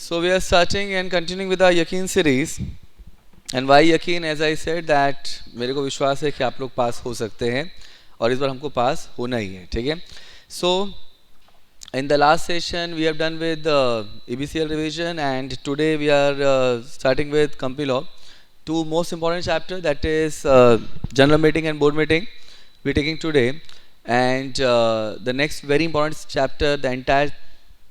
So we are starting and continuing with our Yaqeen series. And why Yaqeen? As I said that मेरे को विश्वास है कि आप लोग पास हो सकते हैं और इस बार हमको पास होना ही है, ठीक है? So in the last session we have done with EBCL revision, and today we are starting with company law. Two most important chapter, that is general meeting and board meeting we are taking today, and the next very important chapter, the entire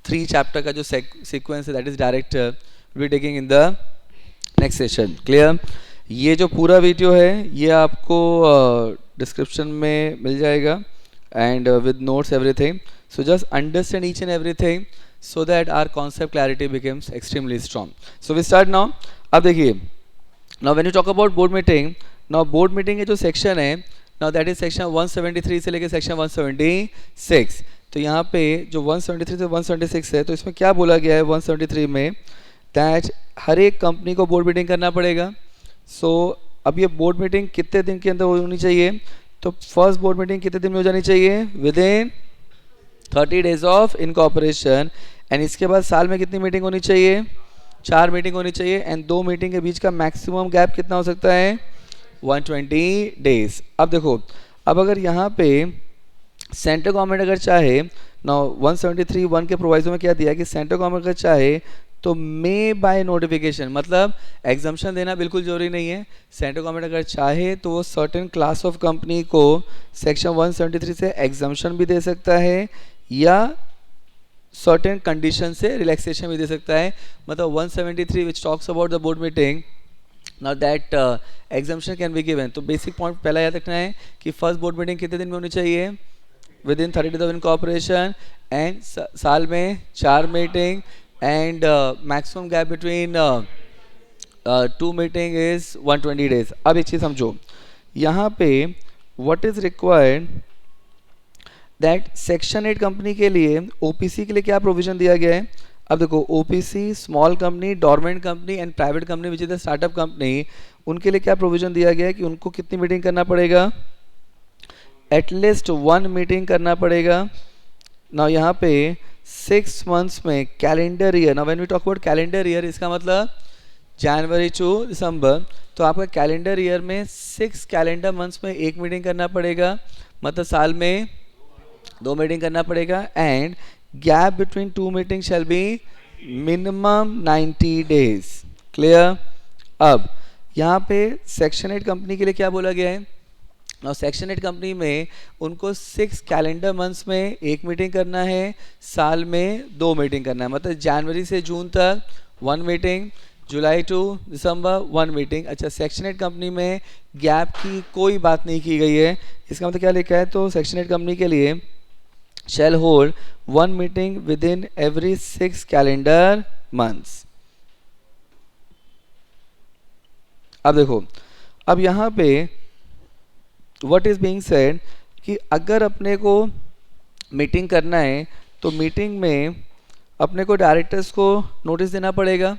3 chapter का जो sequence है, that is director, we are taking in the next session. Clear? ये जो पूरा video है ये आपको description में मिल जाएगा and with notes everything. So just understand each and everything so that our concept clarity becomes extremely strong. So we start now. अब देखिए, now when you talk about board meeting, now board meeting के जो section है, now that is section 173 से लेके section 176. तो यहाँ पे जो 173 से 176 है, तो इसमें क्या बोला गया है 173 में, that हर एक कंपनी को बोर्ड मीटिंग करना पड़ेगा. सो अब ये बोर्ड मीटिंग कितने दिन के अंदर होनी चाहिए? तो फर्स्ट बोर्ड मीटिंग कितने दिन में हो जानी चाहिए? With in 30 days of incorporation. And इसके बाद साल में कितनी मीटिंग होनी चाहिए? 4 मीटिंग होनी चाहिए. एंड 2 मीटिंग के बीच का मैक्सिमम गैप कितना हो सकता है? 120 डेज. अब देखो, अब अगर यहाँ पे सेंट्रल गवर्नमेंट अगर चाहे, ना 173(1) के प्रोवाइजो में क्या दिया है कि सेंट्रल गवर्नमेंट अगर चाहे तो मे बाय नोटिफिकेशन, मतलब एग्जाम्पशन देना बिल्कुल जरूरी नहीं है. सेंट्रल गवर्नमेंट अगर चाहे तो वो सर्टेन क्लास ऑफ कंपनी को सेक्शन 173 से एग्जाम्पशन भी दे सकता है या सर्टेन कंडीशन से रिलैक्सेशन भी दे सकता है. मतलब 173 which talks about the board meeting, now that exemption can be given. तो बेसिक पॉइंट पहला याद रखना है कि फर्स्ट बोर्ड मीटिंग कितने दिन में होनी चाहिए? With in 30 days of incorporation. And साल में 4 meeting. And maximum gap between 2 meeting is 120 days. अब एक चीज़ समझो, यहाँ पे what is required that section 8 company के लिए OPC के लिए क्या प्रोविजन दिया गया है? अब देखो, OPC small company, dormant company and private company which is the startup company, उनके लिए क्या प्रोविजन दिया गया है कि उनको कितनी मीटिंग करना पड़ेगा? एटलीस्ट 1 मीटिंग करना पड़ेगा. ना यहाँ पे 6 मंथ्स में calendar year. Now when we talk about calendar year, इसका मतलब जनवरी टू दिसंबर. तो आपका कैलेंडर ईयर में 6 कैलेंडर मंथ्स में 1 मीटिंग करना पड़ेगा, मतलब साल में 2 मीटिंग करना पड़ेगा. And gap between 2 meeting shall be minimum 90 days. Clear? अब यहाँ पे सेक्शन 8 कंपनी के लिए क्या बोला गया है? और सेक्शन 8 कंपनी में उनको 6 कैलेंडर मंथ्स में 1 मीटिंग करना है, साल में 2 मीटिंग करना है. मतलब जनवरी से जून तक 1 meeting, July to December 1 meeting. अच्छा, सेक्शन 8 कंपनी में गैप की कोई बात नहीं की गई है. इसका मतलब क्या लिखा है? तो सेक्शन 8 कंपनी के लिए shall hold 1 meeting with in every 6 calendar months. अब देखो, अब यहाँ पे व्हाट इज बीइंग सेड कि अगर अपने को मीटिंग करना है तो मीटिंग में अपने को डायरेक्टर्स को नोटिस देना पड़ेगा.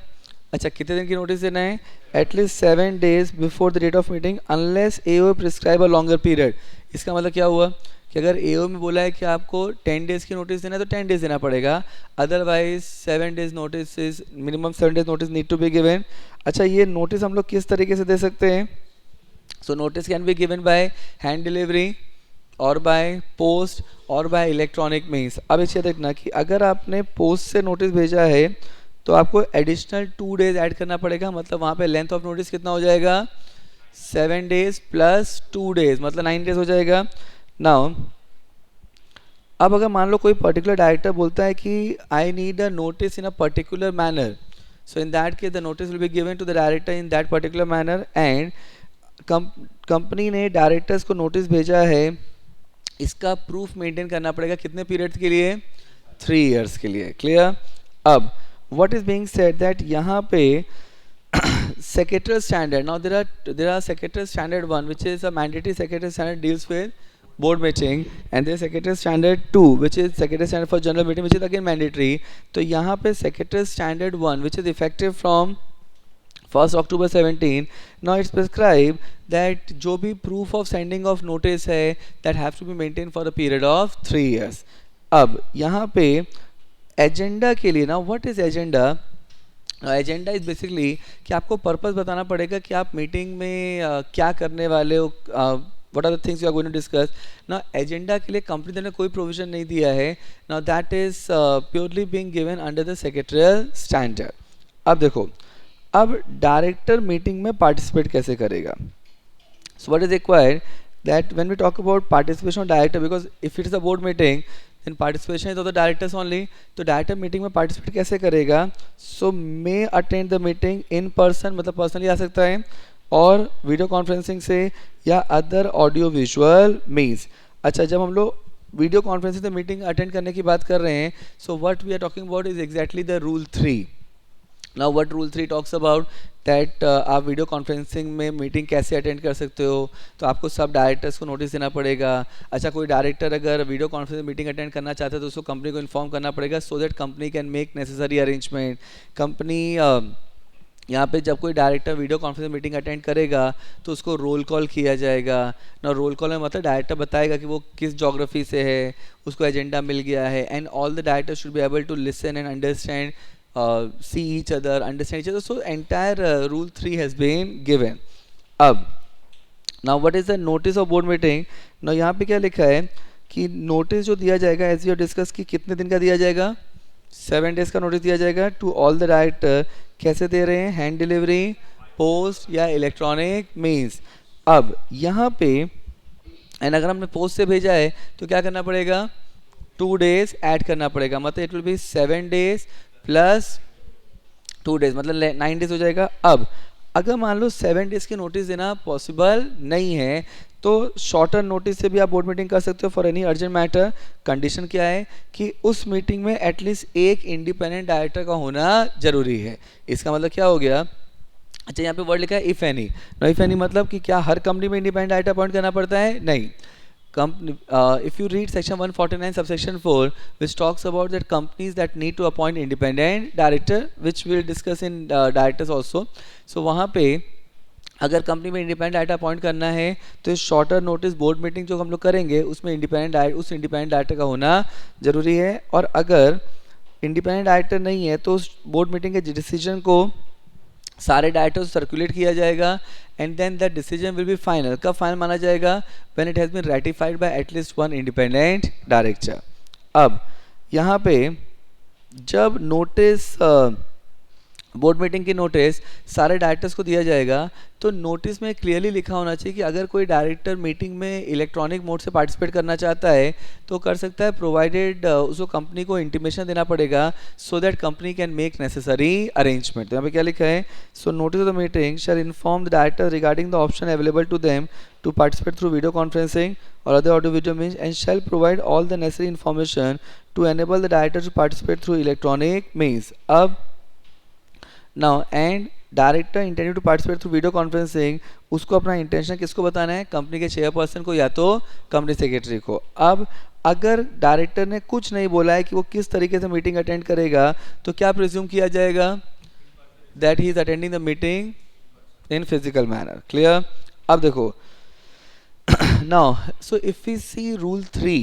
अच्छा, कितने दिन की नोटिस देना है? At least 7 days before the date of meeting unless AO prescribe a longer period. इसका मतलब क्या हुआ कि अगर एओ में बोला है कि आपको 10 डेज की नोटिस देना है तो 10 डेज देना पड़ेगा. Otherwise 7 days notice is minimum 7 days notice need to be given. अच्छा, ये नोटिस हम लोग किस तरीके से दे सकते हैं? So notice can be given by hand delivery or by post or by electronic means. अब इसे देखना कि अगर आपने पोस्ट से नोटिस भेजा है तो आपको एडिशनल 2 डेज ऐड करना पड़ेगा. मतलब वहाँ पे लेंथ ऑफ नोटिस कितना हो जाएगा? 7 डेज प्लस 2 डेज, मतलब 9 डेज हो जाएगा. नाउ अब अगर मान लो कोई पर्टिकुलर डायरेक्टर बोलता है कि I need a notice in a particular manner, so in that case the notice will be given to the director in that particular manner. And company ने डायरेक्टर्स को नोटिस भेजा है, इसका प्रूफ मेंटेन करना पड़ेगा कितने पीरियड के लिए? 3 इयर्स के लिए. क्लियर? अब what is being said that यहाँ पे secretary standard, now there are secretary standard 1 which is a mandatory secretary standard deals with board meeting, and there is secretary standard 2 which is secretary standard for general meeting which is again mandatory. तो यहाँ पे secretary standard 1 which is effective from 1st October 17. Now it's prescribed that जो भी proof of sending of notice है that have to be maintained for a period of 3 years. अब यहाँ पे agenda के लिए ना, what is agenda? Agenda is basically कि आपको पर्पस बताना पड़ेगा कि आप मीटिंग में क्या करने वाले हो, what are the things you are going to discuss ना। एजेंडा के लिए कंपनी ने कोई प्रोविजन नहीं दिया है ना, that is purely being given under the secretarial standard. अब देखो, अब डायरेक्टर मीटिंग में पार्टिसिपेट कैसे करेगा। सो what is required that when we talk about participation of director, because if it is a board meeting then participation is of the directors only, तो director meeting में participate कैसे करेगा। So may attend the meeting in person, मतलब personally आ सकता है, और video conferencing से, या अदर ऑडियो विजुअल मीन्स। अच्छा, जब हम लोग वीडियो कॉन्फ्रेंसिंग से मीटिंग अटेंड करने की बात कर रहे हैं, so what we are talking about is exactly the rule 3। Now what rule 3 talks about that, आप वीडियो कॉन्फ्रेंसिंग में मीटिंग कैसे अटेंड कर सकते हो, तो आपको सब डायरेक्टर्स को नोटिस देना पड़ेगा। अच्छा, कोई डायरेक्टर अगर वीडियो कॉन्फ्रेंस मीटिंग अटेंड करना चाहता है तो उसको कंपनी को इन्फॉर्म करना पड़ेगा, so that company can make necessary arrangement. Company यहाँ पे जब कोई director video conference meeting attend करेगा तो उसको रोल कॉल किया जाएगा ना। रोल कॉल में मतलब डायरेक्टर बताएगा कि वो किस ज्योग्राफी से है, उसको एजेंडा मिल गया है, and all the director should be able to listen and understand, see each other, understand each other. So entire rule 3 has been given. अब now what is the notice of board meeting? now यहाँ पे क्या लिखा है कि notice जो दिया जाएगा एज यू डिस्कस कि कितने दिन का दिया जाएगा, 7 डेज का नोटिस दिया जाएगा टू ऑल द डायरेक्टर। कैसे दे रहे हैं, हैंड डिलीवरी, पोस्ट या इलेक्ट्रॉनिक मीन्स। अब यहाँ पे एंड अगर हमने पोस्ट से भेजा है तो क्या करना पड़ेगा, 2 डेज ऐड करना पड़ेगा, मतलब it will B 7 days plus 2 days, मतलब 9 डेज हो जाएगा। अब अगर मान लो 7 डेज की नोटिस देना पॉसिबल नहीं है तो शॉर्टर नोटिस से भी आप बोर्ड मीटिंग कर सकते हो for any urgent matter. Condition क्या है कि उस मीटिंग में एटलीस्ट एक इंडिपेंडेंट डायरेक्टर का होना जरूरी है। इसका मतलब क्या हो गया, अच्छा यहाँ पे वर्ड लिखा है इफ एनी। इफ एनी मतलब कि क्या हर कंपनी में इंडिपेंडेंट डायरेक्टर अपॉइंट करना पड़ता है, नहीं। Company, if you read section 149 subsection 4 which talks about that companies that need to appoint independent director, which we'll discuss in directors also, so वहाँ पे अगर कंपनी में इंडिपेंडेंट डायरेक्टर अपॉइंट करना है तो शॉर्टर नोटिस बोर्ड मीटिंग जो हम लोग करेंगे उसमें उस इंडिपेंडेंट डायरेक्टर का होना जरूरी है। और अगर इंडिपेंडेंट डायरेक्टर नहीं है तो उस बोर्ड मीटिंग के डिसीजन को सारे डायरेक्टर्स सर्कुलेट किया जाएगा, and then that decision will be final. कब फाइनल माना जाएगा, when it has been ratified by at least 1 independent director. अब यहाँ पे जब नोटिस बोर्ड मीटिंग की नोटिस सारे डायरेक्टर्स को दिया जाएगा तो नोटिस में क्लियरली लिखा होना चाहिए कि अगर कोई डायरेक्टर मीटिंग में इलेक्ट्रॉनिक मोड से पार्टिसिपेट करना चाहता है तो कर सकता है, प्रोवाइडेड उसको कंपनी को इंटीमेशन देना पड़ेगा so that company can make necessary arrangement. तो यहाँ पे क्या लिखा है, so notice of the meeting shall inform the director regarding the option available to them to participate through video conferencing or other audio-video means and shall provide all the necessary information to enable the director to participate through electronic means. अब now and director intended to participate through video conferencing, उसको अपना intention किसको बताना है, company के chairperson को या तो कंपनी सेक्रेटरी को। अब अगर डायरेक्टर ने कुछ नहीं बोला है कि वो किस तरीके से मीटिंग अटेंड करेगा तो क्या प्रिज्यूम किया जाएगा, that he is attending the meeting in physical manner. Clear. अब देखो now so if we see rule 3,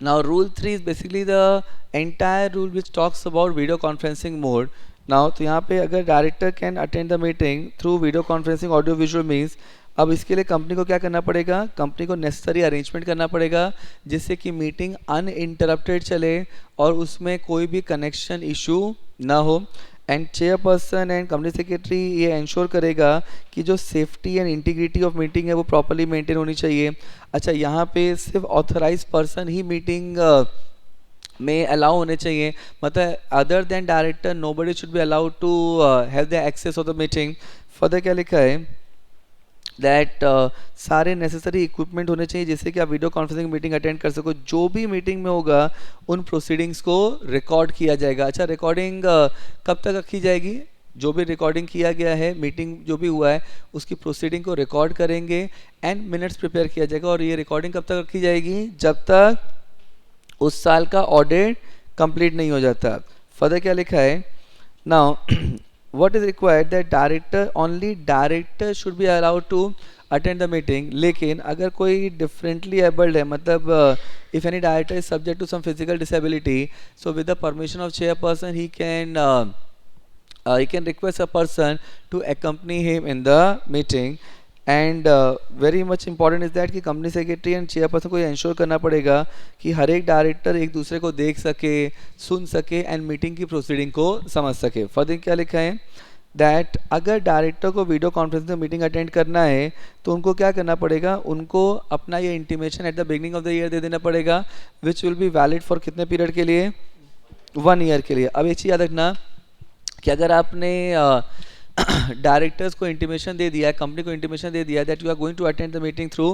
now rule 3 is basically the entire rule which talks about video conferencing mode. now तो यहाँ पे अगर director can attend the meeting through video conferencing audio visual means, अब इसके लिए company को क्या करना पड़ेगा, कंपनी को नेसेसरी अरेंजमेंट करना पड़ेगा जिससे कि मीटिंग अनइंटरप्टेड चले और उसमें कोई भी कनेक्शन इशू ना हो। And chairperson and company secretary ये इंश्योर करेगा कि जो safety and integrity of meeting है वो प्रॉपर्ली मेंटेन होनी चाहिए। अच्छा, यहाँ पे सिर्फ ऑथराइज पर्सन ही मीटिंग में अलाउ होने चाहिए, मतलब other than director nobody should be allowed to have the access of the meeting. Further क्या लिखा है दैट सारे नेसेसरी इक्विपमेंट होने चाहिए जिससे कि आप वीडियो कॉन्फ्रेंसिंग मीटिंग अटेंड कर सको। जो भी मीटिंग में होगा उन प्रोसीडिंग्स को रिकॉर्ड किया जाएगा। अच्छा, रिकॉर्डिंग कब तक रखी जाएगी, जो भी रिकॉर्डिंग किया गया है, मीटिंग जो भी हुआ है उसकी प्रोसीडिंग को रिकॉर्ड करेंगे एंड मिनट्स प्रिपेयर किया जाएगा। और ये रिकॉर्डिंग कब तक रखी जाएगी, जब तक उस साल का ऑडिट कंप्लीट नहीं हो जाता। फर्दर क्या लिखा है, now what is required that only director should be allowed to attend the meeting, लेकिन अगर कोई differently abled है, मतलब if any director is subject to some physical disability, so with the permission of chairperson he can he can request a person to accompany him in the meeting. And very much important is that कि company secretary and chairperson को ये ensure करना पड़ेगा कि हर एक director एक दूसरे को देख सके, सुन सके एंड मीटिंग की प्रोसीडिंग को समझ सके. फर्दर क्या लिखा है दैट अगर डायरेक्टर को वीडियो कॉन्फ्रेंस में मीटिंग अटेंड करना है तो उनको क्या करना पड़ेगा, उनको अपना ये intimation at the beginning of the year दे देना पड़ेगा, which will be valid for कितने पीरियड के लिए, 1 ईयर के लिए. अब एक चीज़ याद रखना कि अगर आपने डायरेक्टर्स को इंटीमेशन दे दिया है, कंपनी को इंटीमेशन दे दिया है that you are going to attend the meeting through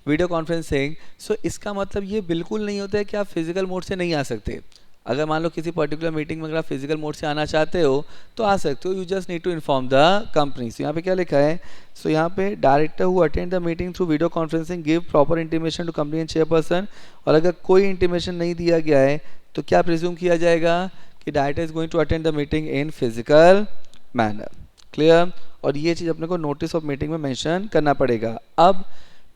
video conferencing, so इसका मतलब ये बिल्कुल नहीं होता है कि आप फिजिकल मोड से नहीं आ सकते. अगर मान लो किसी पर्टिकुलर मीटिंग में अगर आप फिजिकल मोड से आना चाहते हो तो आ सकते हो, you just need to inform the company. So यहाँ पे क्या लिखा है, सो यहाँ पे director who attend the meeting through video conferencing give proper intimation to company and chairperson. और अगर कोई इंटीमेशन नहीं दिया गया है तो क्या प्रिज्यूम किया जाएगा कि director is going to attend the meeting in physical manner. Clear. और ये चीज़ अपने को नोटिस ऑफ मीटिंग में मेंशन करना पड़ेगा. अब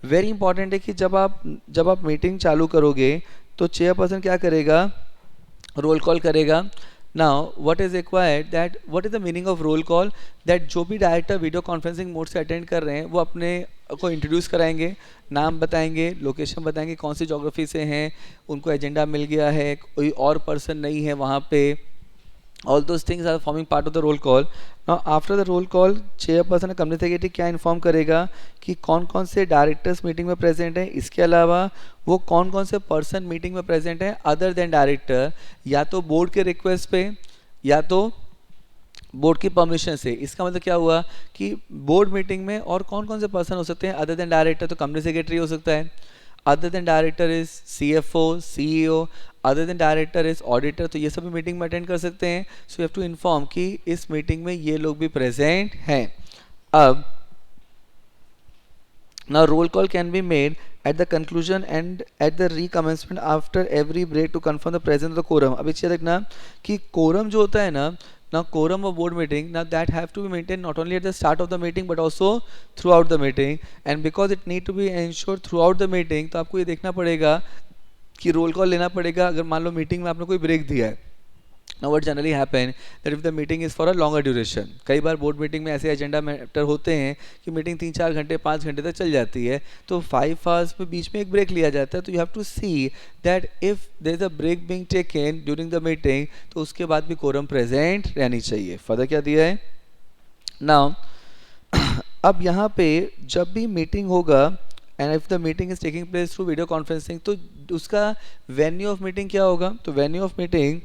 वेरी इंपॉर्टेंट है कि जब आप मीटिंग चालू करोगे तो चेयरपर्सन क्या करेगा, रोल कॉल करेगा. Now what is required that what is the meaning of roll call, that जो भी डायरेक्टर वीडियो कॉन्फ्रेंसिंग मोड से अटेंड कर रहे हैं वो अपने को इंट्रोड्यूस कराएंगे, नाम बताएंगे, लोकेशन बताएंगे, कौन सी ज्योग्राफी से हैं, उनको एजेंडा मिल गया है, कोई और पर्सन नहीं है वहाँ पे. All those things are forming part of the roll call. Now after the roll call, chairperson company secretary क्या इन्फॉर्म करेगा कि कौन कौन से डायरेक्टर्स मीटिंग में प्रेजेंट हैं, इसके अलावा वो कौन कौन से पर्सन मीटिंग में प्रेजेंट हैं अदर देन डायरेक्टर, या तो बोर्ड के रिक्वेस्ट पे या तो बोर्ड की परमिशन से. इसका मतलब क्या हुआ कि बोर्ड मीटिंग में और कौन कौन से पर्सन हो सकते हैं अदर देन डायरेक्टर, तो कंपनी सेक्रेटरी हो सकता है, other than director is CFO, CEO, other than director is auditor, तो ये सभी मीटिंग में अटेंड कर सकते हैं. So you have to inform कि इस मीटिंग में ये लोग भी प्रेजेंट हैं. अब now roll call can be made at the conclusion and at the recommencement after every break to confirm the presence of the quorum. अब इसे देखना कि quorum जो होता है ना, now quorum of board meeting, now that have to be maintained not only at the start of the meeting but also throughout the meeting, and because it need to be ensured throughout the meeting, तो आपको ये देखना पड़ेगा कि roll call लेना पड़ेगा अगर मान लो मीटिंग में आपने कोई ब्रेक दिया है. Now what generally happen that if the meeting is for a longer duration, कई बार बोर्ड मीटिंग में ऐसे एजेंडा मैटर होते हैं कि मीटिंग 3-4 घंटे 5 घंटे तक चल जाती है, तो 5 आवर्स में बीच में एक ब्रेक लिया जाता है. तो you have to see that if there is a break being taken during the meeting तो उसके बाद भी कोरम प्रेजेंट रहनी चाहिए. फर्दर क्या दिया है नाउ, अब यहाँ पे जब भी मीटिंग होगा and if the meeting is taking place through video conferencing, तो उसका वेन्यू ऑफ मीटिंग क्या होगा, तो वेन्यू ऑफ मीटिंग,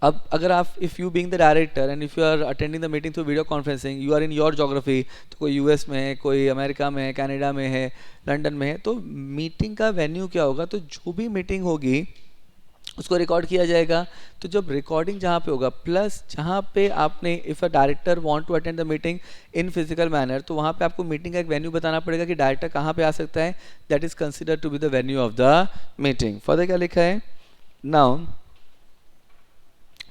अब अगर आप if you being the director and if you are attending the meeting through video conferencing, you are in your geography, तो कोई US में है, कोई अमेरिका में है, कनाडा में है, लंदन में है, तो मीटिंग का वेन्यू क्या होगा, तो जो भी मीटिंग होगी उसको रिकॉर्ड किया जाएगा. तो जब रिकॉर्डिंग जहाँ पे होगा प्लस जहाँ पे आपने if a director want to attend the meeting in physical manner, तो वहाँ पे आपको मीटिंग का एक वेन्यू बताना पड़ेगा कि डायरेक्टर कहाँ पे आ सकता है, that is consider to be the venue of the meeting. Further क्या लिखा है नाउ,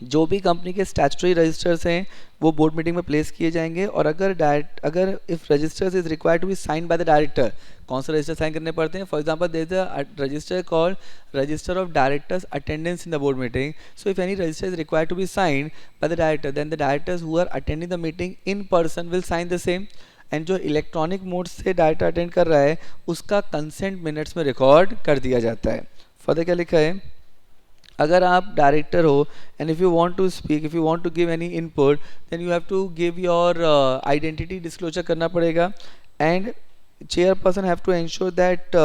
जो भी कंपनी के स्टैट्यूटरी रजिस्टर्स हैं वो बोर्ड मीटिंग में प्लेस किए जाएंगे. और अगर if registers is required to be sign by the director, कौन सा रजिस्टर साइन करने पड़ते हैं, for example there is a register called register of directors attendance in the board meeting. So if any register is required to be signed by the director then the directors who are attending the meeting in person will sign the same. And जो electronic mode से director attend कर रहा है उसका consent minutes में record कर दिया जाता है. फर्दर क्या लिखा है, अगर आप डायरेक्टर हो and if you want to speak, if you want to give any input then you have to give your identity disclosure करना पड़ेगा. And chairperson have to ensure that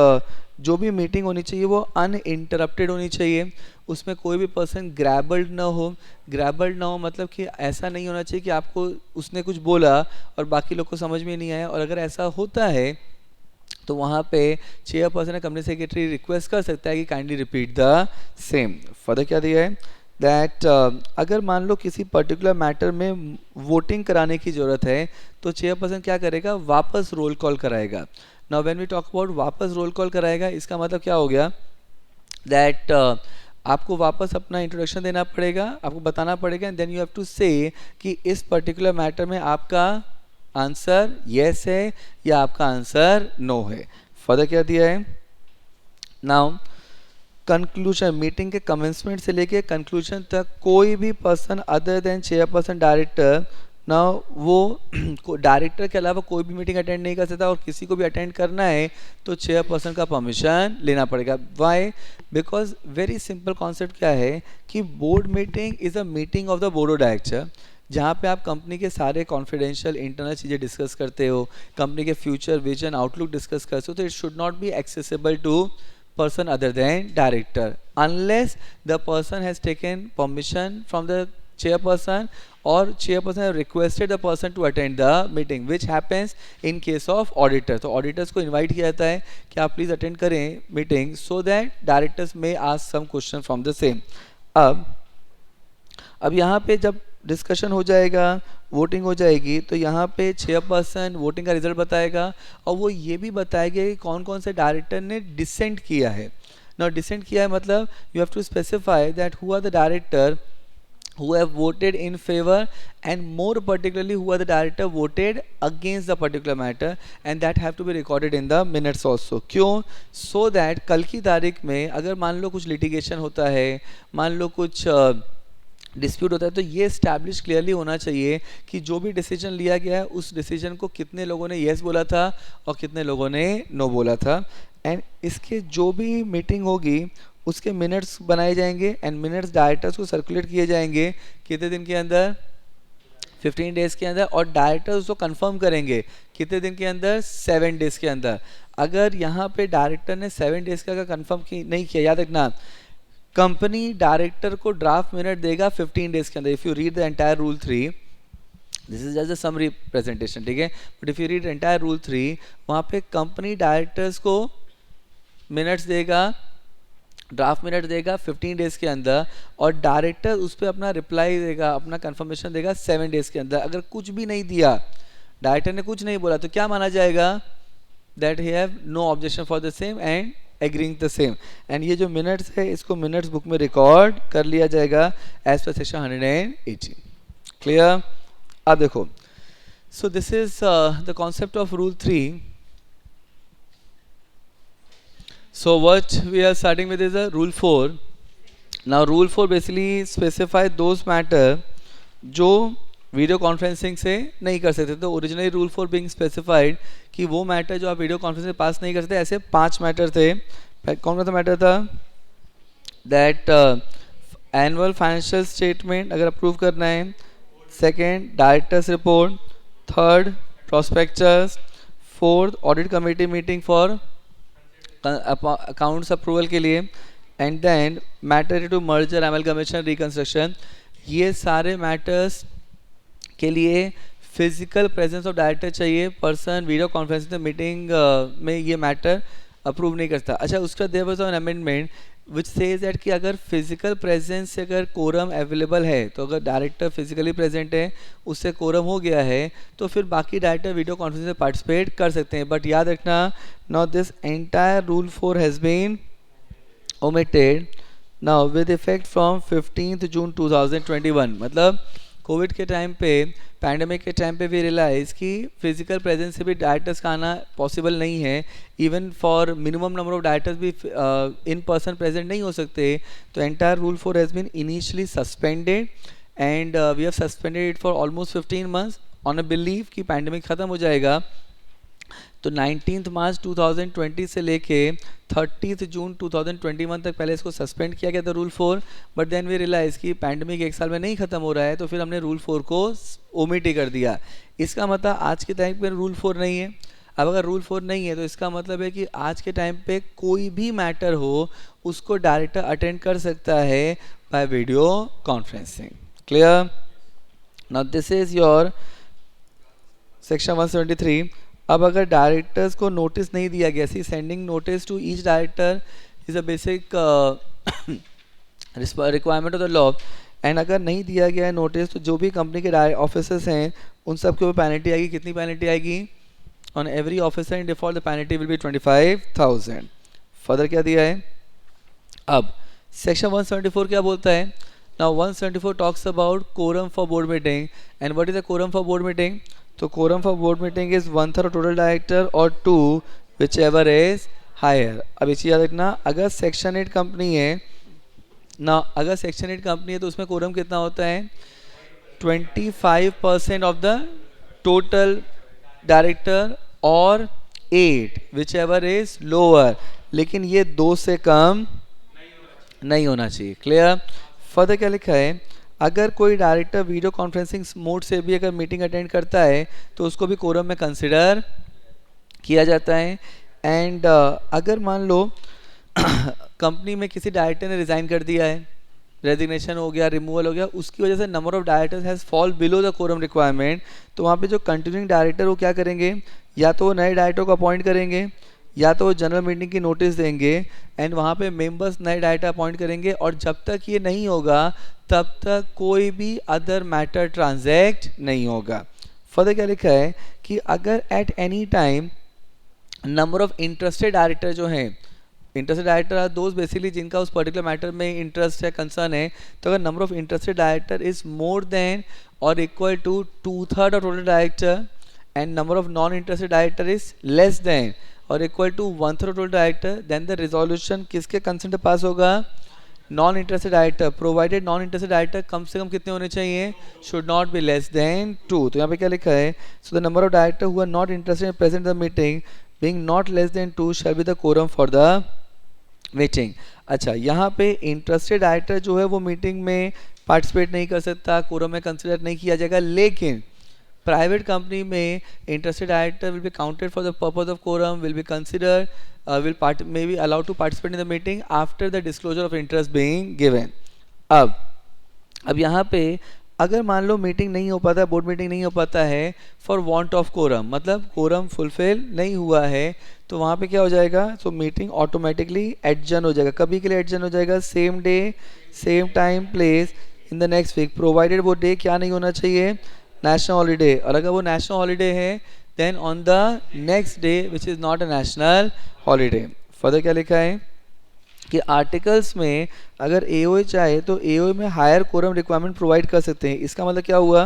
जो भी मीटिंग होनी चाहिए वो अनइंटरप्टेड होनी चाहिए, उसमें कोई भी पर्सन ग्रैबल्ड ना हो. ग्रैबल्ड ना हो मतलब कि ऐसा नहीं होना चाहिए कि आपको उसने कुछ बोला और बाकी लोग को समझ में नहीं आया, और अगर ऐसा होता है तो वहाँ पे चेयरपर्सन या कंपनी सेक्रेटरी रिक्वेस्ट कर सकता है कि kindly repeat the same. Further क्या दिया है दैट अगर मान लो किसी पर्टिकुलर मैटर में वोटिंग कराने की ज़रूरत है तो चेयरपर्सन क्या करेगा, वापस रोल कॉल कराएगा. Now when we talk about वापस रोल कॉल कराएगा, इसका मतलब क्या हो गया दैट आपको वापस अपना इंट्रोडक्शन देना पड़ेगा, आपको बताना पड़ेगा, and then you have to say कि इस पर्टिकुलर मैटर में आपका आंसर येस है या आपका आंसर नो है. फर्दर क्या दिया है नाउ, कंक्लूजन, मीटिंग के कमेंसमेंट से लेके कंक्लूजन तक कोई भी person other than chairperson director ना वो डायरेक्टर के अलावा कोई भी मीटिंग अटेंड नहीं कर सकता, और किसी को भी अटेंड करना है तो चेयरपर्सन का परमिशन लेना पड़ेगा. Why? Because very simple concept क्या है कि board meeting is a meeting of the board of director, जहाँ पे आप कंपनी के सारे कॉन्फिडेंशियल इंटरनल चीज़ें डिस्कस करते हो, कंपनी के फ्यूचर विजन आउटलुक डिस्कस करते हो, तो it should not be accessible to person other than director unless the person has taken permission from the chairperson or chairperson have requested the person to attend the meeting, which happens in case of auditor. तो auditors को invite किया जाता है कि आप please attend करें meeting so that directors may ask some question from the same. अब यहाँ पे जब डिस्कशन हो जाएगा, वोटिंग हो जाएगी, तो यहाँ पे चेयरपर्सन वोटिंग का रिजल्ट बताएगा और वो ये भी बताएगा कि कौन कौन से डायरेक्टर ने डिसेंट किया है. ना डिसेंट किया है मतलब you have to specify that who are the director who have voted in favor and more particularly who are the director voted against the particular matter, and that have to be recorded in the minutes also. क्यों? So that कल की तारीख में अगर मान लो कुछ litigation होता है, मान लो कुछ डिस्प्यूट होता है, तो ये स्टैब्लिश क्लियरली होना चाहिए कि जो भी डिसीजन लिया गया है उस डिसीजन को कितने लोगों ने येस बोला था और कितने लोगों ने नो बोला था. एंड इसके जो भी मीटिंग होगी उसके मिनट्स बनाए जाएंगे एंड मिनट्स डायरेक्टर्स को सर्कुलेट किए जाएंगे कितने दिन के अंदर, 15 डेज़ के अंदर, और डायरेक्टर्स उसको कंफर्म करेंगे कितने दिन के अंदर, 7 डेज़ के अंदर. अगर यहाँ पे डायरेक्टर ने 7 डेज़ का अगर कंफर्म नहीं किया, याद रखना कंपनी डायरेक्टर को ड्राफ्ट मिनट देगा 15 डेज़ के अंदर. If you read the entire rule 3, this is just a summary presentation, ठीक है, but if you read entire rule 3, वहाँ पे कंपनी डायरेक्टर्स को मिनट्स देगा, ड्राफ्ट मिनट देगा 15 डेज़ के अंदर, और डायरेक्टर उस पर अपना रिप्लाई देगा, अपना कंफर्मेशन देगा 7 डेज़ के अंदर. अगर कुछ भी नहीं दिया, डायरेक्टर ने कुछ नहीं बोला, तो क्या माना जाएगा, that he have no objection for the same and agreeing the same. And ये जो मिनट्स है इसको मिनट्स बुक में रिकॉर्ड कर लिया जाएगा एज पर सेक्शन 118. क्लियर? अब देखो, so this is the concept of rule 3. So what we are starting with is a rule 4. Now rule 4 basically specify those matter जो वीडियो कॉन्फ्रेंसिंग से नहीं कर सकते. तो ओरिजिनली रूल 4 being specified कि वो मैटर जो आप वीडियो कॉन्फ्रेंसिंग से पास नहीं कर सकते, ऐसे 5 मैटर थे. कौन सा मैटर था? दैट एनुअल फाइनेंशियल स्टेटमेंट अगर अप्रूव करना है, second directors report, third prospectus, fourth audit committee meeting for accounts approval के लिए, and then matter to merger amalgamation reconstruction. ये सारे मैटर्स के लिए फिजिकल प्रेजेंस ऑफ डायरेक्टर चाहिए. पर्सन वीडियो कॉन्फ्रेंसिंग मीटिंग में ये मैटर अप्रूव नहीं करता. अच्छा, उसका there was an amendment which says that कि अगर फिजिकल प्रेजेंस से अगर कोरम अवेलेबल है, तो अगर डायरेक्टर फिजिकली प्रेजेंट है, उससे कोरम हो गया है, तो फिर बाकी डायरेक्टर वीडियो कॉन्फ्रेंस में पार्टिसिपेट कर सकते हैं. बट याद रखना, now this entire rule 4 has been omitted now with effect from 15 June 2021. मतलब कोविड के टाइम पे, पैंडमिक के टाइम पे भी रियलाइज़ कि फिजिकल प्रेजेंस से भी डायरेक्टर्स का आना पॉसिबल नहीं है. Even for minimum number of directors भी इन पर्सन प्रेजेंट नहीं हो सकते. तो entire rule 4 has been initially suspended and we have suspended it for almost 15 months on a believe कि पैंडमिक ख़त्म हो जाएगा. तो 19 मार्च 2020 से लेके 30 जून 2021 तक पहले इसको सस्पेंड किया गया था rule 4. But then we realise कि पैंडमिक एक साल में नहीं ख़त्म हो रहा है, तो फिर हमने रूल 4 को ओमिट ही कर दिया. इसका मतलब आज के टाइम पे रूल 4 नहीं है. अब अगर रूल 4 नहीं है तो इसका मतलब है कि आज के टाइम पे कोई भी मैटर हो उसको डायरेक्टर अटेंड कर सकता है by video conferencing. Clear? Now this is your section 173. अब अगर डायरेक्टर्स को नोटिस नहीं दिया गया, see sending notice to each director is a basic requirement of the law. And अगर नहीं दिया गया है नोटिस, तो जो भी कंपनी के ऑफिसर्स हैं उन सब के ऊपर पेनल्टी आएगी. कितनी पेनल्टी आएगी? On every officer in default the penalty will be 25,000. Further क्या दिया है? अब सेक्शन 174 क्या बोलता है? Now 174 talks about quorum for board meeting. And what is the quorum for board meeting? तो quorum for board meeting is 1/3 of total director or 2 whichever is higher. अब इसी याद रखना, अगर सेक्शन 8 कंपनी है ना, अगर सेक्शन 8 कंपनी है तो उसमें कोरम कितना होता है, 25% ऑफ द टोटल डायरेक्टर और 8 विच एवर इज लोअर, लेकिन ये 2 से कम नहीं होना चाहिए। क्लियर। फर्दर क्या लिखा है, अगर कोई डायरेक्टर वीडियो कॉन्फ्रेंसिंग मोड से भी अगर मीटिंग अटेंड करता है तो उसको भी कोरम में कंसिडर किया जाता है। एंड अगर मान लो कंपनी में किसी डायरेक्टर ने रिजाइन कर दिया है, रेजिग्नेशन हो गया, रिमूवल हो गया, उसकी वजह से number of directors has fall below the quorum requirement, तो वहाँ पे जो कंटिन्यूइंग डायरेक्टर वो क्या करेंगे, या तो वो नए डायरेक्टर को अपॉइंट करेंगे या तो वो जनरल मीटिंग की नोटिस देंगे एंड वहाँ पे मेंबर्स नए डायरेक्टर अपॉइंट करेंगे, और जब तक ये नहीं होगा तब तक कोई भी अदर मैटर ट्रांजैक्ट नहीं होगा। फर्दर क्या लिखा है कि अगर at any time number of interested director जो हैं, इंटरेस्टेड डायरेक्टर आर दोस्त बेसिकली जिनका उस पर्टिकुलर मैटर में इंटरेस्ट है, कंसर्न है, तो अगर number of interested director is more than और equal to 2/3 of total director and number of non interested director is less than और equal to 1/3 of total director, then the resolution किसके consent pass होगा, non interested director, provided non interested director कम से कम कितने होने चाहिए, should not be less than 2। तो यहाँ पे क्या लिखा है, so the number of director who are not interested in present the meeting being not less than 2 shall be the quorum for the meeting. अच्छा, यहाँ पे इंटरेस्टेड डायरेक्टर जो है वो मीटिंग में पार्टिसिपेट नहीं कर सकता, कोरम में कंसिडर नहीं किया जाएगा, लेकिन प्राइवेट कंपनी में interested director will be counted for the purpose of quorum, will be consider, may be allowed to participate in the meeting after the disclosure of interest being given। अब यहाँ पे अगर मान लो मीटिंग नहीं हो पाता, board meeting नहीं हो पाता है फॉर वांट ऑफ कोरम, मतलब कोरम फुलफिल नहीं हुआ है, तो वहाँ पे क्या हो जाएगा, सो मीटिंग ऑटोमेटिकली एडजर्न हो जाएगा। कभी के लिए एडजर्न हो जाएगा, same day same time place in the next week, provided वो डे क्या नहीं होना चाहिए, नेशनल हॉलीडे, और अगर वो नेशनल हॉलीडे है then on the next day which is not a national holiday. Further क्या लिखा है कि आर्टिकल्स में अगर एओए चाहे तो एओए में हायर कोरम रिक्वायरमेंट प्रोवाइड कर सकते हैं। इसका मतलब क्या हुआ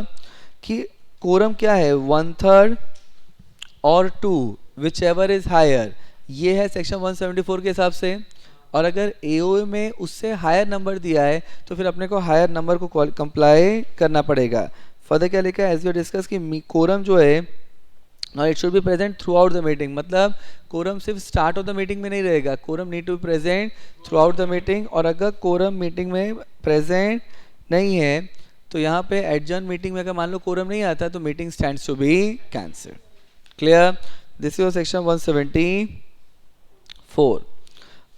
कि कोरम क्या है, 1/3 और 2 विच एवर इज हायर, ये है सेक्शन 174 के हिसाब से, और अगर एओए में उससे हायर नंबर दिया है तो फिर अपने को हायर नंबर को कंप्लाई करना पड़ेगा। फर्दर क्या लिखा है, एज वी डिस्कस कि कोरम जो है now it should be present throughout the meeting, मतलब कोरम सिर्फ स्टार्ट ऑफ द मीटिंग में नहीं रहेगा, quorum need to be present throughout the meeting, और अगर कोरम मीटिंग में प्रेजेंट नहीं है तो यहाँ पे एडजर्न मीटिंग में अगर मान लो कोरम नहीं आता तो meeting stands to be cancel. Clear, this is section 174।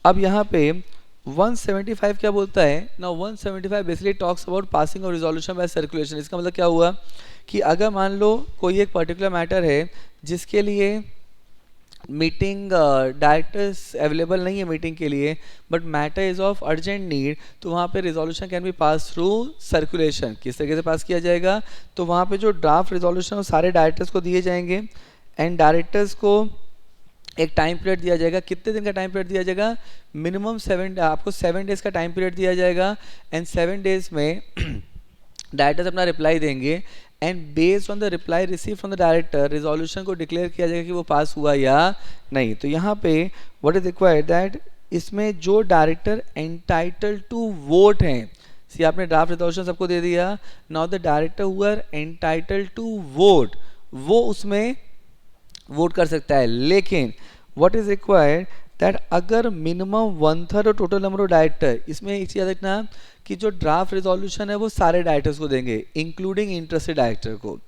अब यहाँ पे 175 क्या बोलता है, now 175 basically talks about passing और रिजोल्यूशन बाय सर्कुलेशन। इसका मतलब क्या हुआ कि अगर मान लो कोई एक पर्टिकुलर मैटर है जिसके लिए मीटिंग डायरेक्टर्स अवेलेबल नहीं है मीटिंग के लिए, but matter is of urgent need, तो वहाँ पे resolution can be pass through circulation. किस तरीके से पास किया जाएगा, तो वहाँ पे जो ड्राफ्ट रिजोल्यूशन वो सारे डायरेक्टर्स को दिए जाएंगे एंड डायरेक्टर्स को एक टाइम पीरियड दिया जाएगा। कितने दिन का टाइम पीरियड दिया जाएगा, मिनिमम 7, आपको 7 डेज का टाइम पीरियड दिया जाएगा एंड 7 डेज में डायरेक्टर्स अपना रिप्लाई देंगे and based on the reply receive from the director resolution को डिक्लेयर किया जाएगा कि वो पास हुआ या नहीं। तो यहाँ पे व्हाट इज रिक्वायर्ड दैट इसमें जो डायरेक्टर एंटाइटल्ड टू वोट हैं, सी आपने ड्राफ्ट रिजोल्यूशन सबको दे दिया, now the director who are entitled to vote वो उसमें वोट कर सकता है, लेकिन व्हाट इज रिक्वायर्ड दैट अगर मिनिमम 1/3 और टोटल नंबर ऑफ डायरेक्टर, इसमें एक चीज याद रखना कि जो ड्राफ्ट रिजोल्यूशन है वो सारे डायरेक्टर्स को देंगे इंक्लूडिंग इंटरेस्टेड डायरेक्टर को,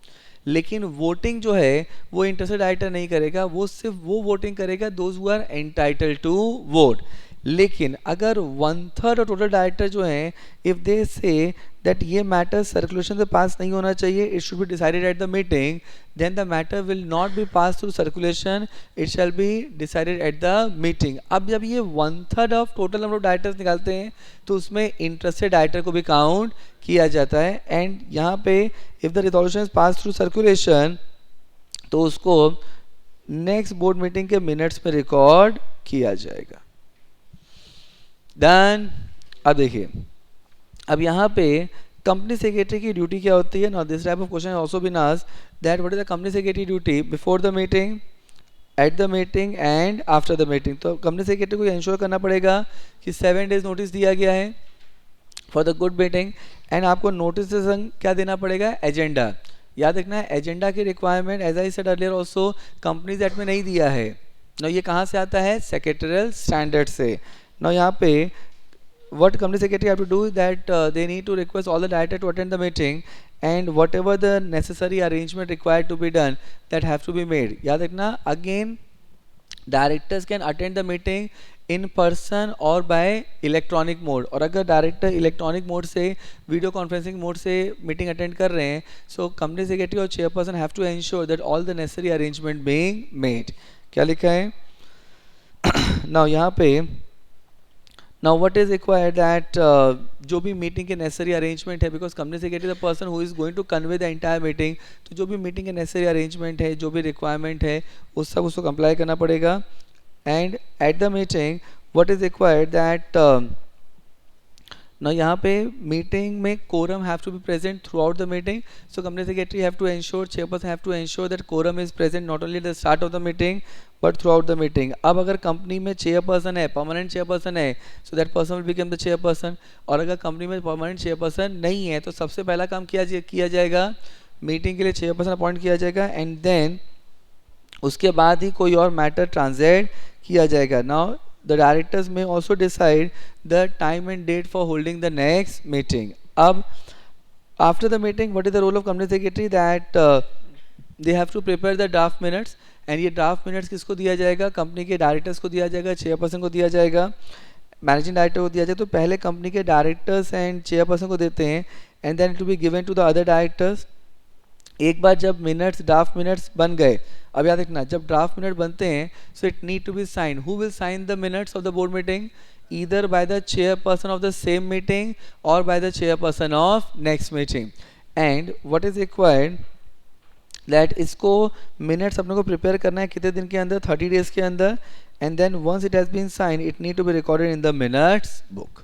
लेकिन वोटिंग जो है वो इंटरेस्टेड डायरेक्टर नहीं करेगा, वो सिर्फ वो वोटिंग करेगा those who are entitled to vote. लेकिन अगर 1/3 और टोटल डायरेक्टर जो हैं इफ दे से दैट ये मैटर सर्कुलेशन से पास नहीं होना चाहिए, it should be decided at the meeting, then the matter will not be pass through circulation, it shall be decided at the meeting. अब जब ये 1/3 of total number of directors निकालते हैं तो उसमें इंटरेस्टेड डायरेक्टर को भी काउंट किया जाता है एंड यहाँ पे if the resolution is pass through circulation तो उसको नेक्स्ट बोर्ड मीटिंग के मिनट्स में रिकॉर्ड किया जाएगा। देन अब देखिए, अब यहाँ पे कंपनी सेक्रेटरी की ड्यूटी क्या होती है, now this type of question also been asked that what is the company secretary duty before the meeting, at the meeting and after the meeting. तो कंपनी सेक्रेटरी को इंश्योर करना पड़ेगा कि 7 days notice दिया गया है for the good meeting, and आपको notice के संग क्या देना पड़ेगा, एजेंडा। याद रखना है एजेंडा की requirement as I said earlier also companies act में नहीं दिया है ना, ये कहाँ से आता है, सेक्रेटरियल स्टैंडर्ड से ना। यहाँ पे what company secretary have to do is that they need to request all the director to attend the meeting and whatever the necessary arrangement required to be done that have to be made। याद रखना again directors can attend the meeting in person or by electronic mode, और अगर director electronic mode से video conferencing mode से meeting attend कर रहे हैं, so company secretary और chairperson have to ensure that all the necessary arrangement being made. क्या लिखा है नाउ यहाँ पे, now what is required that जो भी मीटिंग के नेसेसरी अरेंजमेंट है, because company secretary the person who is going to convey the entire meeting, तो जो भी मीटिंग के नेसेसरी अरेंजमेंट है, जो भी रिक्वायरमेंट है, उस सब उसको कंप्लाई करना पड़ेगा। And at the meeting what is required that ना, यहाँ पे मीटिंग में quorum have to be present throughout the meeting, so company secretary have to ensure, chairperson have to ensure that quorum is present not only the start of the meeting but throughout the meeting. अब अगर company में chairperson है, permanent chairperson है, so that person will become the chairperson, और अगर company में permanent chairperson नहीं है तो सबसे पहला काम किया जाएगा, मीटिंग के लिए चेयरपर्सन अपॉइंट किया जाएगा, एंड देन उसके बाद ही कोई और मैटर ट्रांसैक्ट किया जाएगा। Now the directors may also decide the time and date for holding the next meeting। अब after the meeting what is the role of company secretary, that they have to prepare the draft minutes, and ये draft minutes किसको दिया जाएगा, company के directors को दिया जाएगा, chairperson को दिया जाएगा, मैनेजिंग डायरेक्टर को दिया जाएगा। तो पहले कंपनी के डायरेक्टर्स एंड चेयरपर्सन को देते हैं, and then it will be given to the other directors. एक बार जब मिनट्स, ड्राफ्ट मिनट्स बन गए, अब याद रखना जब ड्राफ्ट मिनट बनते हैं, so it need to be sign, who will sign the minutes of the board meeting, either by the chairperson of the same meeting और by the chairperson of next meeting. And what is required that इसको minutes अपने को prepare करना है कितने दिन के अंदर, 30 डेज के अंदर, and then once it has been sign it need to be recorded in the minutes book.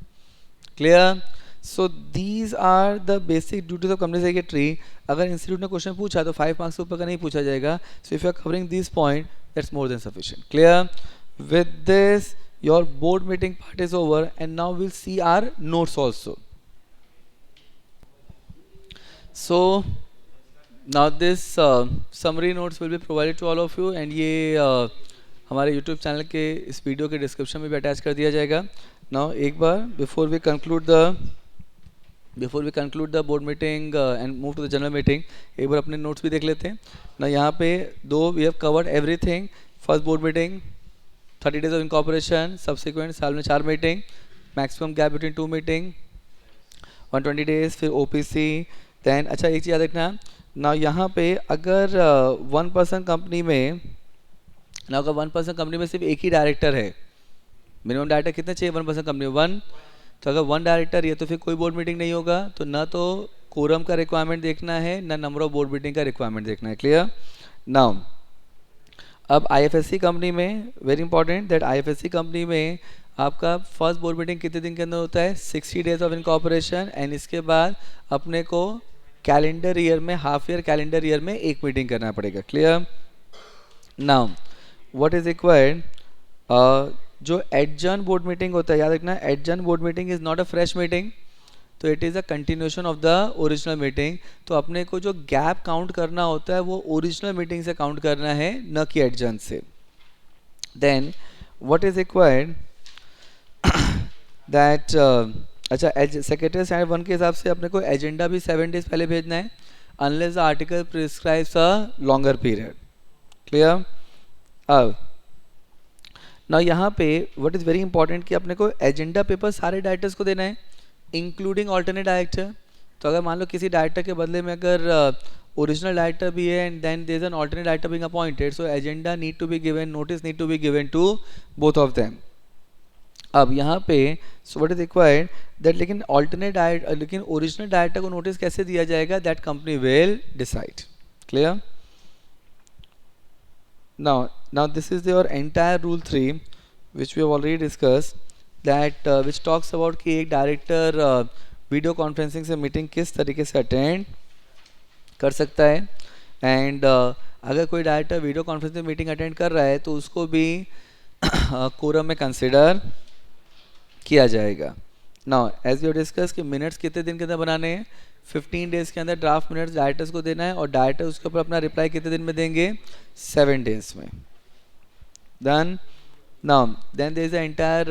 Clear? So these are the basic duties of company secretary. अगर इंस्टीट्यूट ने क्वेश्चन पूछा तो 5 मार्क्स से ऊपर का नहीं पूछा जाएगा। So if you are covering this point that's more than sufficient. Clear? With this your board meeting part is over, and now will see our notes also. So now this summary notes will be provided to all of you, and ये हमारे YouTube channel के इस video के description में भी attach कर दिया जाएगा। नाउ एक बार before we conclude the board meeting and move to the general meeting, एक बार अपने नोट्स भी देख लेते हैं ना। यहाँ पे we have covered everything. First board meeting 30 days of incorporation, subsequent साल में 4 meeting, maximum gap between 2 meeting 120 days, फिर ओपीसी। देन अच्छा एक चीज़ याद रखना ना, यहाँ पे अगर 1% कंपनी में ना, अगर 1% कंपनी में सिर्फ एक ही डायरेक्टर है, मिनिमम डायरेक्टर कितने चाहिए 1% कंपनी में 1, तो अगर 1 डायरेक्टर है तो फिर कोई बोर्ड मीटिंग नहीं होगा। तो ना तो कोरम का रिक्वायरमेंट देखना है, ना नंबर ऑफ बोर्ड मीटिंग का रिक्वायरमेंट देखना है। क्लियर? नाउ अब आईएफएससी कंपनी में very important that IFSC company में आपका फर्स्ट बोर्ड मीटिंग कितने दिन के अंदर होता है, 60 डेज ऑफ इनकॉर्पोरेशन, एंड इसके बाद अपने को कैलेंडर ईयर में, हाफ ईयर कैलेंडर ईयर में एक मीटिंग करना पड़ेगा। Clear? Now what is required, जो एडजर्न बोर्ड मीटिंग होता है, याद रखना adjourn board meeting is not a fresh meeting, तो it is a continuation of the original meeting. तो अपने को जो गैप काउंट करना होता है वो ओरिजिनल मीटिंग से काउंट करना है, न कि एडजर्न से। Then what is required that अच्छा सेक्रेटरी स्टैंडर्ड 1 के हिसाब से अपने को एजेंडा भी 7 डेज पहले भेजना है, unless the article prescribes a longer period. Clear? अब ना यहाँ पे व्हाट इज़ वेरी इंपॉर्टेंट कि अपने को एजेंडा पेपर सारे डायरेक्टर्स को देना है, इंक्लूडिंग ऑल्टरनेट डायरेक्टर। तो अगर मान लो किसी डायरेक्टर के बदले में अगर ओरिजिनल डायरेक्टर भी है and then there is an alternate director being appointed, so agenda need to be given, notice need to be given to both of them. अब यहाँ पे so what is required that, लेकिन alternate director, लेकिन original director को notice कैसे दिया जाएगा, that company will decide. Clear? Now this is your entire rule 3 which we have already discussed, that which talks about कि एक डायरेक्टर वीडियो कॉन्फ्रेंसिंग से meeting किस तरीके से अटेंड कर सकता है, एंड अगर कोई director video conferencing meeting attend कर रहा है तो उसको भी कोरम में कंसिडर किया जाएगा। नाउ एज यू डिस्कस कि मिनट्स कितने दिन के अंदर बनाने हैं, 15 डेज के अंदर ड्राफ्ट मिनट्स डायरेक्टर्स को देना है और डायरेक्टर उसके ऊपर अपना रिप्लाई कितने दिन में देंगे, 7 डेज में। Done. Now then there is the entire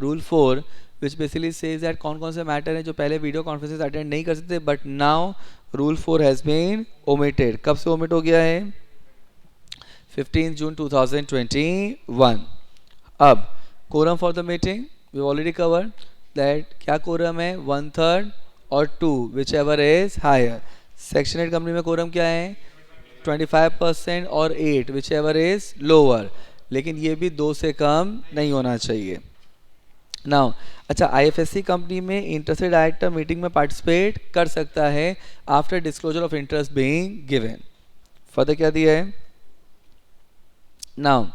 rule 4 which basically says that कौन कौन से मैटर हैं जो पहले वीडियो कॉन्फ्रेंसेस अटेंड नहीं कर सकते, but now rule 4 has been omitted. कब से ओमिट हो गया है, 15 जून 2021। अब quorum for the meeting we already cover that क्या कोरम है, 1/3 और 2 whichever is higher. Section 8 company में कोरम क्या है, 25% और 8 विच एवर इज लोअर, लेकिन ये भी 2 से कम नहीं होना चाहिए। नाउ अच्छा, आईएफएससी कंपनी में इंटरेस्टेड डायरेक्टर मीटिंग में पार्टिसिपेट कर सकता है after disclosure of interest being given. Further क्या दिया है, now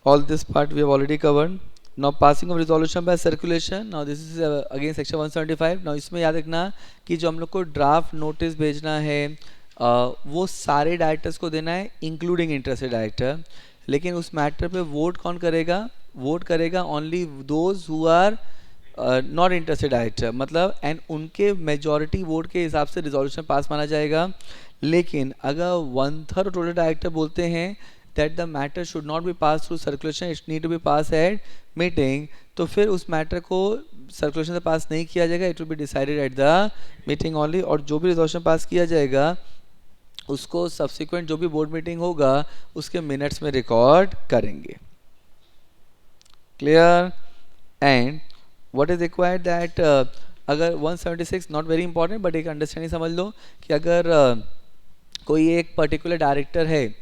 all this part we have already covered. Now passing of resolution by circulation, now this is again section 175. now इसमें याद रखना कि जो हम लोग को ड्राफ्ट नोटिस भेजना है वो सारे डायरेक्टर्स को देना है इंक्लूडिंग इंटरेस्टेड डायरेक्टर, लेकिन उस मैटर पे वोट कौन करेगा, वोट करेगा only those who are not interested director, मतलब एंड उनके मेजॉरिटी वोट के हिसाब से रिजोल्यूशन पास माना जाएगा। लेकिन अगर 1/3 टोटल डायरेक्टर बोलते हैं that the matter should not be passed through circulation, it need to be passed at meeting, तो फिर उस मैटर को सर्कुलेशन से पास नहीं किया जाएगा, it will be decided at the meeting only, और जो भी रिजोल्यूशन पास किया जाएगा उसको सब्सिक्वेंट जो भी बोर्ड मीटिंग होगा उसके मिनट्स में रिकॉर्ड करेंगे। Clear. And what is required that अगर 176 नॉट वेरी इंपॉर्टेंट बट एक अंडरस्टैंडिंग समझ लो कि अगर कोई एक पर्टिकुलर डायरेक्टर है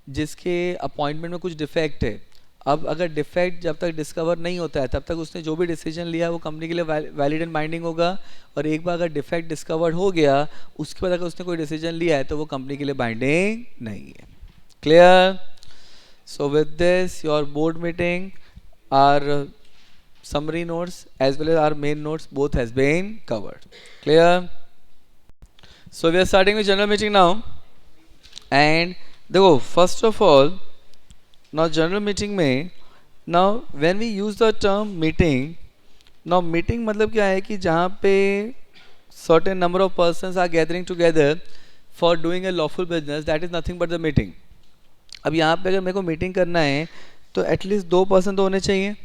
जिसके अपॉइंटमेंट में कुछ डिफेक्ट है, अब अगर डिफेक्ट जब तक डिस्कवर नहीं होता है तब तक उसने जो भी डिसीजन लिया वो कंपनी के लिए वैलिड एंड बाइंडिंग होगा, और एक बार अगर डिफेक्ट डिस्कवर्ड हो गया उसके बाद अगर उसने कोई डिसीजन लिया है तो वो कंपनी के लिए बाइंडिंग नहीं है। Clear. So with this your board meeting are summary notes as well as our main notes both has been covered. Clear. So we are starting with general meeting now, and देखो first of all now general meeting में now when we use the term meeting, now meeting मतलब क्या है कि जहाँ पे certain number of persons are gathering together for doing a lawful business, that is nothing but the meeting. अब यहाँ पे अगर मेरे को मीटिंग करना है तो एटलीस्ट 2 पर्सन तो होने चाहिए,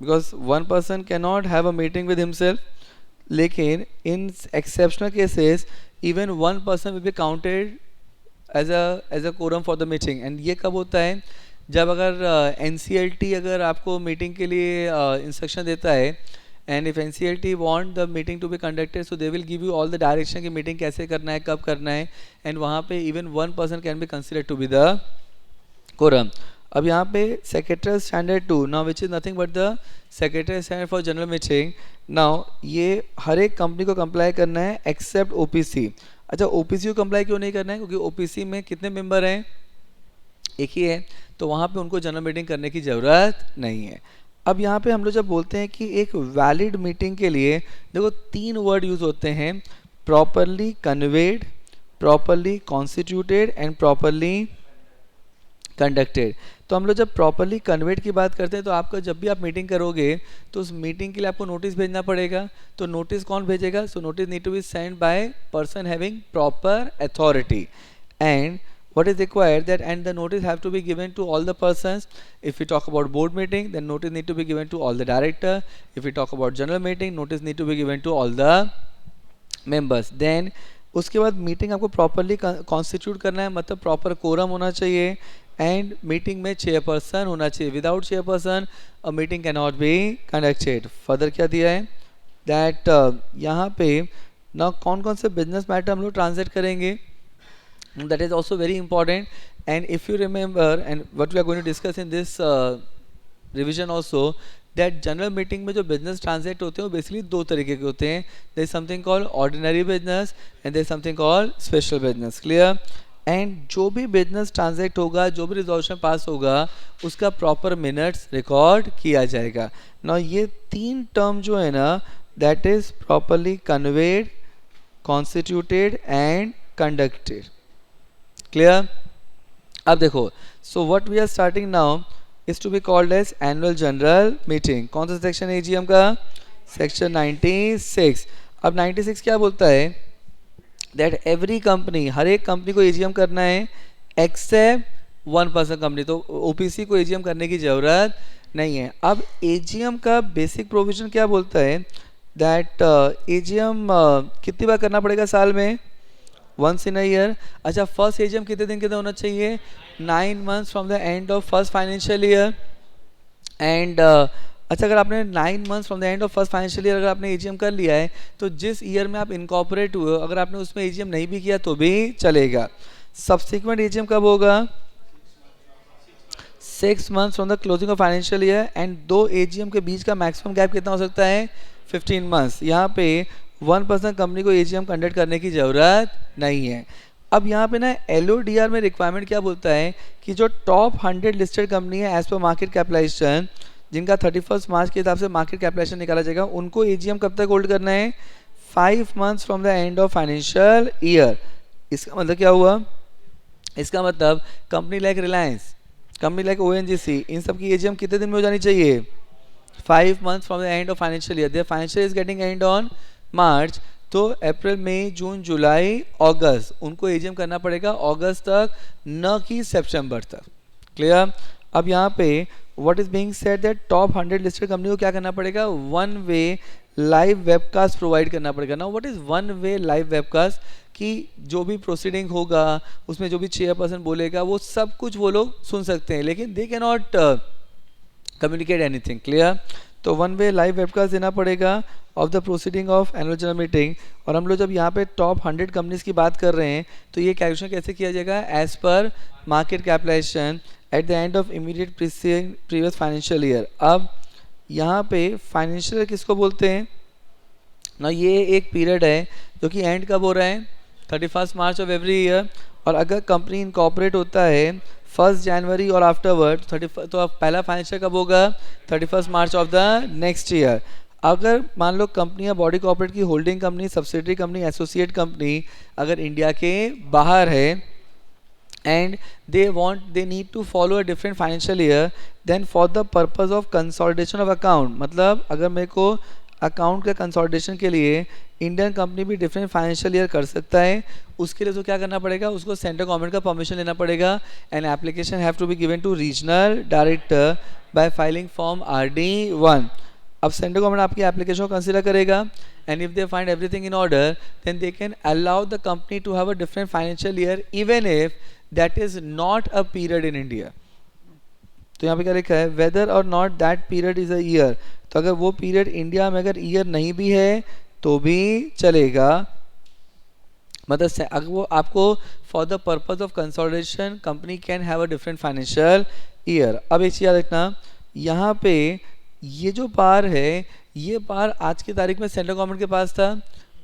because one person cannot have a meeting with himself, लेकिन in exceptional cases even one person will be counted as a quorum for the meeting। and ये कब होता है, जब अगर NCLT अगर आपको मीटिंग के लिए इंस्ट्रक्शन देता है, and if NCLT want the meeting to be conducted so they will give you all the direction कि मीटिंग कैसे करना है, कब करना है, and वहाँ पे even one person can be considered to be the quorum। अब यहाँ पे secretary standard 2 now which is nothing but the secretary standard for general meeting. Now ये हर एक कंपनी को कंप्लाई करना है एक्सेप्ट ओपीसी। अच्छा, ओपीसी को कंप्लाई क्यों नहीं करना है, क्योंकि ओपीसी में कितने मेंबर हैं, एक ही है, तो वहाँ पे उनको जनरल मीटिंग करने की ज़रूरत नहीं है। अब यहाँ पे हम लोग जब बोलते हैं कि एक वैलिड मीटिंग के लिए देखो 3 वर्ड यूज़ होते हैं, properly conveyed, properly constituted and properly conducted. तो हम लोग जब प्रॉपरली कन्वेट की बात करते हैं तो आपका जब भी आप मीटिंग करोगे तो उस मीटिंग के लिए आपको नोटिस भेजना पड़ेगा, तो नोटिस कौन भेजेगा, so notice need to be send by person having proper authority, and what is required that and the notice have to be given to all the persons. If we talk about board meeting then notice need to be given to all the director. If we talk about general meeting notice need to be given to all the members. Then उसके बाद meeting आपको properly constitute करना है, मतलब proper quorum होना चाहिए, and meeting में chairperson होना चाहिए। Without chairperson a meeting can not be conducted. Further क्या दिया है दैट यहाँ पे ना कौन कौन से बिजनेस मैटर हम लोग ट्रांसलेट करेंगे, that is also very important, and if you remember and what we are going to discuss in this revision also that general meeting में जो business transact होते हैं वो basically 2 तरीके के होते हैं, there is something called ordinary business and there is something called special business। clear। and जो भी business transact होगा, जो भी resolution पास होगा उसका proper minutes record किया जाएगा। now ये 3 term जो है ना that is properly conveyed, constituted and conducted। Clear? अब देखो, so what we are starting now is to be called as annual general meeting. कौन सा सेक्शन है एजीएम का? सेक्शन 96. अब 96 क्या बोलता है? दैट एवरी कंपनी, हर एक कंपनी को एजीएम करना है एक्सेप्ट 1% कंपनी. तो ओपीसी को एजीएम करने की जरूरत नहीं है. अब एजीएम का बेसिक प्रोविजन क्या बोलता है? दैट एजीएम कितनी बार करना पड़ेगा साल में? Once in a year. अच्छा, फर्स्ट एजीएम कितने दिन के अंदर होना चाहिए? 9 months from the end of first financial year. And अच्छा, अगर आपने 9 months from the end of first financial year अगर आपने एजीएम कर लिया है, तो जिस ईयर में आप इनकॉर्पोरेट हुए हो, अगर आपने उसमें एजीएम नहीं भी किया तो भी चलेगा. सब्सिक्वेंट एजीएम कब होगा? 6 months from the closing of financial year. And दो एजीएम के बीच का मैक्सिमम गैप कितना हो सकता है? 15 months. यहाँ पे 1% कंपनी को एजीएम कंडक्ट करने की ज़रूरत नहीं है. अब यहाँ पे ना एलओडीआर में रिक्वायरमेंट क्या बोलता है कि जो टॉप 100 लिस्टेड कंपनी है एज पर मार्केट कैपिटलाइजेशन, जिनका 31 मार्च के हिसाब से मार्केट कैपिटलाइजेशन निकाला जाएगा, उनको एजीएम कब तक होल्ड करना है? 5 months from the end of financial year. इसका मतलब क्या हुआ? इसका मतलब company like Reliance, company like ONGC, इन सब की एजीएम कितने दिन में हो जानी चाहिए? 5 months from the end of financial year. There financial is getting and on March. तो अप्रैल, मई, जून, जुलाई, अगस्त, उनको एजीएम करना पड़ेगा अगस्त तक, न कि सितंबर तक. क्लियर? अब यहाँ पे what is being said that top 100 listed company को क्या करना पड़ेगा? One way live webcast provide करना पड़ेगा. ना what is one way live webcast? कि जो भी प्रोसीडिंग होगा उसमें जो भी चेयरपर्सन बोलेगा वो सब कुछ वो लोग सुन सकते हैं, लेकिन they can not communicate anything. Clear? तो वन वे लाइव वेबकास्ट देना पड़ेगा of the proceeding of annual general meeting. और हम लोग जब यहाँ पे टॉप 100 कंपनीज की बात कर रहे हैं तो ये कैलकुलेशन कैसे किया जाएगा? As per market capitalization at the end of immediate previous financial year. अब यहाँ पे फाइनेंशियल ईयर किसको बोलते हैं ना? ये एक पीरियड है जो कि एंड कब हो रहा है? 31 मार्च ऑफ एवरी ईयर. और अगर कंपनी इनकॉर्पोरेट होता है 1 जनवरी और आफ्टरवर्ड, तो अब पहला फाइनेंशियल कब होगा? 31 March of the next year. अगर मान लो कंपनी या बॉडी कॉर्पोरेट की holding company, subsidiary company, associate company अगर इंडिया के बाहर है and they need to follow a different financial year, then for the purpose of consolidation of account, मतलब अगर मेरे को अकाउंट के कंसोलिडेशन के लिए इंडियन कंपनी भी डिफरेंट फाइनेंशियल ईयर कर सकता है, उसके लिए तो क्या करना पड़ेगा? उसको सेंट्रल गवर्नमेंट का परमिशन लेना पड़ेगा. And application have to be given to regional director by filing form RD1. अब सेंट्रल गवर्नमेंट आपकी एप्लीकेशन को कंसीडर करेगा and if they find everything in order then they can allow the company to have a different financial year even if that is not a period in India. तो यहाँ पे क्या लिखा है? Whether और not that period is a year. तो अगर वो पीरियड इंडिया में अगर ईयर नहीं भी है तो भी चलेगा. मतलब अगर वो आपको for the purpose of consolidation company can have a different financial year. अब एक चीज याद रखना, यहाँ पे ये जो पार है, ये पार आज की तारीख में सेंट्रल गवर्नमेंट के पास था,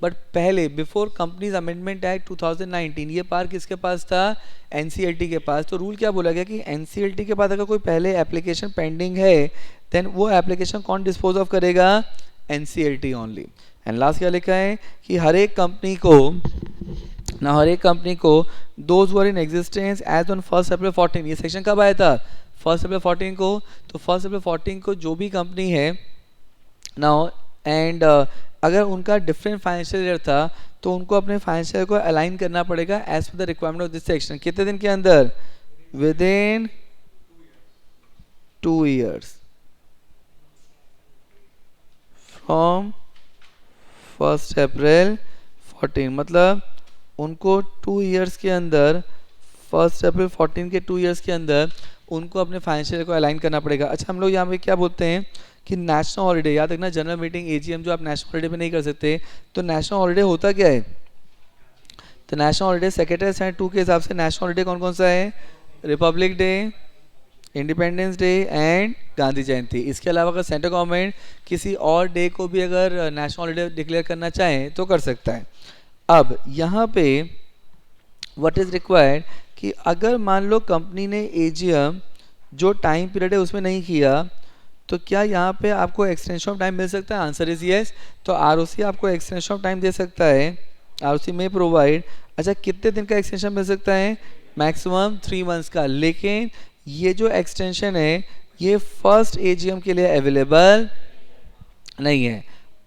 बट पहले बिफोर कंपनीज अमेंडमेंट एक्ट 2019 ये पार किसके पास था? एनसीएलटी के पास. तो रूल क्या बोला गया कि एनसीएलटी के पास अगर कोई पहले एप्लीकेशन पेंडिंग है देन वो एप्लीकेशन कौन डिस्पोज ऑफ करेगा? NCLT only. एंड लास्ट क्या लिखा है कि हर एक कंपनी को those who are in existence as on 1 April 14. ये सेक्शन कब आया था? 1 April 14 को. तो 1 April 14 को जो भी कंपनी है नाउ एंड अगर उनका डिफरेंट फाइनेंशियल ईयर था तो उनको अपने फाइनेंशियल ईयर को अलाइन करना पड़ेगा as per the requirement of this section. कितने दिन के अंदर? विद इन 2 years फ्रॉम 1 April 14. मतलब उनको 2 years के अंदर, 1 April 14 के 2 years के अंदर उनको अपने फाइनेंशियल ईयर को अलाइन करना पड़ेगा. अच्छा, हम लोग यहाँ पे क्या बोलते हैं कि नेशनल हॉलीडे, याद रखना जनरल मीटिंग एजीएम जो आप नेशनल हॉलीडे पे नहीं कर सकते. तो नेशनल हॉलीडे होता क्या है? तो नेशनल हॉलीडे सेक्रेटरी स्टैंडर्ड 2 के हिसाब से नेशनल हॉलीडे कौन कौन सा है? Republic day, independence day and Gandhi Jayanti. इसके अलावा अगर सेंट्रल गवर्नमेंट किसी और डे को भी अगर नेशनल हॉलीडे डिक्लेयर करना चाहे तो कर सकता है. अब यहाँ पे व्हाट इज रिक्वायर्ड कि अगर मान लो कंपनी ने एजीएम जो टाइम पीरियड है उसमें नहीं किया तो क्या यहाँ पे आपको एक्सटेंशन ऑफ टाइम मिल सकता है? Answer is yes. तो आरओसी आपको एक्सटेंशन ऑफ टाइम दे सकता है, आरओसी में प्रोवाइड. अच्छा, कितने दिन का एक्सटेंशन मिल सकता है? मैक्सिमम 3 मंथ्स का। लेकिन ये जो एक्सटेंशन है ये फर्स्ट एजीएम के लिए अवेलेबल नहीं है।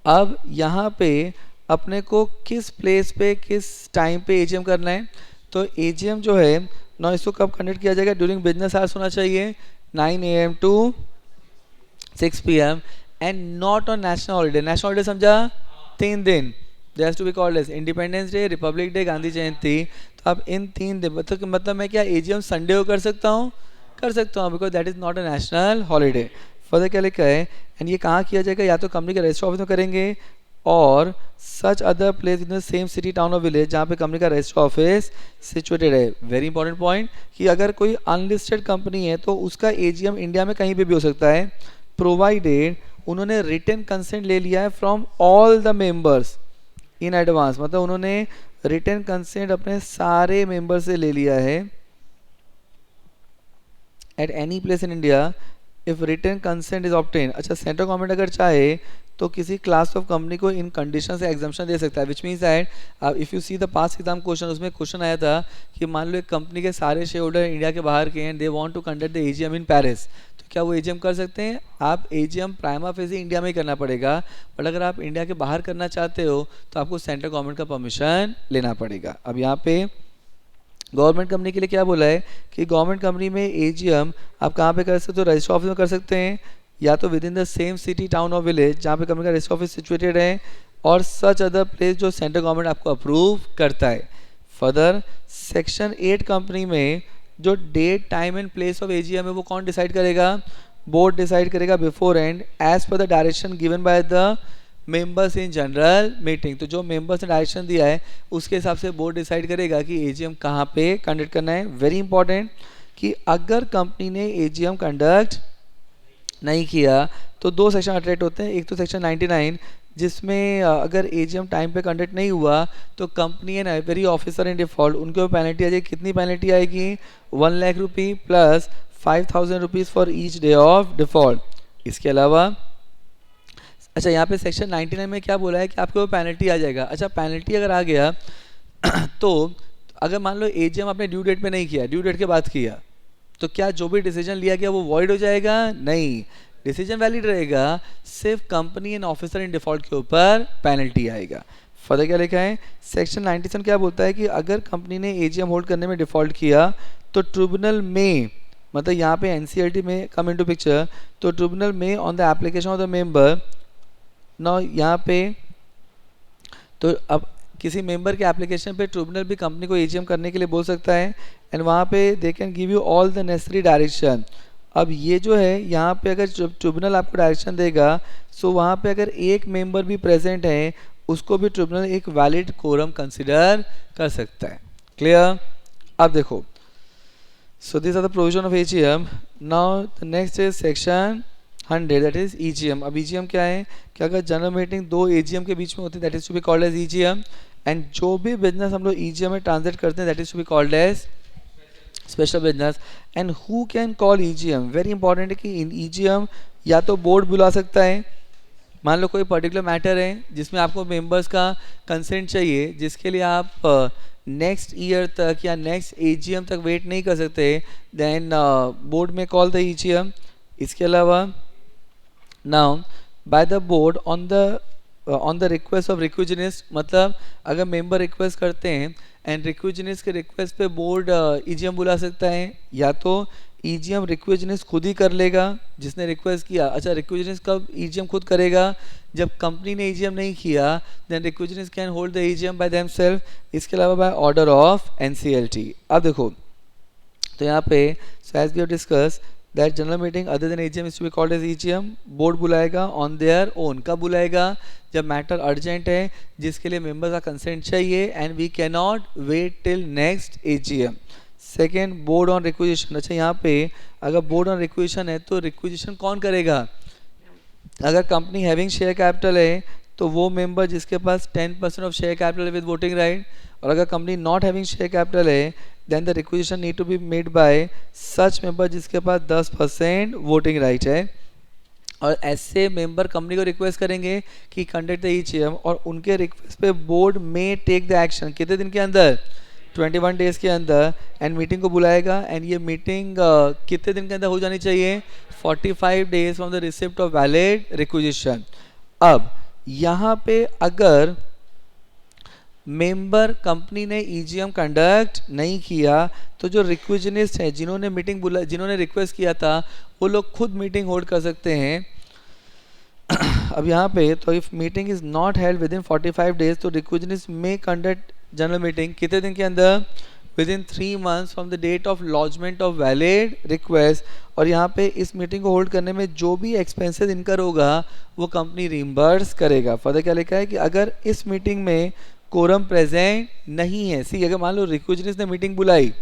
अब यहाँ पे अपने को किस प्लेस पे किस टाइम पे एजीएम करना है, तो एजीएम जो है ना इसको कब कंडक्ट किया जाएगा, ड्यूरिंग बिजनेस आवर्स होना चाहिए 9 AM to 6 PM and not on national holiday. National holiday समझा, 3 दिन they has to be called as independence day, republic day, Gandhi Jayanti. तो अब इन 3 दिन मतलब मैं क्या एजीएम संडे को कर सकता हूँ, कर सकता हूँ, because that is not a national holiday. Further क्या लिखा है, एंड ये कहाँ किया जाएगा, या तो कंपनी के रजिस्टर ऑफिस में करेंगे और such other place in the same city town और विलेज जहाँ पे कंपनी का रजिस्टर ऑफिस सिचुएटेड है। वेरी इंपॉर्टेंट पॉइंट कि अगर कोई अनलिस्टेड कंपनी है तो उसका एजीएम इंडिया में कहीं पे भी हो सकता है, प्रोवाइडेड उन्होंने रिटन कंसेंट ले लिया है from all the members in advance. मतलब उन्होंने रिटन कंसेंट अपने सारे मेंबर से ले लिया है at any place in India if written consent is obtain. अच्छा, सेंट्रल गवर्नमेंट अगर चाहे तो किसी क्लास ऑफ कंपनी को इन कंडीशन से एग्जाम्पशन दे सकता है, which means that if you see the past exam question, उसमें क्वेश्चन आया था कि मान लो एक कंपनी के सारे शेयर होल्डर इंडिया के बाहर के हैं, they want to conduct the AGM in Paris, तो क्या वो एजीएम कर सकते हैं? आप एजीएम प्राइमा फेसी इंडिया में ही करना पड़ेगा, बट अगर आप इंडिया के बाहर करना चाहते हो तो आपको सेंट्रल गवर्नमेंट का परमिशन लेना पड़ेगा। अब यहाँ पे गवर्नमेंट कंपनी के लिए क्या बोला है कि गवर्नमेंट कंपनी में एजीएम आप कहाँ पे कर सकते हो, रजिस्टर ऑफिस में कर सकते हैं, या तो within the same city town और विलेज जहाँ पे कंपनी का रजिस्टर ऑफिस सिचुएटेड है, और सच अदर प्लेस जो सेंट्रल गवर्नमेंट आपको अप्रूव करता है। फर्दर सेक्शन 8 कंपनी में जो date time and place of AGM है वो कौन डिसाइड करेगा, बोर्ड डिसाइड करेगा before and as per the direction given by the members in general meeting. तो जो मेंबर्स ने डायरेक्शन दिया है उसके हिसाब से बोर्ड डिसाइड करेगा कि एजीएम कहाँ पे कंडक्ट करना है। वेरी इंपॉर्टेंट कि अगर कंपनी ने एजीएम कंडक्ट नहीं किया तो 2 सेक्शन अट्रैक्ट होते हैं। एक तो सेक्शन 99 जिसमें अगर एजीएम टाइम पे कंडक्ट नहीं हुआ तो company and every officer in default उनके ऊपर पेनल्टी आ जाएगी। कितनी पेनल्टी आएगी, 1 lakh rupee plus 5,000 rupees for each day of default. इसके अलावा अच्छा यहाँ पे सेक्शन 99 में क्या बोला है कि आपके ऊपर पेनल्टी आ जाएगा। अच्छा, पेनल्टी अगर आ गया तो अगर मान लो एजीएम आपने ड्यू डेट पे नहीं किया, ड्यू डेट के बाद किया, तो क्या जो भी डिसीजन लिया गया वो वॉइड हो जाएगा? नहीं, डिसीजन वैलिड रहेगा, सिर्फ company and officer in default के ऊपर पेनल्टी आएगा। फर्दर क्या लिखा है, सेक्शन 97 क्या बोलता है कि अगर कंपनी ने एजीएम होल्ड करने में डिफॉल्ट किया तो ट्रिब्यूनल में, मतलब यहाँ पे एनसीएलटी में कम इनटू पिक्चर, तो ट्रिब्यूनल में on the application of the member ना, यहाँ पे तो अब किसी मेंबर के एप्लीकेशन पे ट्रिब्यूनल भी कंपनी को एजीएम करने के लिए बोल सकता है एंड वहाँ पे they can give you all the necessary direction. अब ये जो है यहाँ पे अगर ट्रिब्यूनल आपको डायरेक्शन देगा सो वहाँ पे अगर एक मेंबर भी प्रेजेंट है उसको भी ट्रिब्यूनल एक वैलिड कोरम कंसिडर कर सकता है। क्लियर? अब देखो, so this are the provision of AGM. Now the next is section 100 that is EGM. अब ईजीएम क्या है कि अगर जनरल मीटिंग 2 एजीएम के बीच में होती है that is to be called as EGM, and जो भी बिजनेस हम लोग ईजीएम में ट्रांसलेट करते हैं that is to be called as special business. And who can call EGM, very important है कि इन ईजीएम या तो बोर्ड बुला सकता है, मान लो कोई पर्टिकुलर मैटर है जिसमें आपको मेंबर्स का कंसेंट चाहिए जिसके लिए आप नेक्स्ट ईयर तक या नेक्स्ट एजीएम तक वेट नहीं कर सकते, देन बोर्ड में कॉल द ईजीएम। इसके अलावा now by the board on the request of requisitionist, मतलब अगर मेंबर रिक्वेस्ट करते हैं एंड रिक्विजिनिस्ट के रिक्वेस्ट पे बोर्ड ईजीएम बुला सकता है, या तो ईजीएम रिक्विजिनिस्ट खुद ही कर लेगा जिसने रिक्वेस्ट किया। अच्छा, रिक्विजिनिस्ट कब ईजीएम खुद करेगा, जब कंपनी ने ईजीएम नहीं किया, then requisitionist can hold the EGM by themself. इसके अलावा बाय ऑर्डर ऑफ एनसीएलटी। अब देखो तो यहाँ पे so as we have discuss that general meeting other than AGM is to be called as EGM, board बुलाएगा ऑन देयर ओन। कब बुलाएगा, जब मैटर अर्जेंट है जिसके लिए मेंबर्स का कंसेंट चाहिए and we can not wait till next AGM. Second, board on requisition. अच्छा, यहाँ पे अगर बोर्ड ऑन रिक्विजिशन है तो रिक्विजिशन कौन करेगा, अगर कंपनी हैविंग शेयर कैपिटल है तो वो मेंबर जिसके पास 10% of share capital with voting right, और अगर company not having share capital है then the requisition need to be made by such member जिसके पास 10% वोटिंग राइट है। और ऐसे मेंबर कंपनी को रिक्वेस्ट करेंगे कि कंडक्ट द ईजीएम, और उनके रिक्वेस्ट पे बोर्ड में टेक द एक्शन कितने दिन के अंदर, 21 डेज के अंदर एंड मीटिंग को बुलाएगा एंड ये मीटिंग कितने दिन के अंदर हो जानी चाहिए? 45 days from the receipt of valid requisition. अब यहाँ पे अगर मेंबर कंपनी ने ईजीएम कंडक्ट नहीं किया तो जो रिक्विजनिस्ट है जिन्होंने जिन्होंने रिक्वेस्ट किया था वो लोग खुद मीटिंग होल्ड कर सकते हैं। अब यहाँ पे तो if meeting is not held with in 45 days तो रिक्विजनिस्ट में कंडक्ट जनरल मीटिंग कितने दिन के अंदर? Within 3 months from the date of launchment of valid request. और यहाँ पे इस मीटिंग को होल्ड करने में जो भी एक्सपेंसेस इनकर होगा वो कंपनी रिम्बर्स करेगा। फर्दर क्या लिखा है कि अगर इस मीटिंग में कोरम प्रेजेंट नहीं है, सी अगर मान लो रिक्विजनिस्ट ने मीटिंग बुलाई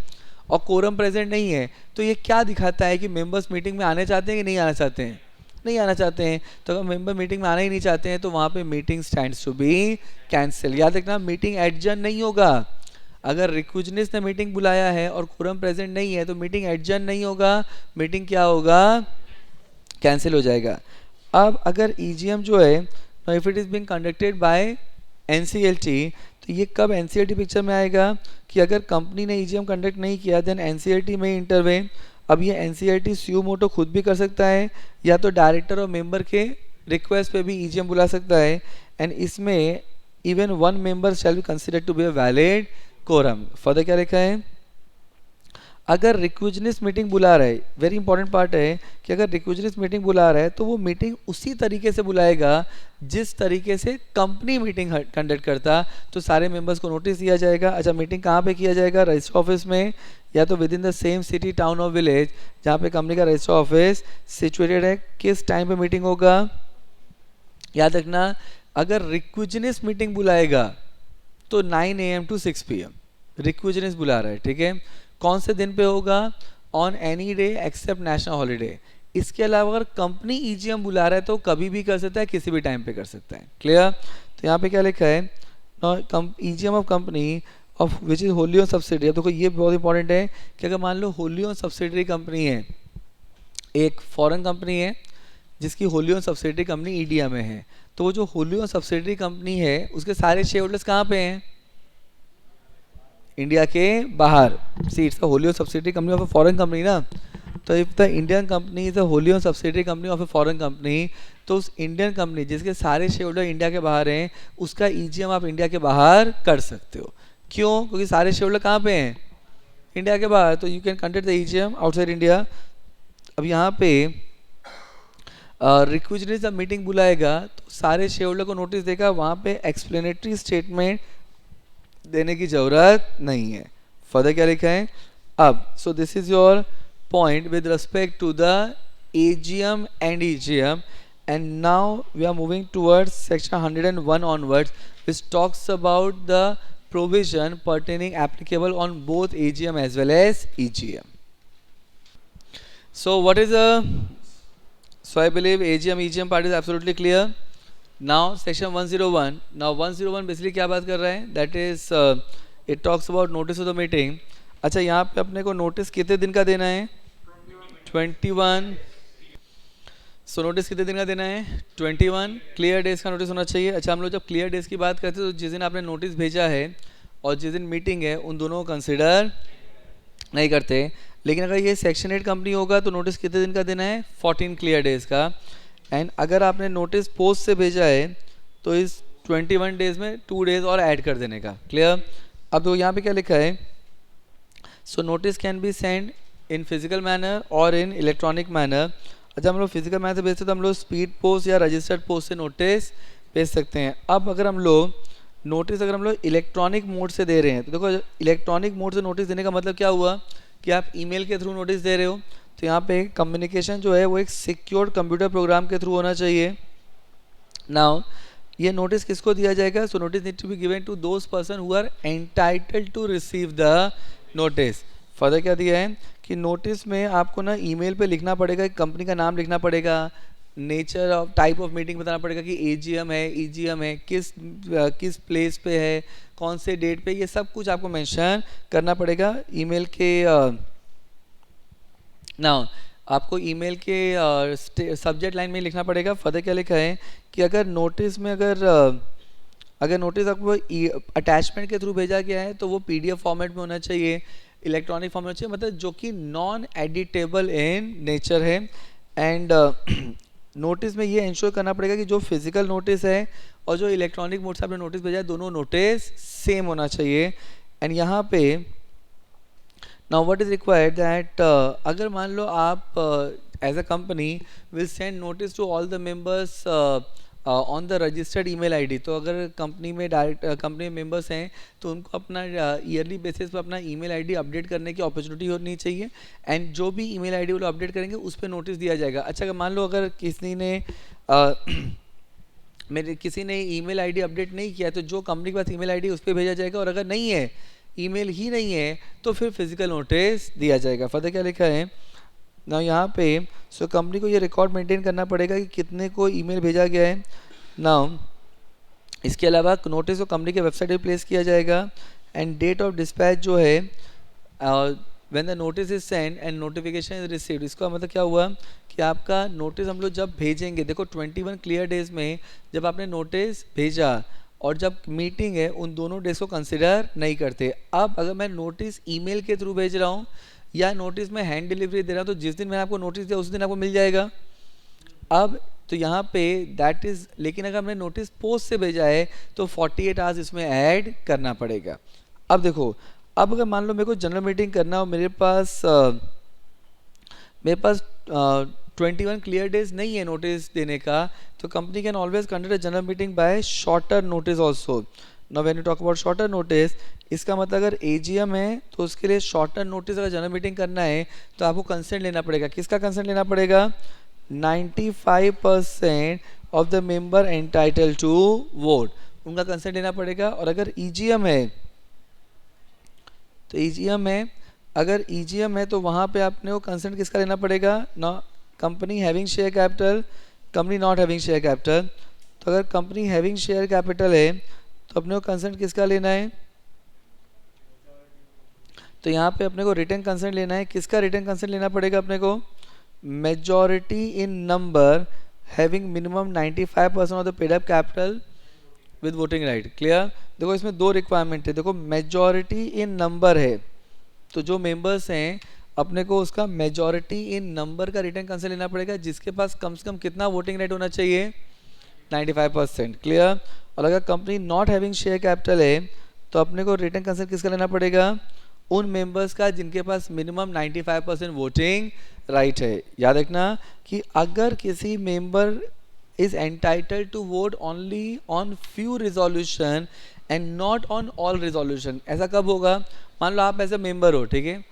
और कोरम प्रेजेंट नहीं है तो ये क्या दिखाता है कि मेंबर्स मीटिंग में आने चाहते हैं कि नहीं आना चाहते हैं? नहीं आना चाहते हैं। तो अगर मेंबर मीटिंग में आना ही नहीं चाहते हैं तो वहाँ पे meeting stands to be cancel. याद रखना मीटिंग एडजर्न नहीं होगा। अगर रिक्विजनिस्ट ने मीटिंग बुलाया है और कोरम प्रेजेंट नहीं है तो मीटिंग एडजर्न नहीं होगा, मीटिंग क्या होगा? कैंसिल हो जाएगा। अब अगर ईजीएम जो है if it is being conducted by NCLT तो ये कब एनसीएलटी पिक्चर में आएगा कि अगर कंपनी ने ईजीएम कंडक्ट नहीं किया देन एनसीएलटी में इंटरवेन। अब ये एनसीएलटी स्यू मोटो खुद भी कर सकता है या तो डायरेक्टर और मेंबर के रिक्वेस्ट पे भी ईजीएम बुला सकता है एंड इसमें even one member shall be considered to be a valid quorum. Further क्या लिखा है? अगर रिक्विजनिस्ट मीटिंग बुला रहा है, वेरी इंपॉर्टेंट पार्ट है कि अगर रिक्विजनिस्ट मीटिंग बुला रहा है तो वो मीटिंग उसी तरीके से बुलाएगा जिस तरीके से कंपनी मीटिंग कंडक्ट करता। तो सारे मेंबर्स को नोटिस दिया जाएगा। अच्छा मीटिंग कहाँ पे किया जाएगा? रजिस्टर ऑफिस में या तो within the same city town और विलेज जहाँ पे कंपनी का रजिस्टर ऑफिस सिचुएटेड है। किस टाइम पे मीटिंग होगा? याद रखना अगर रिक्विजनिस्ट मीटिंग बुलाएगा तो 9 AM to 6 PM रिक्विजनिस्ट बुला रहा है, ठीक है। कौन से दिन पे होगा? On any day except national holiday. इसके अलावा अगर कंपनी ईजीएम बुला रहा है तो कभी भी कर सकता है, किसी भी टाइम पे कर सकता है। क्लियर? तो यहाँ पे क्या लिखा है? EGM of company of which is wholly owned subsidiary. अब देखो ये बहुत इंपॉर्टेंट है कि अगर मान लो होली ऑन सब्सिडरी कंपनी है, एक फॉरेन कंपनी है जिसकी wholly owned subsidiary company India में है, तो वो जो होली ऑन सब्सिडरी कंपनी है उसके सारे शेयर होल्डर्स कहाँ पे हैं? इंडिया के बाहर। See it's a wholly owned subsidiary company of a foreign company ना। तो if the Indian company is a wholly owned subsidiary company of a foreign company तो उस इंडियन कंपनी जिसके सारे शेयर होल्डर इंडिया के बाहर हैं उसका ईजीएम आप इंडिया के बाहर कर सकते हो। क्यों? क्योंकि सारे शेयर होल्डर कहाँ पे हैं? इंडिया के बाहर। तो you can conduct the EGM outside India. अब यहाँ पे रिक्विजनिस्ट जब मीटिंग बुलाएगा तो सारे शेयर होल्डर को नोटिस देगा, वहाँ पे एक्सप्लेनेटरी स्टेटमेंट देने की जरूरत नहीं है। फर्दर क्या लिखा है? अब so this is your point with respect to the AGM and EGM, and now we are moving towards section 101 onwards, which talks about the provision pertaining applicable on both AGM as well as EGM. So what is I believe AGM EGM part is absolutely clear. Now section 101. Now 101 basically क्या बात कर रहा है? That is it talks about notice of the meeting. अच्छा यहाँ पे अपने को नोटिस कितने दिन का देना है? 21। सो नोटिस कितने दिन का देना है? 21 क्लियर डेज का नोटिस होना चाहिए। अच्छा हम लोग जब क्लियर डेज की बात करते हैं तो जिस दिन आपने नोटिस भेजा है और जिस दिन मीटिंग है उन दोनों को कंसिडर नहीं करते। लेकिन अगर ये सेक्शन 8 कंपनी होगा तो नोटिस कितने दिन का देना है? 14 क्लियर डेज का। एंड अगर आपने नोटिस पोस्ट से भेजा है तो इस 21 डेज में 2 डेज और ऐड कर देने का। क्लियर? अब तो यहाँ पे क्या लिखा है? So notice can be send in physical manner और इन इलेक्ट्रॉनिक मैनर। अच्छा हम लोग फिजिकल मैनर से भेजते तो हम लोग स्पीड पोस्ट या रजिस्टर्ड पोस्ट से नोटिस भेज सकते हैं। अब अगर हम लोग नोटिस अगर हम लोग इलेक्ट्रॉनिक मोड से दे रहे हैं तो देखो इलेक्ट्रॉनिक मोड से नोटिस देने का मतलब क्या हुआ कि आप ईमेल के थ्रू नोटिस दे रहे हो। तो यहाँ पे कम्युनिकेशन जो है वो एक सिक्योर्ड कंप्यूटर प्रोग्राम के थ्रू होना चाहिए। नाउ ये नोटिस किसको दिया जाएगा? So notice need to be given to those person who are entitled to receive the notice. Further क्या दिया है कि नोटिस में आपको ना ईमेल पे लिखना पड़ेगा, कंपनी का नाम लिखना पड़ेगा, nature of type of meeting बताना पड़ेगा कि एजीएम है, ईजीएम है, किस प्लेस पे है, कौन से डेट पे, ये सब कुछ आपको मेंशन करना पड़ेगा ईमेल के। नाउ आपको ईमेल के सब्जेक्ट लाइन में लिखना पड़ेगा। फर्दर क्या लिखा है कि अगर नोटिस में अगर नोटिस आपको अटैचमेंट के थ्रू भेजा गया है तो वो पीडीएफ फॉर्मेट में होना चाहिए, इलेक्ट्रॉनिक फॉर्म में होना चाहिए, मतलब जो कि नॉन एडिटेबल इन नेचर है। एंड नोटिस में ये इंश्योर करना पड़ेगा कि जो फिजिकल नोटिस है और जो इलेक्ट्रॉनिक मोड से आपने नोटिस भेजा है दोनों नोटिस सेम होना चाहिए। एंड यहाँ पे now what is required that अगर मान लो आप as a company will send notice to all the members on the registered email ID, तो अगर कंपनी में डायरेक्ट कंपनी में मेंबर्स हैं तो उनको अपना ईयरली बेसिस पे अपना ईमेल आईडी अपडेट करने की अपॉर्चुनिटी होनी चाहिए। एंड जो भी ईमेल आईडी वो लोग अपडेट करेंगे उस पर नोटिस दिया जाएगा। अच्छा अगर मान लो अगर किसी ने किसी ने ईमेल आईडी अपडेट नहीं किया तो जो कंपनी के पास ईमेल आईडी उस पर भेजा जाएगा, और अगर नहीं है ईमेल ही नहीं है तो फिर फिजिकल नोटिस दिया जाएगा। फर्दर क्या लिखा है ना यहाँ पे, सो कंपनी को ये रिकॉर्ड मेंटेन करना पड़ेगा कि कितने को ईमेल भेजा गया है। नाउ इसके अलावा नोटिस को कंपनी के वेबसाइट पे प्लेस किया जाएगा। एंड डेट ऑफ डिस्पैच जो है when the notice is send and notification is received, इसका मतलब क्या हुआ कि आपका नोटिस हम लोग जब भेजेंगे, देखो 21 क्लियर डेज में जब आपने नोटिस भेजा और जब मीटिंग है उन दोनों डेज को कंसिडर नहीं करते। अब अगर मैं नोटिस ईमेल के थ्रू भेज रहा हूँ या नोटिस में हैंड डिलीवरी दे रहा हूँ तो जिस दिन मैंने आपको नोटिस दिया उस दिन आपको मिल जाएगा। अब तो यहाँ पे दैट इज, लेकिन अगर हमने नोटिस पोस्ट से भेजा है तो 48 आवर्स इसमें ऐड करना पड़ेगा। अब देखो, अब अगर मान लो मेरे को जनरल मीटिंग करना हो, मेरे पास 21 क्लियर डेज नहीं है नोटिस देने का, तो company can always conduct a general meeting by shorter notice also. Now when you talk about shorter notice, इसका मतलब अगर एजीएम है तो उसके लिए शॉर्टर नोटिस अगर जनरल मीटिंग करना है तो आपको कंसेंट लेना पड़ेगा। किसका कंसेंट लेना पड़ेगा? 95% of the member entitle to vote, उनका कंसेंट लेना पड़ेगा। और अगर ईजीएम है तो ईजीएम है, अगर ईजीएम है तो वहाँ पे आपने वो कंसेंट किसका लेना पड़ेगा? ना company having share capital, company not having share capital. तो अगर कंपनी हैविंग शेयर कैपिटल है तो अपने को कंसेंट किसका लेना है? तो यहाँ पे अपने को रिटर्न कंसेंट लेना है। किसका रिटर्न कंसेंट लेना पड़ेगा अपने को? Majority in number having minimum 95% of the paid up capital with voting right. Clear? देखो इसमें दो रिक्वायरमेंट है। देखो मेजॉरिटी इन नंबर है तो जो मेंबर्स हैं अपने को उसका मेजॉरिटी इन नंबर का रिटर्न कंसेंट लेना पड़ेगा, जिसके पास कम से कम कितना वोटिंग राइट होना चाहिए? 95%। क्लियर? और अगर company not having share capital है तो अपने को रिटर्न कंसेंट किसका लेना पड़ेगा? उन मेंबर्स का जिनके पास मिनिमम 95% वोटिंग राइट है। याद रखना कि अगर किसी member is entitled to vote only on few resolution and not on all resolution, ऐसा कब होगा? मान लो आप ऐसे मेंबर हो, ठीक है,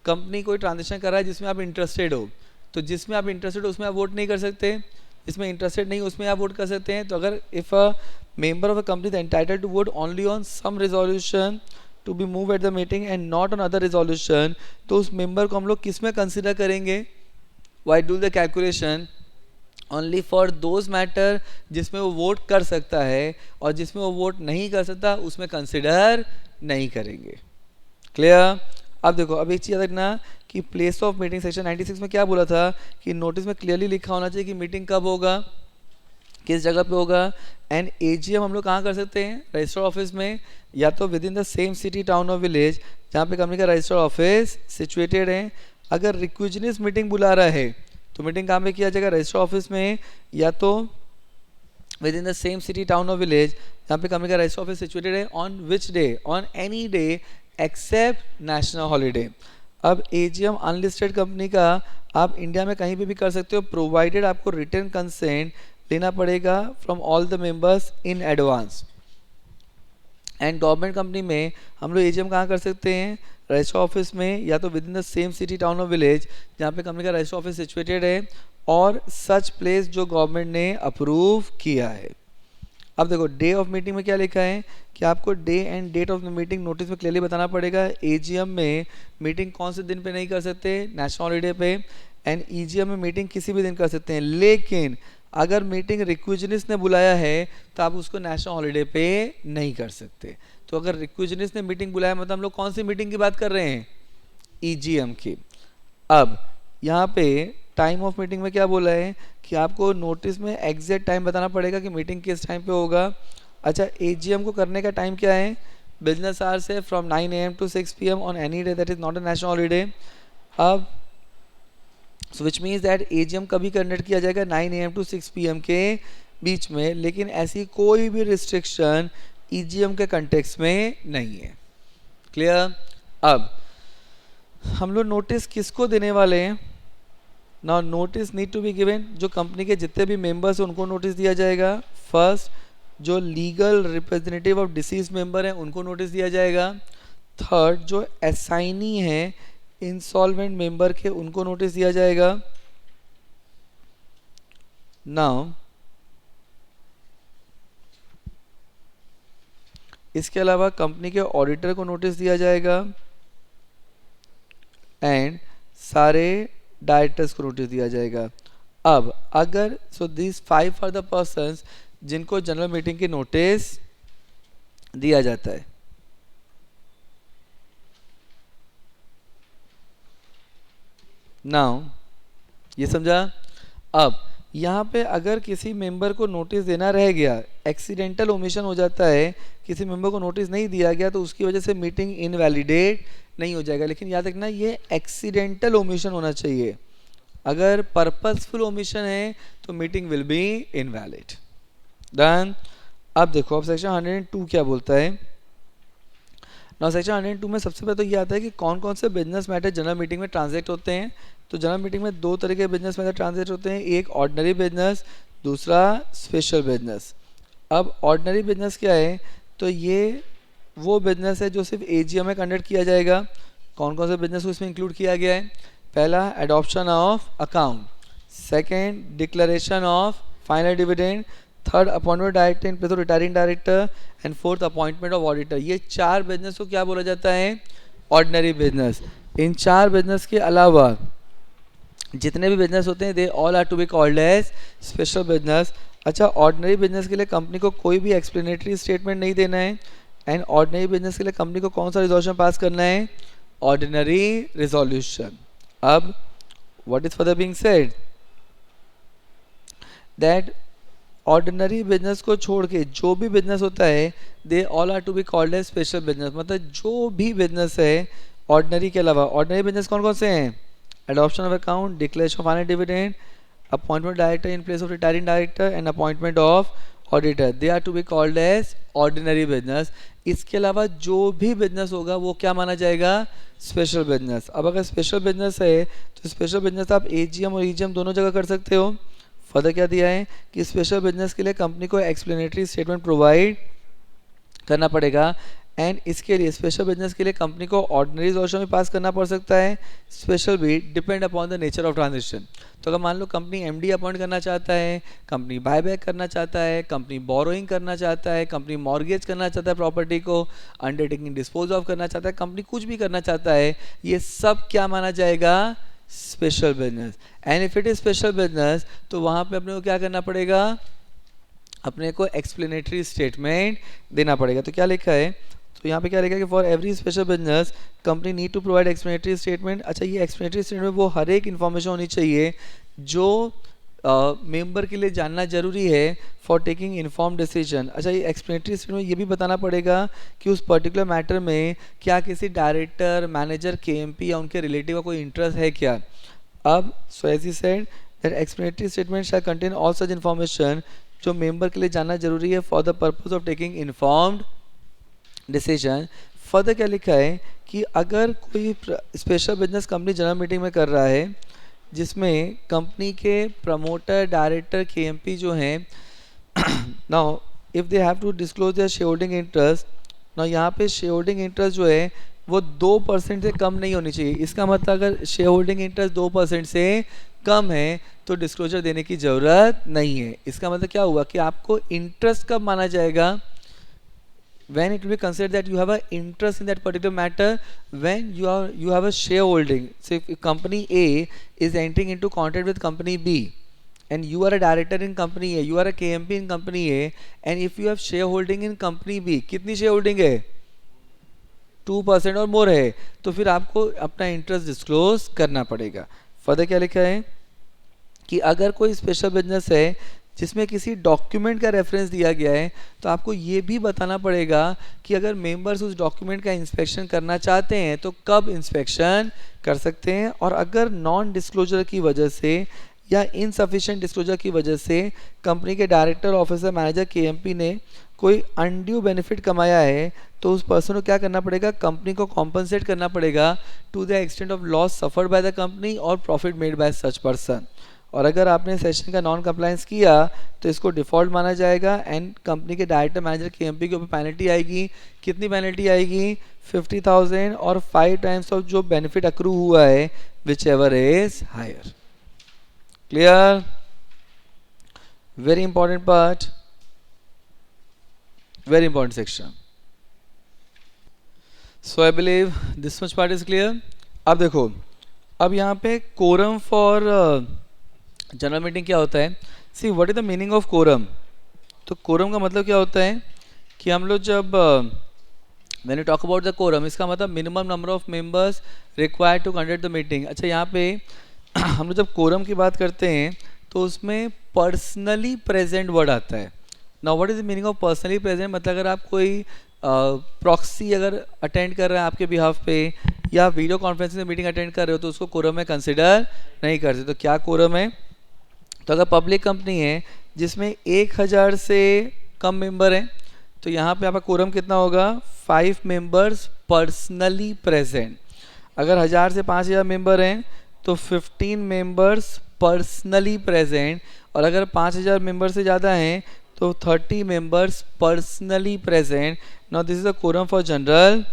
कंपनी कोई ट्रांजेक्शन कर रहा है जिसमें आप इंटरेस्टेड हो, तो जिसमें आप इंटरेस्टेड हो उसमें आप वोट नहीं कर सकते, इसमें इंटरेस्टेड नहीं उसमें आप वोट कर सकते हैं। तो अगर if a member of a company is entitled to vote only on some resolution to be move at the meeting and not on other resolution, तो उस मेंबर को हम लोग किस में कंसिडर करेंगे? Why do the calculation only for those matter जिसमें वो वोट कर सकता है, और जिसमें वो वोट नहीं कर सकता उसमें कंसिडर नहीं करेंगे। क्लियर? अब देखो, अब एक चीज़ याद रखना कि प्लेस ऑफ मीटिंग सेक्शन 96 में क्या बोला था कि नोटिस में क्लियरली लिखा होना चाहिए कि मीटिंग कब होगा, किस जगह पे होगा। एंड एजीएम हम लोग कहाँ कर सकते हैं? रजिस्टर ऑफिस में, या तो within the same city town और विलेज जहाँ पे कंपनी का रजिस्टर ऑफिस सिचुएटेड है। अगर रिक्विजनिस मीटिंग बुला रहा है तो मीटिंग कहाँ पे किया जाएगा? रजिस्टर ऑफिस में, या तो within the same city town और विलेज जहाँ पे कंपनी का रजिस्टर ऑफिस सिचुएटेड है। On which day? On any day except national holiday. अब एजीएम अनलिस्टेड कंपनी का आप इंडिया में कहीं पे भी कर सकते हो, प्रोवाइडेड आपको रिटर्न कंसेंट लेना पड़ेगा from all the members in advance. And government company में हम लोग एजीएम कहाँ कर सकते हैं? रजिस्टर ऑफिस में, या तो within the same city town और विलेज जहाँ पे कंपनी का रजिस्टर ऑफिस सिचुएटेड है, और सच प्लेस जो गवर्नमेंट ने अप्रूव किया है। अब देखो डे ऑफ मीटिंग में क्या लिखा है कि आपको day and date of the meeting notice में क्लियरली बताना पड़ेगा। एजीएम में मीटिंग कौन से दिन पे नहीं कर सकते? नेशनल हॉलीडे पे। एंड ईजीएम में मीटिंग किसी भी दिन कर सकते हैं, लेकिन अगर मीटिंग रिक्विजनिस ने बुलाया है तो आप उसको नेशनल हॉलीडे पे नहीं कर सकते। तो अगर रिक्विजनिस ने मीटिंग बुलाया मतलब हम लोग कौन सी मीटिंग की बात कर रहे हैं? ईजीएम की। अब यहाँ पे टाइम ऑफ मीटिंग में क्या बोला है कि आपको नोटिस में एग्जैक्ट टाइम बताना पड़ेगा कि मीटिंग किस टाइम पे होगा। अच्छा, एजीएम को करने का टाइम क्या है? बिजनेस आवर्स है from 9 AM to 6 PM on any day that is not a national holiday. अब सो विच मीन्स दैट एजीएम कभी कंडक्ट किया जाएगा 9 AM to 6 PM के बीच में, लेकिन ऐसी कोई भी रिस्ट्रिक्शन ईजीएम के कंटेक्स्ट में नहीं है। क्लियर? अब हम लोग नोटिस किसको देने वाले हैं? Now notice need to be given, जो कंपनी के जितने भी मेंबर्स हैं उनको नोटिस दिया जाएगा। फर्स्ट, जो legal representative of disease member हैं उनको नोटिस दिया जाएगा। थर्ड, जो असाइनी हैं इंसॉल्वेंट मेंबर के, उनको नोटिस दिया जाएगा। नाउ इसके अलावा कंपनी के ऑडिटर को नोटिस दिया जाएगा एंड सारे डायरेक्टर्स को नोटिस दिया जाएगा। अब अगर so this 5 are the persons जिनको जनरल मीटिंग की नोटिस दिया जाता है। नाउ ये समझा? अब यहाँ पे अगर किसी मेंबर को नोटिस देना रह गया, एक्सीडेंटल ओमिशन हो जाता है, किसी मेंबर को नोटिस नहीं दिया गया, तो उसकी वजह से मीटिंग इनवैलिडेट नहीं हो जाएगा। लेकिन याद रखना ये एक्सीडेंटल ओमिशन होना चाहिए। अगर पर्पसफुल ओमिशन है तो meeting will be invalid. Done? अब देखो, अब सेक्शन 102 क्या बोलता है। नाउ सेक्शन 102 में सबसे पहले तो ये आता है कि कौन कौन से बिजनेस मैटर जनरल मीटिंग में ट्रांजैक्ट होते हैं। तो जनरल मीटिंग में 2 तरह के बिजनेस मैटर ट्रांजैक्ट होते हैं, एक ऑर्डिनरी बिजनेस, दूसरा स्पेशल बिजनेस। अब ऑर्डिनरी बिजनेस क्या है? तो ये वो बिजनेस है जो सिर्फ एजीएम में कंडक्ट किया जाएगा। कौन कौन से बिजनेस को इसमें इंक्लूड किया गया है? पहला, adoption of account. Second, declaration of final dividend. Third, appointment director in place of retiring director. And fourth, appointment of auditor. ये 4 बिजनेस को क्या बोला जाता है? Ordinary business. इन 4 बिजनेस के अलावा जितने भी बिजनेस होते हैं they all are to be called as special business. अच्छा, ऑर्डिनरी बिजनेस के लिए कंपनी को कोई भी एक्सप्लेनेटरी स्टेटमेंट नहीं देना है। एंड ऑर्डिनरी बिजनेस के लिए कंपनी को कौन सा रिजोल्यूशन पास करना है? Ordinary resolution. अब what is further being said that ordinary business को छोड़ के जो भी बिजनेस होता है they all are to be called as special business. मतलब जो भी बिजनेस है ऑर्डिनरी के अलावा, ऑर्डिनरी बिजनेस कौन कौन से हैं? Adoption of account, declaration of final dividend, appointment director in place of retiring director and appointment of auditor, they are to be called as ordinary business. इसके अलावा जो भी बिजनेस होगा वो क्या माना जाएगा? Special business. अब अगर स्पेशल बिजनेस है तो स्पेशल बिजनेस आप एजीएम और ईजीएम दोनों जगह कर सकते हो। फर्दर क्या दिया है कि स्पेशल बिजनेस के लिए कंपनी को एक्सप्लेनेटरी स्टेटमेंट प्रोवाइड करना पड़ेगा। एंड इसके लिए स्पेशल बिजनेस के लिए कंपनी को ऑर्डिनरी रिजोल्यूशन भी पास करना पड़ सकता है, स्पेशल भी, depend upon the nature of transaction. तो अगर मान लो कंपनी एमडी अपॉइंट करना चाहता है, कंपनी बायबैक करना चाहता है, कंपनी बोरोइंग करना चाहता है, कंपनी मॉर्गेज करना चाहता है, प्रॉपर्टी को अंडरटेकिंग डिस्पोज ऑफ करना चाहता है, कंपनी कुछ भी करना चाहता है, ये सब क्या माना जाएगा? Special business. And if it is special business तो वहाँ पे अपने को क्या करना पड़ेगा? अपने को एक्सप्लेनेटरी स्टेटमेंट देना पड़ेगा। तो क्या लिखा है? तो यहाँ पे क्या लिखा है कि for every special business company need to provide explanatory statement. अच्छा, ये एक्सप्लेनेटरी स्टेटमेंट वो हर एक इन्फॉर्मेशन होनी चाहिए जो मेंबर के लिए जानना जरूरी है फॉर टेकिंग इन्फॉर्म डिसीजन। अच्छा, ये एक्सप्लेनेटरी स्टेटमेंट ये भी बताना पड़ेगा कि उस पर्टिकुलर मैटर में क्या किसी डायरेक्टर, मैनेजर, केएमपी या उनके रिलेटिव का कोई इंटरेस्ट है क्या। अब so as he said that explanatory statement shall contain all such information जो मेंबर के लिए जानना जरूरी है for the purpose of taking informed decision. Further क्या लिखा है कि अगर कोई special business company general meeting में कर रहा है जिसमें कंपनी के प्रमोटर, डायरेक्टर, केएमपी जो हैं, now if they have to disclose their share holding interest, now यहाँ पे शेयर होल्डिंग इंटरेस्ट जो है वो 2% से कम नहीं होनी चाहिए। इसका मतलब अगर शेयर होल्डिंग इंटरेस्ट 2% से कम है तो डिस्क्लोजर देने की ज़रूरत नहीं है। इसका मतलब क्या हुआ कि आपको इंटरेस्ट कब माना जाएगा? when it will be considered that you have an interest in that particular matter, when you have a shareholding. So if company A is entering into contract with company B and you are a director in company A, you are a KMP in company A, and if you have shareholding in company B, कितनी shareholding है? 2% और मोर है, तो फिर आपको अपना interest disclose करना पड़ेगा। फर्दर क्या लिखा है कि अगर कोई स्पेशल बिजनेस है जिसमें किसी डॉक्यूमेंट का रेफरेंस दिया गया है, तो आपको ये भी बताना पड़ेगा कि अगर मेंबर्स उस डॉक्यूमेंट का इंस्पेक्शन करना चाहते हैं तो कब इंस्पेक्शन कर सकते हैं, और अगर नॉन डिस्क्लोजर की वजह से या इनसफिशिएंट डिस्क्लोजर की वजह से कंपनी के डायरेक्टर, ऑफिसर, मैनेजर, केएमपी ने कोई अनड्यू बेनिफिट कमाया है, तो उस पर्सन को क्या करना पड़ेगा, कंपनी को कॉम्पनसेट करना पड़ेगा to the extent of loss suffered by the company और profit made by such person. और अगर आपने सेशन का नॉन कंप्लायंस किया तो इसको डिफॉल्ट माना जाएगा एंड कंपनी के डायरेक्टर, मैनेजर, केएमपी के ऊपर पेनल्टी आएगी। कितनी पेनल्टी आएगी, 50,000 और 5 टाइम्स ऑफ जो बेनिफिट अक्रू हुआ है whichever is higher. Clear? Very important part, very important section. So I believe this much part is clear. अब देखो, अब यहाँ पे quorum for जनरल मीटिंग क्या होता है। See what is the meaning of quorum। तो quorum का मतलब क्या होता है कि हम लोग जब when you talk about the quorum, इसका मतलब minimum number of members required to conduct the meeting. अच्छा, यहाँ पे हम लोग जब quorum की बात करते हैं तो उसमें पर्सनली प्रेजेंट वर्ड आता है। Now what is the meaning of personally present, मतलब अगर आप कोई प्रॉक्सी अगर अटेंड कर रहे हैं आपके बिहाफ पे या वीडियो कॉन्फ्रेंसिंग में मीटिंग अटेंड कर रहे हो तो उसको कोरम में कंसिडर नहीं करते। तो क्या कोरम है, तो अगर पब्लिक कंपनी है जिसमें 1000 से कम मेंबर हैं तो यहाँ पे आपका कोरम कितना होगा, 5 मेंबर्स पर्सनली प्रेजेंट। अगर 1000 से 5000 मेंबर हैं तो 15 मेंबर्स पर्सनली प्रेजेंट, और अगर 5000 मेंबर से ज़्यादा हैं तो 30 members personally present. Now this is a quorum for general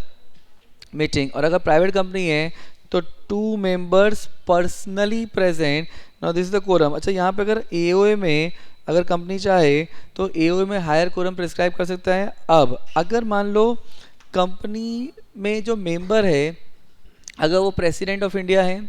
meeting. और अगर प्राइवेट कंपनी है तो 2 members personally present. Now this is the quorum. अच्छा, यहाँ पे अगर एओए में अगर कंपनी चाहे तो एओए में हायर कोरम प्रिस्क्राइब कर सकता है। अब अगर मान लो कंपनी में जो मेंबर है अगर वो प्रेसिडेंट ऑफ इंडिया है,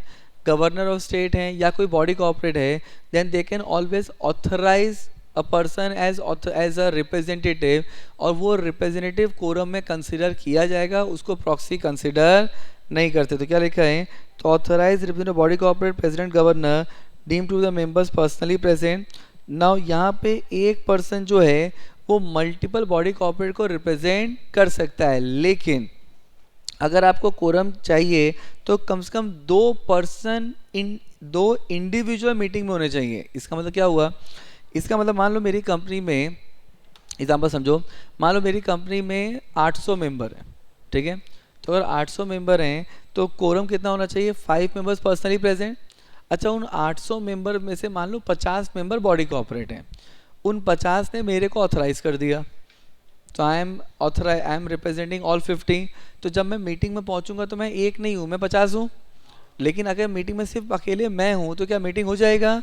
गवर्नर ऑफ स्टेट हैं या कोई बॉडी कॉर्पोरेट है, then they can always authorize a person as a representative, और वो रिप्रेजेंटेटिव कोरम में कंसिडर किया जाएगा, उसको प्रॉक्सी कंसिडर नहीं करते। तो क्या लिखा है, तो authorize representative body corporate president governor deem to the members personally present. Now यहाँ पे एक पर्सन जो है वो मल्टीपल बॉडी कॉर्पोरेट को रिप्रेजेंट कर सकता है, लेकिन अगर आपको कोरम चाहिए तो कम से कम 2 पर्सन दो इंडिविजुअल मीटिंग में होने चाहिए। इसका मतलब क्या हुआ, इसका मतलब मान लो मेरी कंपनी में, एग्जांपल समझो, मान लो मेरी कंपनी में 800 मेंबर हैं, ठीक है। तो अगर 800 मेंबर हैं तो कोरम कितना होना चाहिए, 5 मेंबर्स पर्सनली प्रेजेंट। अच्छा, उन 800 मेंबर में से मान लो 50 मेंबर बॉडी कॉर्पोरेट हैं, उन 50 ने मेरे को ऑथराइज कर दिया, तो आई एम रिप्रेजेंटिंग ऑल 50। तो जब मैं मीटिंग में पहुंचूंगा तो मैं एक नहीं हूँ, मैं 50 हूँ। लेकिन अगर मीटिंग में सिर्फ अकेले मैं हूँ तो क्या मीटिंग हो जाएगा,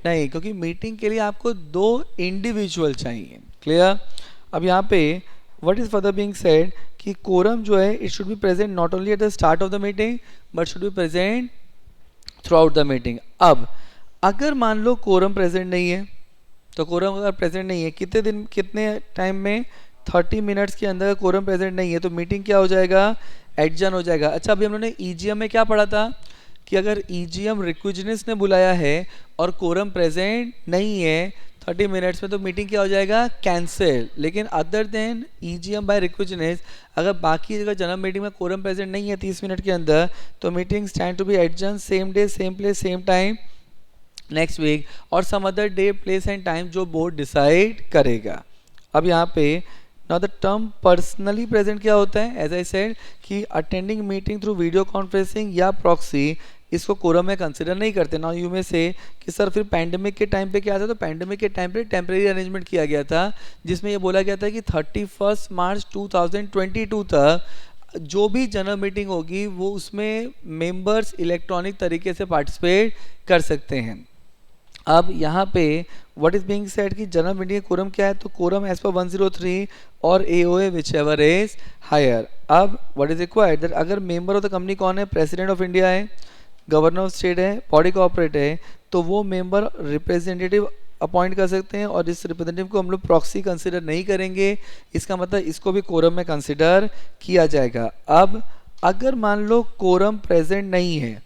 नहीं, क्योंकि मीटिंग के लिए आपको 2 इंडिविजुअल चाहिए। क्लियर? अब यहाँ पे what is further being said कि कोरम जो है it should be present not only at the start of the meeting but should be present throughout the meeting. अब अगर मान लो कोरम प्रेजेंट नहीं है, तो कोरम अगर प्रेजेंट नहीं है कितने टाइम में, 30 मिनट्स के अंदर कोरम प्रेजेंट नहीं है तो मीटिंग क्या हो जाएगा, एडजर्न हो जाएगा। अच्छा, अभी हम लोगों ने ईजीएम में क्या पढ़ा था कि अगर ईजीएम रिक्विजिनेस ने बुलाया है और कोरम प्रेजेंट नहीं है 30 मिनट्स में तो मीटिंग क्या हो जाएगा, कैंसिल। लेकिन other than EGM by requisitionists, अगर बाकी जगह जनरल मीटिंग में कोरम प्रेजेंट नहीं है 30 मिनट के अंदर तो meeting stand to be adjourn same day, same place, same time next week और some other day, place and time जो बोर्ड डिसाइड करेगा। अब यहाँ पे now the term personally present क्या होता है, एज आई सेड कि attending meeting through video conferencing या प्रॉक्सी, इसको कोरम में कंसिडर नहीं करते। नाउ यू में से कि सर फिर पैंडेमिक के टाइम पे क्या था, तो पैंडेमिक के टाइम पे टेम्परेरी अरेंजमेंट किया गया था जिसमें ये बोला गया था कि 31 मार्च 2022 तक जो भी जनरल मीटिंग होगी वो उसमें मेंबर्स इलेक्ट्रॉनिक तरीके से पार्टिसिपेट कर सकते हैं। अब यहाँ पे व्हाट इज बीइंग सेड कि जनरल मीटिंग कोरम क्या है, तो कोरम एज पर 103 और AOA whichever is higher. अब व्हाट इज रिक्वायर्ड दैट अगर मेंबर ऑफ द कंपनी कौन है, प्रेसिडेंट ऑफ इंडिया है, गवर्नर ऑफ स्टेट है, बॉडी कॉर्पोरेट है, तो वो मेंबर रिप्रेजेंटेटिव अपॉइंट कर सकते हैं और इस रिप्रेजेंटेटिव को हम लोग प्रॉक्सी कंसिडर नहीं करेंगे। इसका मतलब इसको भी कोरम में कंसिडर किया जाएगा। अब अगर मान लो कोरम प्रेजेंट नहीं है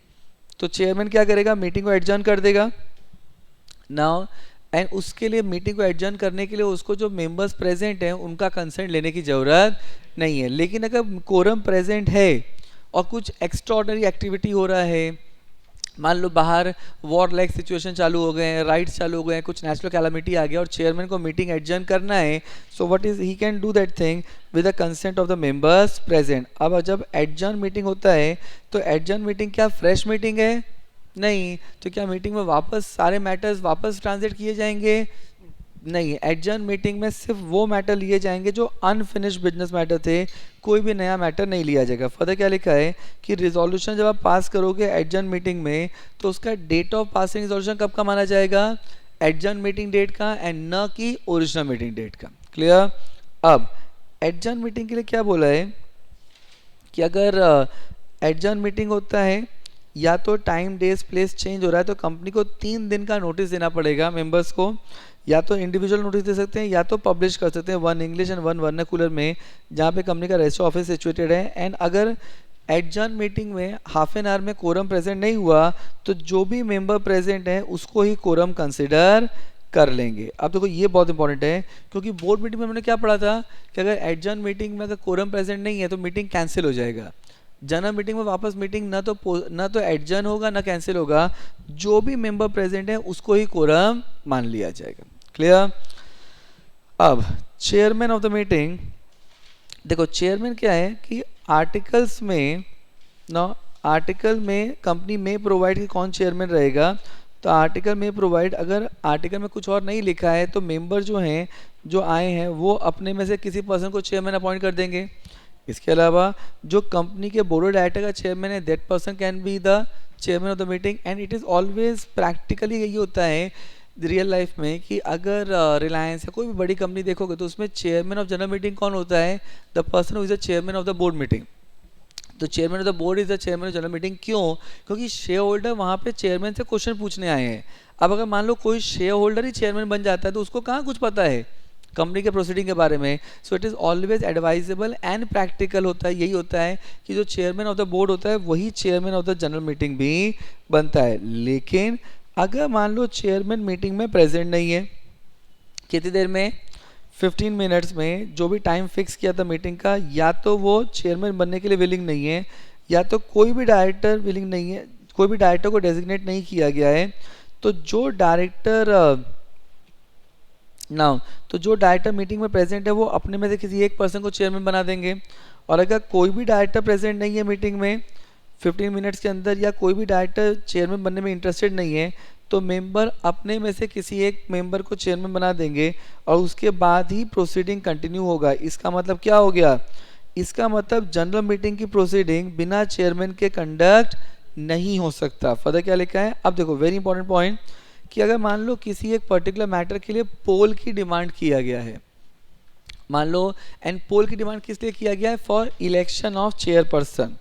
तो चेयरमैन क्या करेगा, मीटिंग को एडजर्न कर देगा। नाउ एंड उसके लिए मीटिंग को एडजर्न करने के लिए उसको जो मेंबर्स प्रेजेंट हैं उनका कंसेंट लेने की ज़रूरत नहीं है। लेकिन अगर कोरम प्रेजेंट है और कुछ एक्स्ट्राऑर्डिनरी एक्टिविटी हो रहा है, मान लो बाहर वॉर लाइक सिचुएशन चालू हो गए हैं, राइट्स चालू हो गए हैं, कुछ नेचुरल कैलामिटी आ गया और चेयरमैन को मीटिंग एडजर्न करना है, सो what is he can do that thing with the consent of the members present. अब जब एडजर्न मीटिंग होता है तो एडजर्न मीटिंग क्या फ्रेश मीटिंग है? नहीं। तो क्या मीटिंग में वापस सारे मैटर्स वापस ट्रांसलेट किए जाएंगे? नहीं। एडजर्न मीटिंग में सिर्फ वो मैटर लिए जाएंगे जो अनफिनिश्ड बिजनेस मैटर थे, कोई भी नया मैटर नहीं लिया जाएगा। फर्दर क्या लिखा है कि रिजोल्यूशन जब आप पास करोगे एडजर्न मीटिंग में तो उसका डेट ऑफ पासिंग रिजोल्यूशन कब का माना जाएगा? एडजर्न मीटिंग डेट का, एंड न कि ओरिजिनल मीटिंग डेट का। क्लियर? अब एडजर्न मीटिंग के लिए क्या बोला है कि अगर एडजर्न मीटिंग होता है या तो टाइम डेज प्लेस चेंज हो रहा है तो कंपनी को 3 दिन का नोटिस देना पड़ेगा मेंबर्स को, या तो इंडिविजुअल नोटिस दे सकते हैं या तो पब्लिश कर सकते हैं, 1 इंग्लिश एंड 1 वर्नाकुलर में, जहाँ पे कंपनी का रजिस्टर ऑफिस सिचुएटेड है। एंड अगर एडजर्न मीटिंग में हाफ एन आवर में कोरम प्रेजेंट नहीं हुआ तो जो भी मेंबर प्रेजेंट है उसको ही कोरम कंसिडर कर लेंगे। अब देखो ये बहुत इंपॉर्टेंट है क्योंकि बोर्ड मीटिंग में हमने क्या पढ़ा था कि अगर एडजर्न मीटिंग में अगर कोरम प्रेजेंट नहीं है तो मीटिंग कैंसिल हो जाएगा। जनरल मीटिंग में वापस मीटिंग ना तो एडजर्न होगा ना कैंसिल होगा, जो भी मेंबर प्रेजेंट है उसको ही कोरम मान लिया जाएगा। क्लियर? अब चेयरमैन ऑफ द मीटिंग, देखो चेयरमैन क्या है कि आर्टिकल्स में आर्टिकल में कंपनी में प्रोवाइड कि कौन चेयरमैन रहेगा, तो आर्टिकल में प्रोवाइड, अगर आर्टिकल में कुछ और नहीं लिखा है तो मेंबर जो हैं जो आए हैं वो अपने में से किसी पर्सन को चेयरमैन अपॉइंट कर देंगे। इसके अलावा जो कंपनी के बोर्ड ऑफ डायरेक्टर का चेयरमैन है that person can be the chairman of the meeting. And it is always practically यही होता है रियल लाइफ में कि अगर रिलायंस या कोई भी बड़ी कंपनी देखोगे तो उसमें चेयरमैन ऑफ जनरल मीटिंग कौन होता है? The person who is the chairman of the board meeting. तो chairman of the board is the chairman of general meeting. क्यों? क्योंकि शेयर होल्डर वहाँ पे चेयरमैन से क्वेश्चन पूछने आए हैं। अब अगर मान लो कोई शेयर होल्डर ही चेयरमैन बन जाता है तो उसको कहाँ कुछ पता है कंपनी के प्रोसीडिंग के बारे में। So it is always advisable and practical होता है, यही होता है कि जो चेयरमैन ऑफ द बोर्ड होता है वही chairman of the general meeting भी बनता है। लेकिन अगर मान लो चेयरमैन मीटिंग में प्रेजेंट नहीं है, कितनी देर में? 15 मिनट्स में, जो भी टाइम फिक्स किया था मीटिंग का, या तो वो चेयरमैन बनने के लिए विलिंग नहीं है या तो कोई भी डायरेक्टर विलिंग नहीं है, कोई भी डायरेक्टर को डेजिग्नेट नहीं किया गया है, तो जो डायरेक्टर मीटिंग में प्रेजेंट है वो अपने में से किसी एक पर्सन को चेयरमैन बना देंगे। और अगर कोई भी डायरेक्टर प्रेजेंट नहीं है मीटिंग में 15 मिनट्स के अंदर, या कोई भी डायरेक्टर चेयरमैन बनने में इंटरेस्टेड नहीं है, तो मेंबर अपने में से किसी एक मेंबर को चेयरमैन बना देंगे और उसके बाद ही प्रोसीडिंग कंटिन्यू होगा। इसका मतलब क्या हो गया? इसका मतलब जनरल मीटिंग की प्रोसीडिंग बिना चेयरमैन के कंडक्ट नहीं हो सकता। फर्दर क्या लिखा है? अब देखो वेरी इंपॉर्टेंट पॉइंट कि अगर मान लो किसी एक पर्टिकुलर मैटर के लिए पोल की डिमांड किया गया है, मान लो, एंड पोल की डिमांड किस लिए किया गया है? For election of chairperson.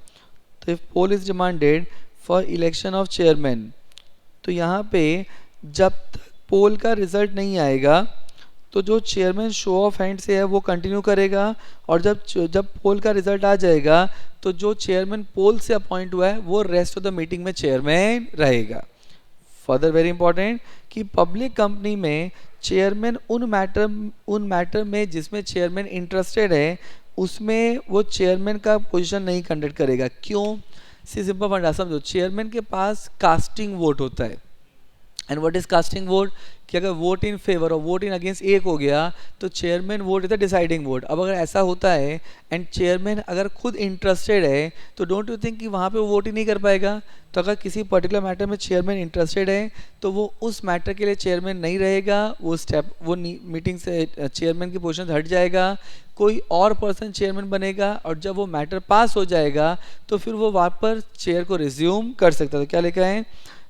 तो if poll is demanded for election of chairman, तो यहाँ पे जब तक पोल का रिजल्ट नहीं आएगा तो जो चेयरमैन शो ऑफ हैंड से है वो कंटिन्यू करेगा, और जब पोल का रिजल्ट आ जाएगा तो जो चेयरमैन पोल से अपॉइंट हुआ है वो रेस्ट ऑफ द मीटिंग में चेयरमैन रहेगा। फर्दर वेरी इंपॉर्टेंट कि पब्लिक कंपनी में चेयरमैन उन मैटर में जिसमें चेयरमैन इंटरेस्टेड है उसमें वो चेयरमैन का पोजीशन नहीं कंडक्ट करेगा। क्यों? सिंपल फंडा समझो, चेयरमैन के पास कास्टिंग वोट होता है। And what is casting vote? कि अगर वोट इन फेवर और वोट इन अगेंस्ट एक हो गया तो chairman vote is the deciding vote. अब अगर ऐसा होता है एंड चेयरमैन अगर खुद इंटरेस्टेड है तो डोंट यू थिंक कि वहाँ पे वो वोट ही नहीं कर पाएगा? तो अगर किसी पर्टिकुलर मैटर में चेयरमैन इंटरेस्टेड है तो वो उस मैटर के लिए चेयरमैन नहीं रहेगा, वो मीटिंग से चेयरमैन की पोजीशन हट जाएगा, कोई और पर्सन चेयरमैन बनेगा, और जब वो मैटर पास हो जाएगा तो फिर वो वापस चेयर को रिज्यूम कर सकता है। तो क्या लिखा है?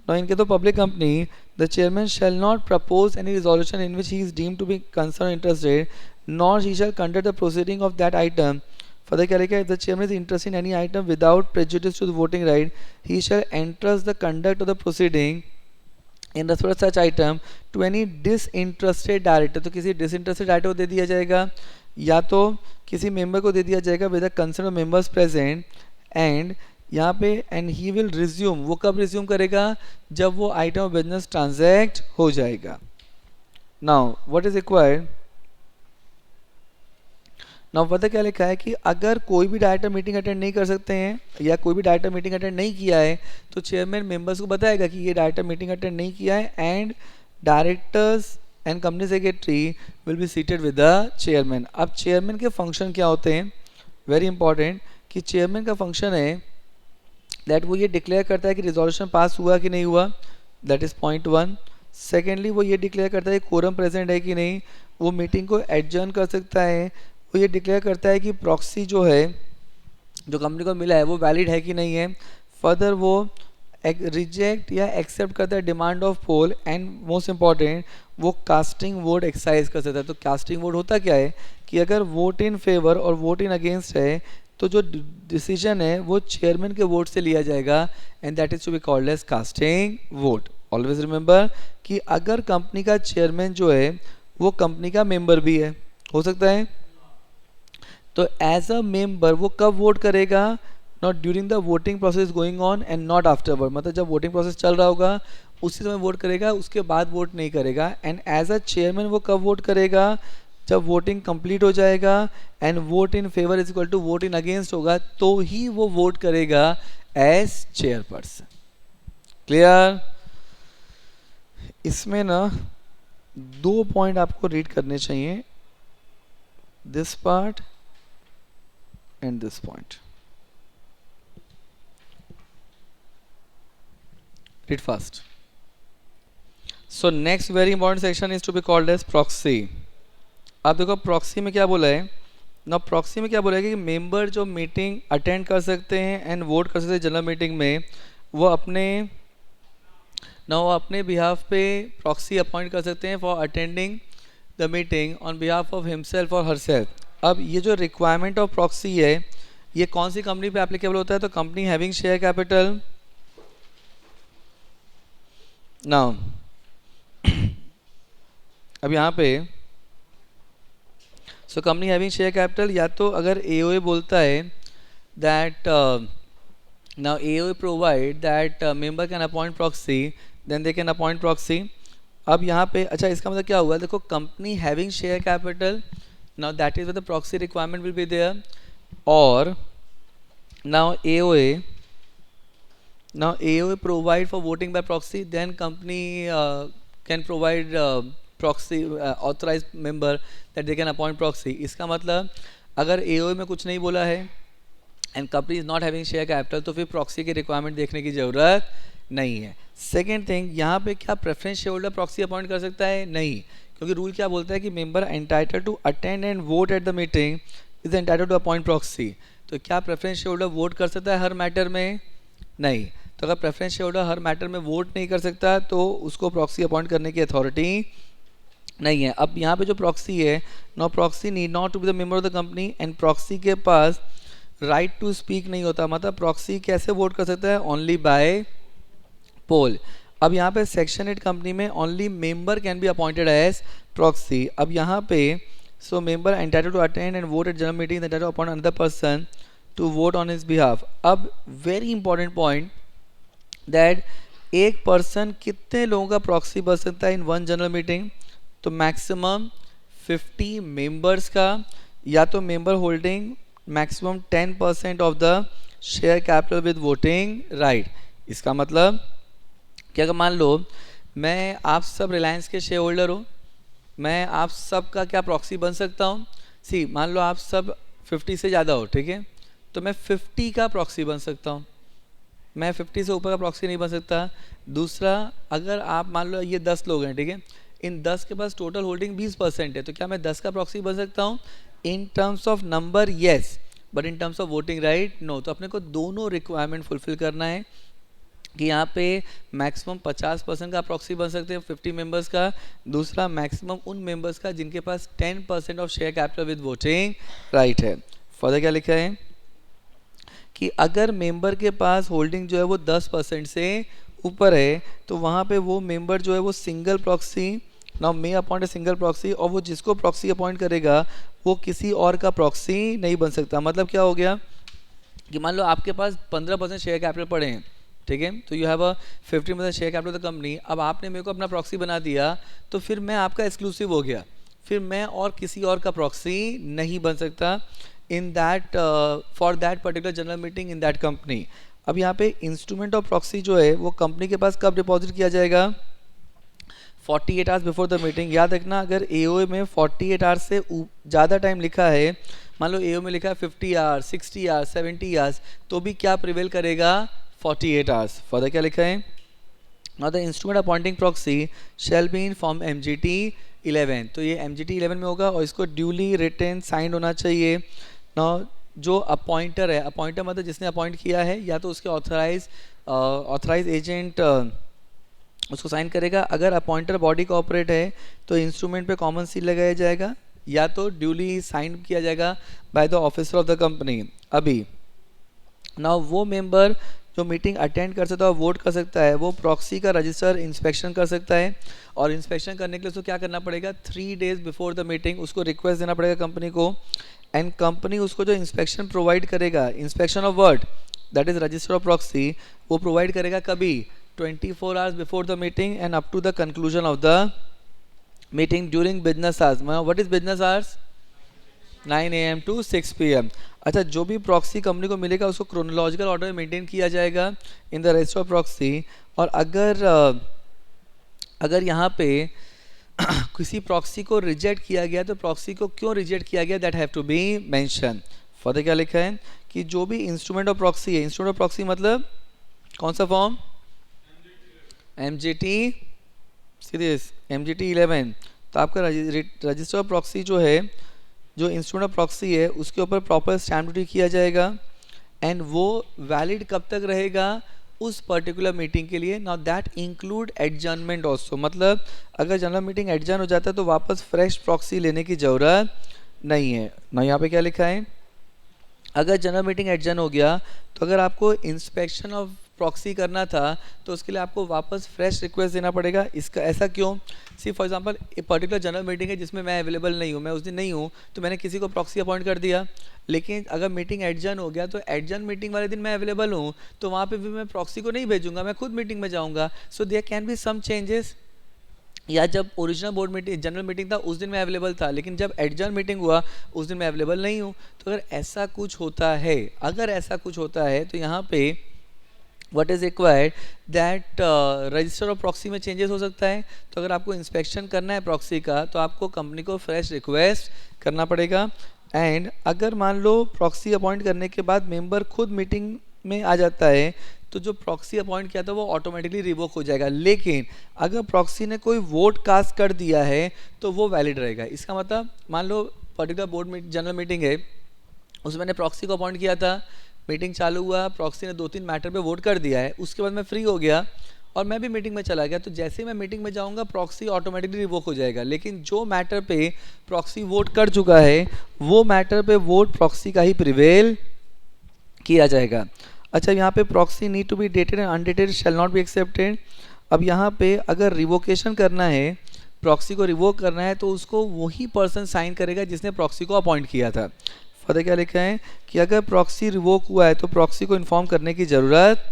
Now in case of public company, the chairman shall not propose any resolution in which he is deemed to be concerned or interested, nor he shall conduct the proceeding of that item. Further क्या लिखा है? If the chairman is interested in any item without prejudice to the voting right, he shall entrust the conduct of the proceeding in respect of such item to any disinterested director. तो किसी disinterested director को दे दिया जाएगा या तो किसी member को दे दिया जाएगा with the consent of members present, and यहाँ पे एंड ही विल रिज्यूम, वो कब रिज्यूम करेगा? जब वो आइटम ऑफ बिजनेस ट्रांजैक्ट हो जाएगा। Now what is required, now पता क्या लिखा है कि अगर कोई भी डायरेक्टर मीटिंग अटेंड नहीं कर सकते हैं या कोई भी डायरेक्टर मीटिंग अटेंड नहीं किया है तो चेयरमैन मेंबर्स को बताएगा कि ये डायरेक्टर मीटिंग अटेंड नहीं किया है and directors and company secretary will be seated with the chairman. अब चेयरमैन के फंक्शन क्या होते हैं, वेरी इंपॉर्टेंट, कि चेयरमैन का फंक्शन है दैट वो ये डिक्लेयर करता है कि रिजोल्यूशन पास हुआ कि नहीं हुआ, that is point one. Secondly वो ये डिक्लेयर करता है कोरम प्रेजेंट है कि नहीं, वो मीटिंग को एडजर्न कर सकता है, वो ये डिक्लेयर करता है कि प्रॉक्सी जो है जो कंपनी को मिला है वो वैलिड है कि नहीं है। फर्दर वो रिजेक्ट या एक्सेप्ट करता है demand of poll and most important वो कास्टिंग वोट एक्सरसाइज कर सकता है। तो कास्टिंग वोट होता क्या है कि अगर वोट इन फेवर और वोट इन अगेंस्ट है तो जो डिसीजन है वो चेयरमैन के वोट से लिया जाएगा and that is to be called as casting vote. Always remember कि अगर कंपनी का चेयरमैन जो है वो कंपनी का मेंबर भी है, हो सकता है, तो एज अ मेंबर वो कब वोट करेगा, not during the voting process going on and not afterward, मतलब जब वोटिंग प्रोसेस चल रहा होगा उसी समय वोट करेगा, उसके बाद वोट नहीं करेगा। एंड एज अ चेयरमैन वो कब वोट करेगा, जब वोटिंग कंप्लीट हो जाएगा and vote in favour is equal to vote in against होगा तो ही वो वोट करेगा एज चेयरपर्सन। क्लियर? इसमें ना दो पॉइंट आपको रीड करने चाहिए, this part and this point. Read fast. So next very important section is to be called as proxy. आप देखो proxy में क्या बोला है ना, proxy में क्या बोला है कि मेंबर जो मीटिंग अटेंड कर सकते हैं एंड वोट कर सकते हैं जनरल मीटिंग में, वो अपने बिहाफ पे प्रॉक्सी अपॉइंट कर सकते हैं for attending the meeting on behalf of himself और हरसेल्फ। अब ये जो रिक्वायरमेंट ऑफ प्रॉक्सी है ये कौन सी कंपनी पे एप्लीकेबल होता है, तो company having share capital. Now अब यहाँ पे so company having share capital, या तो अगर एओए बोलता है that now AOA provide that member can appoint proxy then they can appoint proxy. अब यहाँ पे अच्छा इसका मतलब क्या हुआ, देखो company having share capital, now that is where the proxy requirement will be there, or now AOA provide for voting by proxy, then company can provide proxy authorized member that they can appoint proxy। इसका मतलब अगर AOA में कुछ नहीं बोला है and company is not having share capital तो फिर प्रॉक्सी की रिक्वायरमेंट देखने की जरूरत नहीं है। सेकेंड थिंग, यहाँ पे क्या preference share holder proxy appoint कर सकता है, नहीं, क्योंकि रूल क्या बोलता है कि member entitle to attend and vote at the meeting is entitle to appoint proxy. तो क्या प्रेफरेंस शेयर होल्डर वोट कर सकता है हर मैटर में, नहीं। तो अगर प्रेफरेंस शेयर होल्डर हर मैटर में वोट नहीं कर सकता तो उसको प्रॉक्सी अपॉइंट करने की अथॉरिटी नहीं है। अब यहाँ पे जो प्रॉक्सी है, no proxy need not to be the member of the company and proxy के पास राइट टू स्पीक नहीं होता। मतलब प्रॉक्सी कैसे वोट कर सकता है, ओनली बाय पोल। अब यहाँ पे सेक्शन 8 कंपनी में only member can be appointed as proxy. अब यहाँ पे so member entitled to attend and vote at general meeting entitled to appoint another person to vote on his behalf. अब very important point that एक पर्सन कितने लोगों का proxy बन सकता है इन वन जनरल मीटिंग, तो मैक्सिमम 50 मेंबर्स का, या तो member holding maximum 10% of the share capital with voting right. इसका मतलब कि अगर मान लो मैं आप सब रिलायंस के शेयर होल्डर हो, मैं आप सब का क्या प्रॉक्सी बन सकता हूँ, सी मान लो आप सब 50 से ज़्यादा हो, ठीक है, तो मैं 50 का प्रॉक्सी बन सकता हूँ, मैं 50 से ऊपर का प्रॉक्सी नहीं बन सकता। दूसरा, अगर आप मान लो ये 10 लोग हैं, ठीक है, इन 10 के पास टोटल होल्डिंग 20% है, तो क्या मैं 10 का प्रॉक्सी बन सकता हूँ? In terms of number yes, but in terms of voting right no. तो अपने को दोनों रिक्वायरमेंट फुलफिल करना है कि यहाँ पे मैक्सिमम 50% का प्रॉक्सी बन सकते हैं 50 मेंबर्स का, दूसरा मैक्सिमम उन मेंबर्स का जिनके पास 10% of share capital with voting right है। फर्दर क्या लिखा है कि अगर मेंबर के पास होल्डिंग जो है वो 10% से ऊपर है तो वहाँ पे वो मेंबर जो है वो single proxy now may appoint a single proxy, और वो जिसको प्रॉक्सी अपॉइंट करेगा वो किसी और का प्रॉक्सी नहीं बन सकता। मतलब क्या हो गया कि मान लो आपके पास 15% शेयर कैपिटल पड़े हैं, ठीक है। तो you have a 50% share capital of the company. अब आपने मेरे को अपना प्रॉक्सी बना दिया तो फिर मैं आपका एक्सक्लूसिव हो गया, फिर मैं और किसी और का प्रॉक्सी नहीं बन सकता in that for that particular general meeting in that company. अब यहाँ पे इंस्ट्रूमेंट ऑफ प्रॉक्सी जो है वो कंपनी के पास कब डिपॉजिट किया जाएगा? 48 आवर्स बिफोर द मीटिंग। याद रखना, अगर एओए में 48 आवर्स से ज़्यादा टाइम लिखा है, मान लो एओ में लिखा है 50 आवर्स, 60 आवर्स, 70 आवर्स, तो भी क्या प्रिवेल करेगा? 48 आवर्स। फर्दर क्या लिखा है? Now the instrument appointing proxy shall be in form MGT 11। तो ये MGT 11 में होगा और इसको ड्यूली रिटन साइंड होना चाहिए। नाउ जो अपॉइंटर है, अपॉइंटर मतलब जिसने अपॉइंट किया है, या तो उसके ऑथराइज एजेंट उसको साइन करेगा। अगर अपॉइंटर बॉडी कॉर्पोरेट है तो इंस्ट्रूमेंट पे कॉमन सील लगाया जाएगा, या तो ड्यूली साइन किया जाएगा by the officer of the company. अभी नाउ वो मेंबर जो मीटिंग अटेंड कर सकता है और वोट कर सकता है, वो प्रॉक्सी का रजिस्टर इंस्पेक्शन कर सकता है। और इंस्पेक्शन करने के लिए उसको क्या करना पड़ेगा? 3 डेज बिफोर द मीटिंग उसको रिक्वेस्ट देना पड़ेगा कंपनी को, एंड कंपनी उसको जो इंस्पेक्शन प्रोवाइड करेगा, inspection of word that is register of proxy, वो प्रोवाइड करेगा कभी? 24 hours before the meeting and up to the conclusion of the meeting during business hours. What is business hours? 9 AM to 6 PM। अच्छा, जो भी proxy company को मिलेगा उसको chronological order में मेंटेन किया जाएगा in the register of proxy. और अगर यहाँ पे किसी प्रॉक्सी को रिजेक्ट किया गया तो प्रॉक्सी को क्यों रिजेक्ट किया गया, that have to be mention. Further क्या लिखा है कि जो भी इंस्ट्रूमेंट ऑफ प्रॉक्सी है, इंस्ट्रूमेंट ऑफ प्रॉक्सी मतलब कौन सा फॉर्म? MGT series MGT 11। तो आपका रजिस्टर ऑफ प्रॉक्सी जो है, जो इंस्ट्रूमेंट ऑफ प्रॉक्सी है, उसके ऊपर प्रॉपर स्टैम्प ड्यूटी किया जाएगा, एंड वो वैलिड कब तक रहेगा? उस पर्टिकुलर मीटिंग के लिए। Now that include adjournment also, मतलब अगर जनरल मीटिंग एडजर्न हो जाता है तो वापस फ्रेश प्रॉक्सी लेने की ज़रूरत नहीं है ना। यहाँ पे क्या लिखा है? अगर जनरल मीटिंग एडजर्न हो गया तो अगर आपको इंस्पेक्शन ऑफ प्रॉक्सी करना था तो उसके लिए आपको वापस फ्रेश रिक्वेस्ट देना पड़ेगा। इसका ऐसा क्यों? सी फॉर एग्जांपल एक पर्टिकुलर जनरल मीटिंग है जिसमें मैं अवेलेबल नहीं हूँ, मैं उस दिन नहीं हूँ, तो मैंने किसी को प्रॉक्सी अपॉइंट कर दिया, लेकिन अगर मीटिंग एडजर्न हो गया तो एडजर्न मीटिंग वाले दिन मैं अवेलेबल हूँ, तो वहाँ पे भी मैं प्रॉक्सी को नहीं भेजूंगा, मैं खुद मीटिंग में जाऊँगा। So there can be some changes. या जब original board meeting general meeting था उस दिन मैं अवेलेबल था, लेकिन जब एडजर्न मीटिंग हुआ उस दिन मैं अवेलेबल नहीं हूँ। तो अगर ऐसा कुछ होता है, तो यहाँ पे what is required that register of proxy में चेंजेस हो सकता है। तो अगर आपको इंस्पेक्शन करना है प्रॉक्सी का तो आपको कंपनी को फ्रेश रिक्वेस्ट करना पड़ेगा। एंड अगर मान लो प्रॉक्सी अपॉइंट करने के बाद मेंबर खुद मीटिंग में आ जाता है तो जो प्रॉक्सी अपॉइंट किया था वो ऑटोमेटिकली रिवोक हो जाएगा, लेकिन अगर प्रॉक्सी ने कोई वोट कास्ट कर दिया है तो वो वैलिड रहेगा। इसका मतलब मान लो पर्टिकुलर बोर्ड जनरल मीटिंग है, उसमें मैंने प्रॉक्सी को अपॉइंट किया था, मीटिंग चालू हुआ, प्रॉक्सी ने 2-3 मैटर पे वोट कर दिया है, उसके बाद मैं फ्री हो गया और मैं भी मीटिंग में चला गया, तो जैसे ही मैं मीटिंग में जाऊंगा प्रॉक्सी ऑटोमेटिकली रिवोक हो जाएगा। लेकिन जो मैटर पे प्रॉक्सी वोट कर चुका है वो मैटर पे वोट प्रॉक्सी का ही प्रिवेल किया जाएगा। अच्छा, यहाँ पे proxy need to be dated and undated shall not be accepted. अब यहाँ पे अगर रिवोकेशन करना है, प्रॉक्सी को रिवोक करना है, तो उसको वही पर्सन साइन करेगा जिसने प्रॉक्सी को अपॉइंट किया था। फर्दर क्या लिखा है कि अगर प्रॉक्सी रिवोक हुआ है तो प्रॉक्सी को इन्फॉर्म करने की ज़रूरत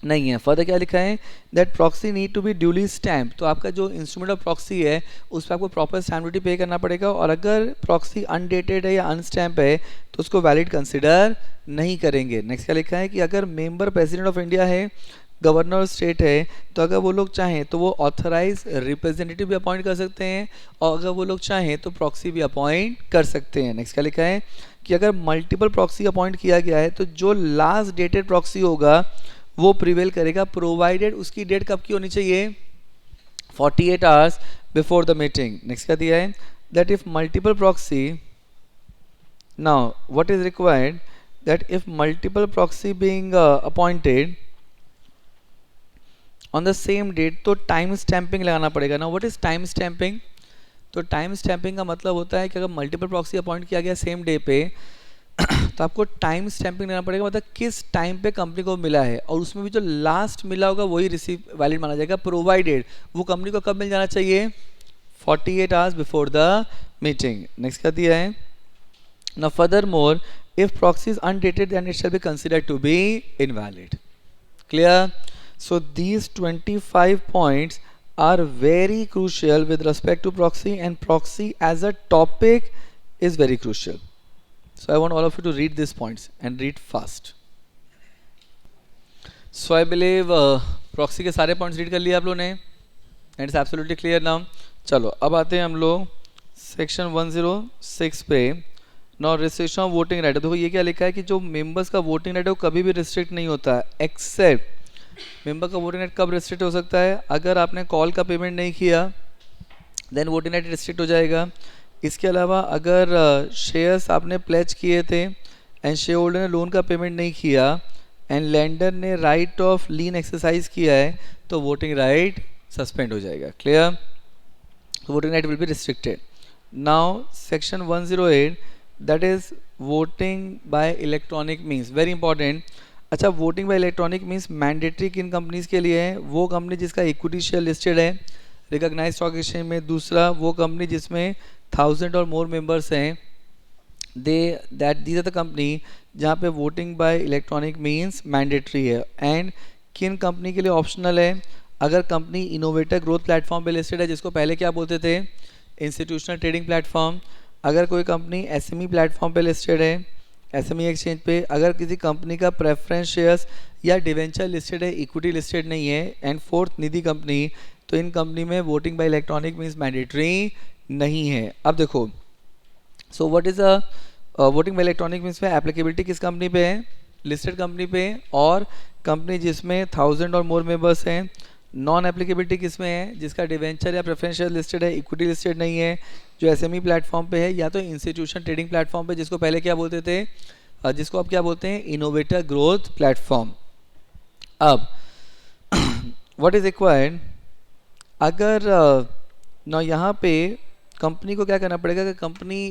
नहीं है। फर्दर क्या लिखा है that proxy need to be duly stamp. तो आपका जो इंस्ट्रूमेंट ऑफ प्रॉक्सी है उस पर आपको प्रॉपर स्टैम्प ड्यूटी पे करना पड़ेगा, और अगर प्रॉक्सी अनडेटेड है या अनस्टैम्प है तो उसको वैलिड कंसिडर नहीं करेंगे। नेक्स्ट क्या लिखा है कि अगर मेंबर प्रेसिडेंट ऑफ इंडिया है, गवर्नर स्टेट है, तो अगर वो लोग चाहें तो वो ऑथराइज रिप्रेजेंटेटिव भी अपॉइंट कर सकते हैं, और अगर वो लोग चाहें तो प्रॉक्सी भी अपॉइंट कर सकते हैं। नेक्स्ट क्या लिखा है कि अगर मल्टीपल प्रॉक्सी अपॉइंट किया गया है तो जो लास्ट डेटेड प्रॉक्सी होगा वो प्रिवेल करेगा, प्रोवाइडेड उसकी डेट कब की होनी चाहिए? 48 hours before the meeting. Next क्या दिया है that if multiple proxy, now what is required that if multiple proxy being appointed on the same date, तो टाइम स्टैंपिंग लगाना पड़ेगा ना। What is time stamping? तो टाइम स्टैंपिंग का मतलब होता है कि अगर मल्टीपल प्रॉक्सी अपॉइंट किया गया सेम डे पे तो आपको टाइम स्टैंपिंग लेना पड़ेगा, मतलब किस टाइम पे कंपनी को मिला है, और उसमें भी जो लास्ट मिला होगा वही रिसीव वैलिड माना जाएगा, प्रोवाइडेड वो कंपनी को कब मिल जाना चाहिए? 48 hours before the meeting. Next क्या दिया है now further more if proxy is undated then it shall be considered to be invalid. Clear? So these 25 points are very crucial with respect to proxy, and proxy as a topic is very crucial. So I want all of you to read these points and read fast. So I believe proxy के सारे points read कर लिए आप लोगों ने, and it's absolutely clear now. चलो अब आते हैं हम लोग सेक्शन 106 पे. Now restriction of voting right. देखो ये क्या लिखा है कि जो मेंबर्स का वोटिंग राइट है वो कभी भी रिस्ट्रिक्ट नहीं होता है, एक्सेप्ट मेंबर का वोटिंग राइट कब रिस्ट्रिक्ट हो सकता है, अगर आपने कॉल का पेमेंट नहीं किया देन वोटिंग राइट रिस्ट्रिक्ट हो जाएगा. इसके अलावा अगर शेयर्स आपने प्लेज किए थे एंड शेयर होल्डर ने लोन का पेमेंट नहीं किया एंड लेंडर ने राइट ऑफ लीन एक्सरसाइज किया है तो वोटिंग राइट सस्पेंड हो जाएगा. Clear? Voting right will be restricted. Now section 108 that is voting by electronic means, very important. अच्छा, voting by electronic means mandatory किन कंपनीज के लिए है? वो कंपनी जिसका इक्विटी शेयर लिस्टेड है रिकॉग्नाइज्ड स्टॉक एक्सचेंज में. दूसरा वो कंपनी जिसमें 1000 और मोर मेंबर्स हैं. दीज आर द कंपनी जहाँ पे voting by electronic means mandatory है. एंड किन कंपनी के लिए ऑप्शनल है? अगर कंपनी इनोवेटर ग्रोथ प्लेटफॉर्म पे लिस्टेड है, जिसको पहले क्या बोलते थे, इंस्टीट्यूशनल ट्रेडिंग प्लेटफॉर्म. अगर कोई कंपनी एसएमई प्लेटफॉर्म पे लिस्टेड है, एसएमई एक्सचेंज पे. अगर किसी कंपनी का प्रेफरेंस शेयर्स या डिवेंचर लिस्टेड है, इक्विटी लिस्टेड नहीं है. And fourth Nidhi company. तो इन कंपनी में voting by electronic means mandatory नहीं है. अब देखो, so what is a voting by electronic means में एप्लीकेबिलिटी किस कंपनी पे है? लिस्टेड कंपनी पे. और कंपनी जिसमें 1000 और मोर मेंबर्स हैं. नॉन एप्लीकेबिलिटी किस में है? जिसका डिवेंचर या प्रेफरेंशियल लिस्टेड है, इक्विटी लिस्टेड नहीं है, जो एसएमई प्लेटफॉर्म पे है या तो इंस्टीट्यूशन ट्रेडिंग प्लेटफॉर्म पे, जिसको पहले क्या बोलते थे, जिसको अब क्या बोलते हैं, इनोवेटर ग्रोथ प्लेटफॉर्म. अब व्हाट इज रिक्वायर्ड? अगर ना यहाँ पे कंपनी को क्या करना पड़ेगा कि कंपनी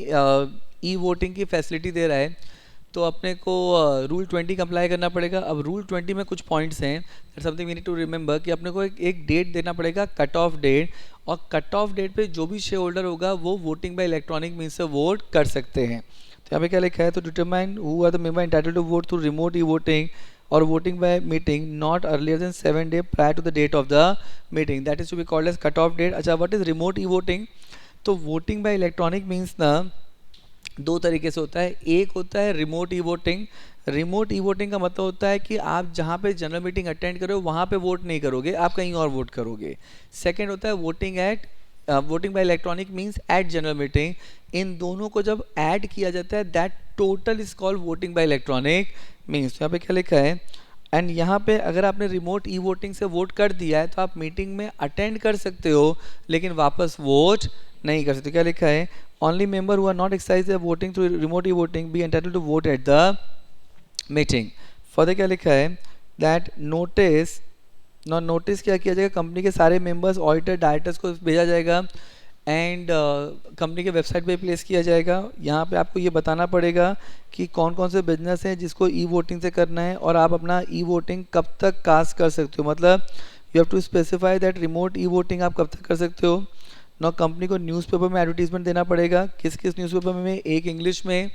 ई वोटिंग की फैसिलिटी दे रहा है तो अपने को रूल 20 कंप्लाई करना पड़ेगा. अब रूल 20 में कुछ पॉइंट्स हैं, something we need to remember कि अपने को एक डेट देना पड़ेगा, कट ऑफ डेट. और कट ऑफ डेट पे जो भी शेयर होल्डर होगा वो वोटिंग बाय इलेक्ट्रॉनिक मीन्स से वोट कर सकते हैं. तो यहाँ पे क्या लिखा है? तो determine who are the member entitled to vote through remote e voting और voting by meeting not earlier than 7 days prior to the date of the meeting. That is to be called as cut off date. अच्छा, what is remote e voting? तो voting by electronic means ना दो तरीके से होता है. एक होता है remote e voting. Remote e voting का मतलब होता है कि आप जहाँ पे जनरल मीटिंग अटेंड करो वहाँ पे वोट नहीं करोगे, आप कहीं और वोट करोगे. सेकंड होता है voting by electronic means at general meeting. इन दोनों को जब ऐड किया जाता है that total is called voting by electronic means. यहाँ पे क्या लिखा है? एंड यहाँ पे अगर आपने रिमोट ई वोटिंग से वोट कर दिया है तो आप मीटिंग में अटेंड कर सकते हो लेकिन वापस वोट नहीं कर सकते. क्या लिखा है? Only member who are not exercised their voting through remote e-voting be entitled to vote at the meeting. Further क्या लिखा है? That notice, नोटिस क्या किया जाएगा? कंपनी के सारे मेंबर्स, ऑडिटर, डायरेक्टर्स को भेजा जाएगा एंड कंपनी के वेबसाइट पे प्लेस किया जाएगा. यहाँ पे आपको ये बताना पड़ेगा कि कौन कौन से बिजनेस हैं जिसको ई वोटिंग से करना है और आप अपना ई वोटिंग कब तक कास्ट कर सकते हो. मतलब you have to specify that remote e voting आप कब तक कर सकते हो. ना कंपनी को न्यूज़पेपर में एडवर्टीजमेंट देना पड़ेगा. किस किस न्यूज़पेपर में? एक इंग्लिश में,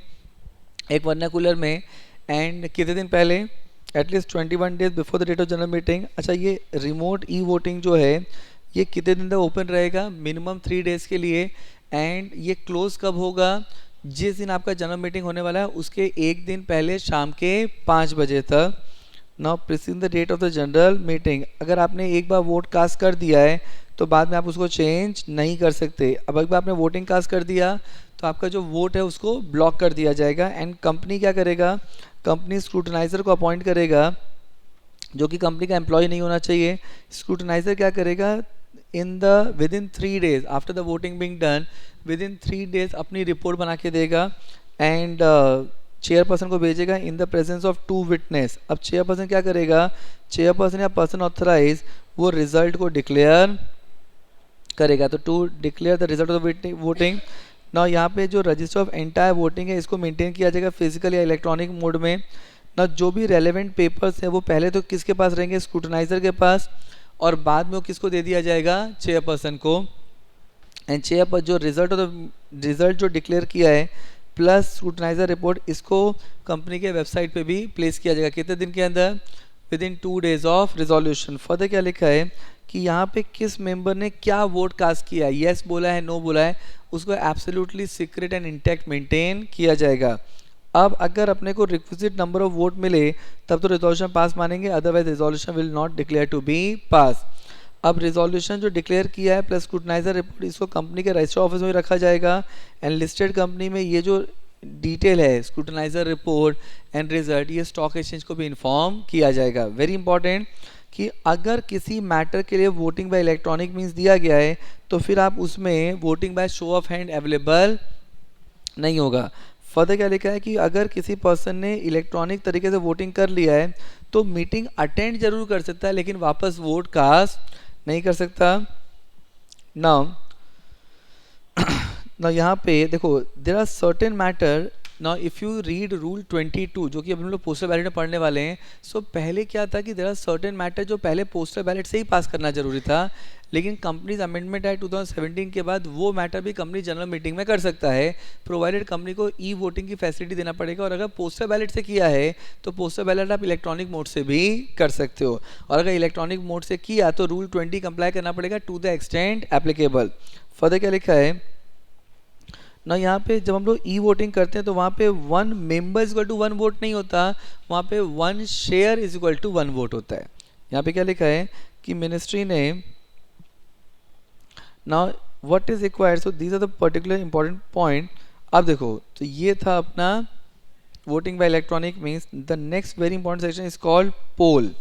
एक वर्नाकुलर में. एंड कितने दिन पहले? At least 21 days before the date of general meeting. अच्छा, ये रिमोट ई वोटिंग जो है ये कितने दिन तक ओपन रहेगा? मिनिमम 3 days के लिए. एंड ये क्लोज कब होगा? जिस दिन आपका जनरल मीटिंग होने वाला है उसके एक दिन पहले शाम के 5 बजे तक. Now preceding the date of the general meeting. अगर आपने एक बार वोट कास्ट कर दिया है तो बाद में आप उसको चेंज नहीं कर सकते. अब एक बार आपने वोटिंग कास्ट कर दिया तो आपका जो वोट है उसको ब्लॉक कर दिया जाएगा. एंड कंपनी क्या करेगा? कंपनी स्क्रूटनाइजर को अपॉइंट करेगा जो कि कंपनी का एम्प्लॉय नहीं होना चाहिए. स्क्रूटनाइजर क्या करेगा? Within 3 days after the voting being done, within 3 days अपनी रिपोर्ट बना के देगा एंड चेयरपर्सन को भेजेगा in the presence of 2 witness. अब चेयरपर्सन क्या करेगा? चेयरपर्सन या पर्सन ऑथराइज वो रिजल्ट को डिक्लेयर करेगा. तो to declare the result of voting. ना यहाँ पे जो रजिस्टर ऑफ एंटायर वोटिंग है इसको मेंटेन किया जाएगा फिजिकल या इलेक्ट्रॉनिक मोड में. ना जो भी रेलेवेंट पेपर्स हैं वो पहले तो किसके पास रहेंगे? स्क्रूटनाइजर के पास. और बाद में वो किसको दे दिया जाएगा? चेयरपर्सन को. एंड चेयरपर्सन जो रिजल्ट जो डिक्लेयर किया है प्लस स्क्रूटनाइजर रिपोर्ट इसको कंपनी के वेबसाइट पे भी प्लेस किया जाएगा. कितने दिन के अंदर? Within 2 days of resolution. Further क्या लिखा है कि यहाँ पे किस मेंबर ने क्या वोट कास्ट किया है, येस बोला है, नो बोला है, उसको absolutely secret and intact maintain किया जाएगा। अब अगर अपने को रिक्विजिट नंबर ऑफ वोट मिले तब तो रिजोल्यूशन पास मानेंगे, otherwise resolution will not declare to be pass. अब रिजोल्यूशन जो डिक्लेयर किया है प्लस स्क्रूटनाइजर रिपोर्ट, इसको कंपनी के रजिस्टर ऑफिस में रखा जाएगा। एंड लिस्टेड कंपनी में ये जो डिटेल है स्क्रूटनाइजर रिपोर्ट एंड रिजल्ट, ये स्टॉक एक्सचेंज को भी इन्फॉर्म किया जाएगा। वेरी इंपॉर्टेंट कि अगर किसी मैटर के लिए वोटिंग बाय इलेक्ट्रॉनिक मींस दिया गया है तो फिर आप उसमें voting by show of hand available नहीं होगा। फर्दर क्या लिखा है कि अगर किसी पर्सन ने इलेक्ट्रॉनिक तरीके से वोटिंग कर लिया है तो मीटिंग अटेंड जरूर कर सकता है लेकिन वापस वोट कास्ट नहीं कर सकता। नाउ यहाँ पे देखो there are certain matter. Now if you read rule 22 जो कि अब हम लोग पोस्टल बैलेट में पढ़ने वाले हैं, सो पहले क्या था कि देयर आर सर्टेन मैटर जो पहले पोस्टल बैलेट से ही पास करना जरूरी था, लेकिन कंपनीज अमेंडमेंट एक्ट 2017 के बाद वो मैटर भी कंपनी जनरल मीटिंग में कर सकता है, प्रोवाइडेड कंपनी को ई वोटिंग की फैसिलिटी देना पड़ेगा। और अगर पोस्टल बैलेट से किया है तो पोस्टल बैलेट आप इलेक्ट्रॉनिक मोड से भी कर सकते हो, और अगर इलेक्ट्रॉनिक मोड से किया तो रूल 20 कंप्लाई करना पड़ेगा to the extent applicable. Further क्या लिखा है ना, यहाँ पे जब हम लोग ई वोटिंग करते हैं तो वहाँ पे 1 member is equal to 1 vote नहीं होता, वहाँ पे 1 share is equal to 1 vote होता है। यहाँ पे क्या लिखा है कि मिनिस्ट्री ने now what is required, so these are the particular important point. अब देखो तो ये था अपना voting by electronic means. The next very important section is called poll.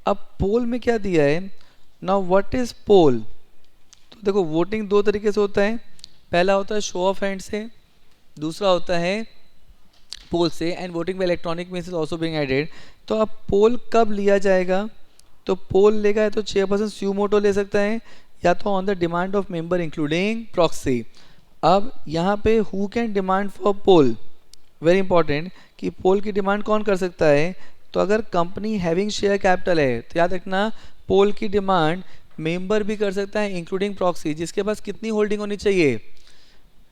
अब पोल में क्या दिया है, नाउ व्हाट इज पोल। तो देखो वोटिंग 2 तरीके से होता है, पहला होता है शो ऑफ हैंड से, दूसरा होता है पोल से। And voting by electronic means is also being added. तो अब पोल कब लिया जाएगा, तो पोल लेगा है तो चेयरपर्सन स्यू मोटो ले सकता है या तो on the demand of member including proxy. अब यहाँ पे who can demand for poll, very important कि पोल की डिमांड कौन कर सकता है। तो अगर कंपनी हैविंग शेयर कैपिटल है तो याद रखना पोल की डिमांड मेंबर भी कर सकता है इंक्लूडिंग प्रॉक्सी, जिसके पास कितनी होल्डिंग होनी चाहिए,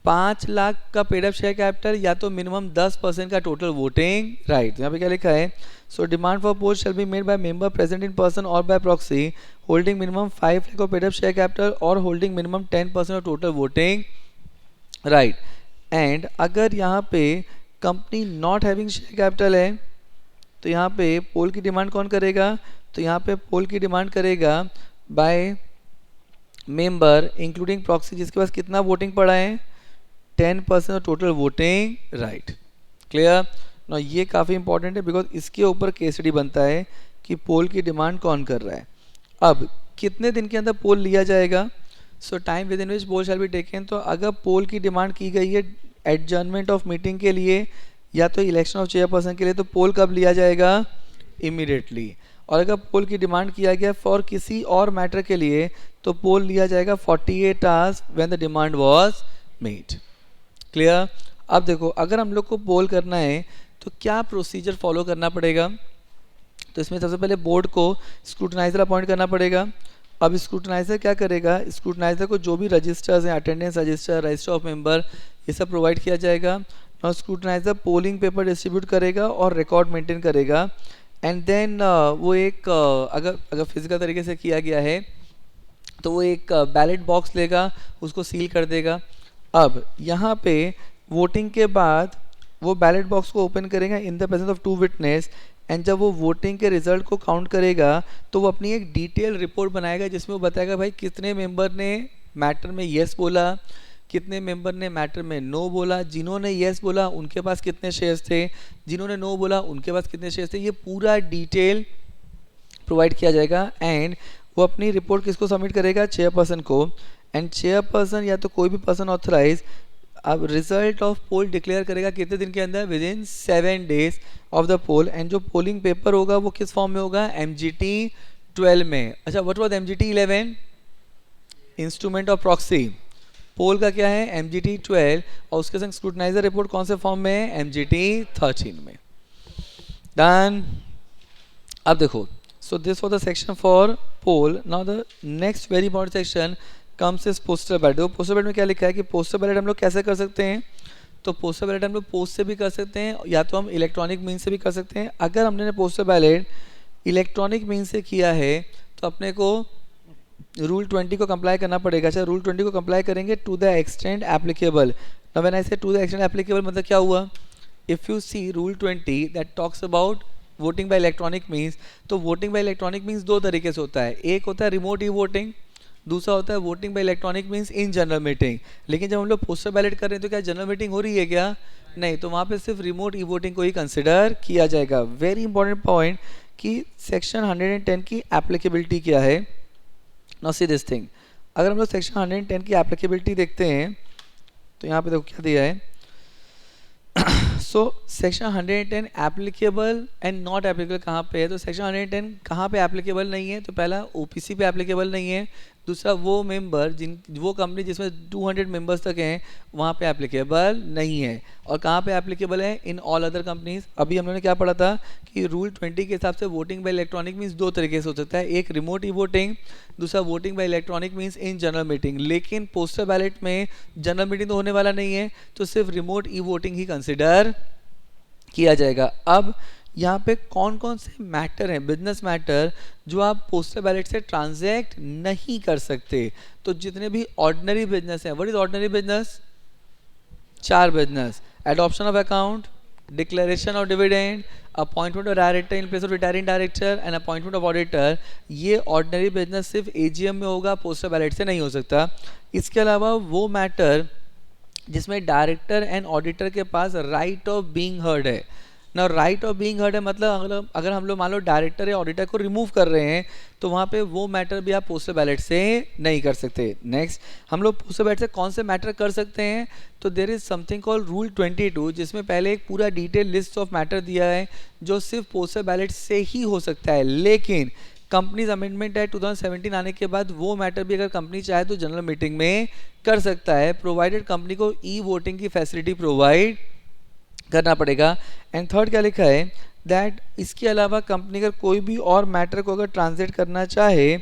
5 लाख का पेड अप शेयर कैपिटल या तो मिनिमम 10% का टोटल वोटिंग राइट। यहाँ पे क्या लिखा है, so demand for poll shall be made by member present in person और by proxy holding minimum 5 lakh of paid up share capital और holding minimum 10% of total voting right. And अगर यहाँ पे company not having share capital है तो यहाँ पे पोल की डिमांड कौन करेगा, तो यहाँ पे पोल की डिमांड करेगा बाय मेंबर इंक्लूडिंग प्रॉक्सी जिसके पास कितना वोटिंग पड़ा है, 10% of total voting right. Clear ना, ये काफ़ी इंपॉर्टेंट है बिकॉज इसके ऊपर केस स्टडी बनता है कि पोल की डिमांड कौन कर रहा है। अब कितने दिन के अंदर पोल लिया जाएगा, so time within which poll shall be taken. तो अगर पोल की डिमांड की गई है एडजर्नमेंट ऑफ मीटिंग के लिए या तो इलेक्शन ऑफ चेयरपर्सन के लिए तो पोल कब लिया जाएगा, इमीडिएटली। और अगर पोल की डिमांड किया गया फॉर किसी और मैटर के लिए तो पोल लिया जाएगा 48 hours when the demand was made. Clear. अब देखो अगर हम लोग को पोल करना है तो क्या प्रोसीजर फॉलो करना पड़ेगा, तो इसमें सबसे पहले बोर्ड को स्क्रूटनाइजर अपॉइंट करना पड़ेगा। अब स्क्रूटनाइजर क्या करेगा, स्क्रूटनाइजर को जो भी रजिस्टर्स हैं, attendance register, register of member, ये सब प्रोवाइड किया जाएगा। और स्क्रूटनाइजर पोलिंग पेपर डिस्ट्रीब्यूट करेगा और रिकॉर्ड मेंटेन करेगा। एंड देन वो एक अगर फिजिकल तरीके से किया गया है तो वो एक बैलेट बॉक्स लेगा, उसको सील कर देगा। अब यहाँ पे वोटिंग के बाद वो बैलेट बॉक्स को ओपन करेगा इन the presence of 2 witness. And जब वो वोटिंग के रिजल्ट को काउंट करेगा तो वो अपनी एक डिटेल रिपोर्ट बनाएगा जिसमें वो बताएगा भाई कितने मेंबर ने मैटर में येस बोला, कितने मेंबर ने मैटर में नो बोला, जिन्होंने येस बोला उनके पास कितने शेयर्स थे, जिन्होंने नो बोला उनके पास कितने शेयर्स थे, ये पूरा डिटेल प्रोवाइड किया जाएगा। एंड वो अपनी रिपोर्ट किसको सबमिट करेगा, चेयरपर्सन को। एंड चेयरपर्सन या तो कोई भी पर्सन ऑथराइज अब रिजल्ट ऑफ पोल डिक्लेयर करेगा कितने दिन के अंदर, within 7 days of the poll. And जो पोलिंग पेपर होगा वो किस फॉर्म में होगा, MGT 12 में। अच्छा what was MGT 11, instrument of proxy. Poll का क्या है, MGT 12 और उसके संग स्क्रूटनाइजर रिपोर्ट कौन से फॉर्म में है, MGT 13 में। डन। अब देखो so this was the section for poll. Now the next very important section comes is postal ballot. देखो पोस्टल बैलेट में क्या लिखा है कि पोस्टल बैलेट हम लोग कैसे कर सकते हैं, तो पोस्टल बैलेट हम लोग पोस्ट से भी कर सकते हैं या तो हम इलेक्ट्रॉनिक मीन से भी कर सकते हैं। अगर हमने पोस्टल बैलेट इलेक्ट्रॉनिक मीन्स से किया है तो अपने को रूल 20 को कंप्लाई करना पड़ेगा। अच्छा, रूल 20 को कंप्लाई करेंगे to the extent applicable. Now when I say to the extent applicable मतलब क्या हुआ, if you see rule 20 that talks about voting by electronic means, तो वोटिंग बाय इलेक्ट्रॉनिक मीन्स दो तरीके से होता है, एक होता है रिमोट ई वोटिंग, दूसरा होता है voting by electronic means in general meeting. लेकिन जब हम लोग पोस्टल बैलेट कर रहे हैं तो क्या जनरल मीटिंग हो रही है क्या, नहीं, तो वहाँ पे सिर्फ रिमोट ई वोटिंग को ही कंसिडर किया जाएगा। वेरी इंपॉर्टेंट पॉइंट कि सेक्शन 110 की एप्लीकेबिलिटी क्या है। नाउ सी दिस थिंग, अगर हम लोग सेक्शन 110 की एप्लीकेबिलिटी देखते हैं तो यहाँ पे देखो क्या दिया है। So section 110 applicable and not applicable कहाँ पे है, तो सेक्शन 110 कहाँ पे एप्लीकेबल नहीं है, तो पहला ओपीसी पे एप्लीकेबल नहीं है, दूसरा वो मेंबर वो कंपनी जिसमें 200 मेंबर्स तक हैं वहाँ पे एप्लीकेबल नहीं है, और कहाँ पे एप्लीकेबल है, इन ऑल अदर कंपनीज। अभी हम लोगों ने क्या पढ़ा था कि रूल 20 के हिसाब से वोटिंग बाय इलेक्ट्रॉनिक मीन्स दो तरीके से हो सकता है, एक रिमोट ई वोटिंग, दूसरा voting by electronic means in general meeting. लेकिन पोस्टल बैलेट में जनरल मीटिंग तो होने वाला नहीं है, तो सिर्फ रिमोट ई वोटिंग ही कंसिडर किया जाएगा। अब यहाँ पे कौन कौन से मैटर हैं, बिजनेस मैटर, जो आप पोस्टल बैलेट से ट्रांजैक्ट नहीं कर सकते, तो जितने भी ऑर्डिनरी बिजनेस हैं, what is ordinary business, 4 business, adoption of account, declaration of dividend, appointment of director in place of retiring director and appointment of auditor, ये ऑर्डिनरी बिजनेस सिर्फ एजीएम में होगा, पोस्टल बैलेट से नहीं हो सकता। इसके अलावा वो मैटर जिसमें डायरेक्टर एंड ऑडिटर के पास राइट ऑफ बीइंग हर्ड है ना, राइट ऑफ बीइंग हर्ड है मतलब अगर हम लोग मान लो डायरेक्टर या ऑडिटर को रिमूव कर रहे हैं तो वहाँ पे वो मैटर भी आप पोस्टल बैलेट से नहीं कर सकते। नेक्स्ट, हम लोग पोस्टल बैलेट से कौन से मैटर कर सकते हैं, तो there is something called rule 22, जिसमें पहले एक पूरा डिटेल लिस्ट ऑफ मैटर दिया है जो सिर्फ पोस्टल बैलेट से ही हो सकता है। लेकिन कंपनीज अमेंडमेंट है 2017 आने के बाद वो मैटर भी अगर कंपनी चाहे तो जनरल मीटिंग में कर सकता है, प्रोवाइडेड कंपनी को ई वोटिंग की फैसिलिटी प्रोवाइड करना पड़ेगा। एंड थर्ड क्या लिखा है, दैट इसके अलावा कंपनी अगर कोई भी और मैटर को अगर ट्रांसलेट करना चाहे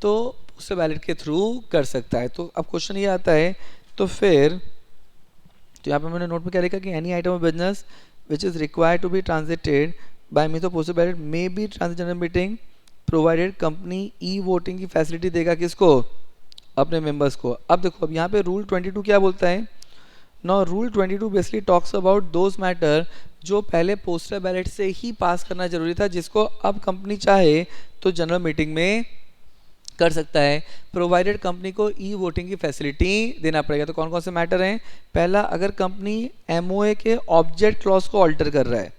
तो पोस्टल बैलेट के थ्रू कर सकता है। तो अब क्वेश्चन ये आता है, तो फिर तो यहाँ पे मैंने नोट में क्या लिखा कि any item of business which is required to be translated by means of postal ballot may be translate general meeting provided company e voting की फैसिलिटी देगा किसको, अपने मेंबर्स को। अब देखो, अब यहाँ पे रूल 22 क्या बोलता है, now rule 22 basically talks about those matter जो पहले पोस्टल बैलेट से ही पास करना जरूरी था, जिसको अब कंपनी चाहे तो जनरल मीटिंग में कर सकता है, प्रोवाइडेड कंपनी को ई वोटिंग की फैसिलिटी देना पड़ेगा। तो कौन कौन से मैटर हैं, पहला, अगर कंपनी एमओए के ऑब्जेक्ट क्लॉज को ऑल्टर कर रहा है,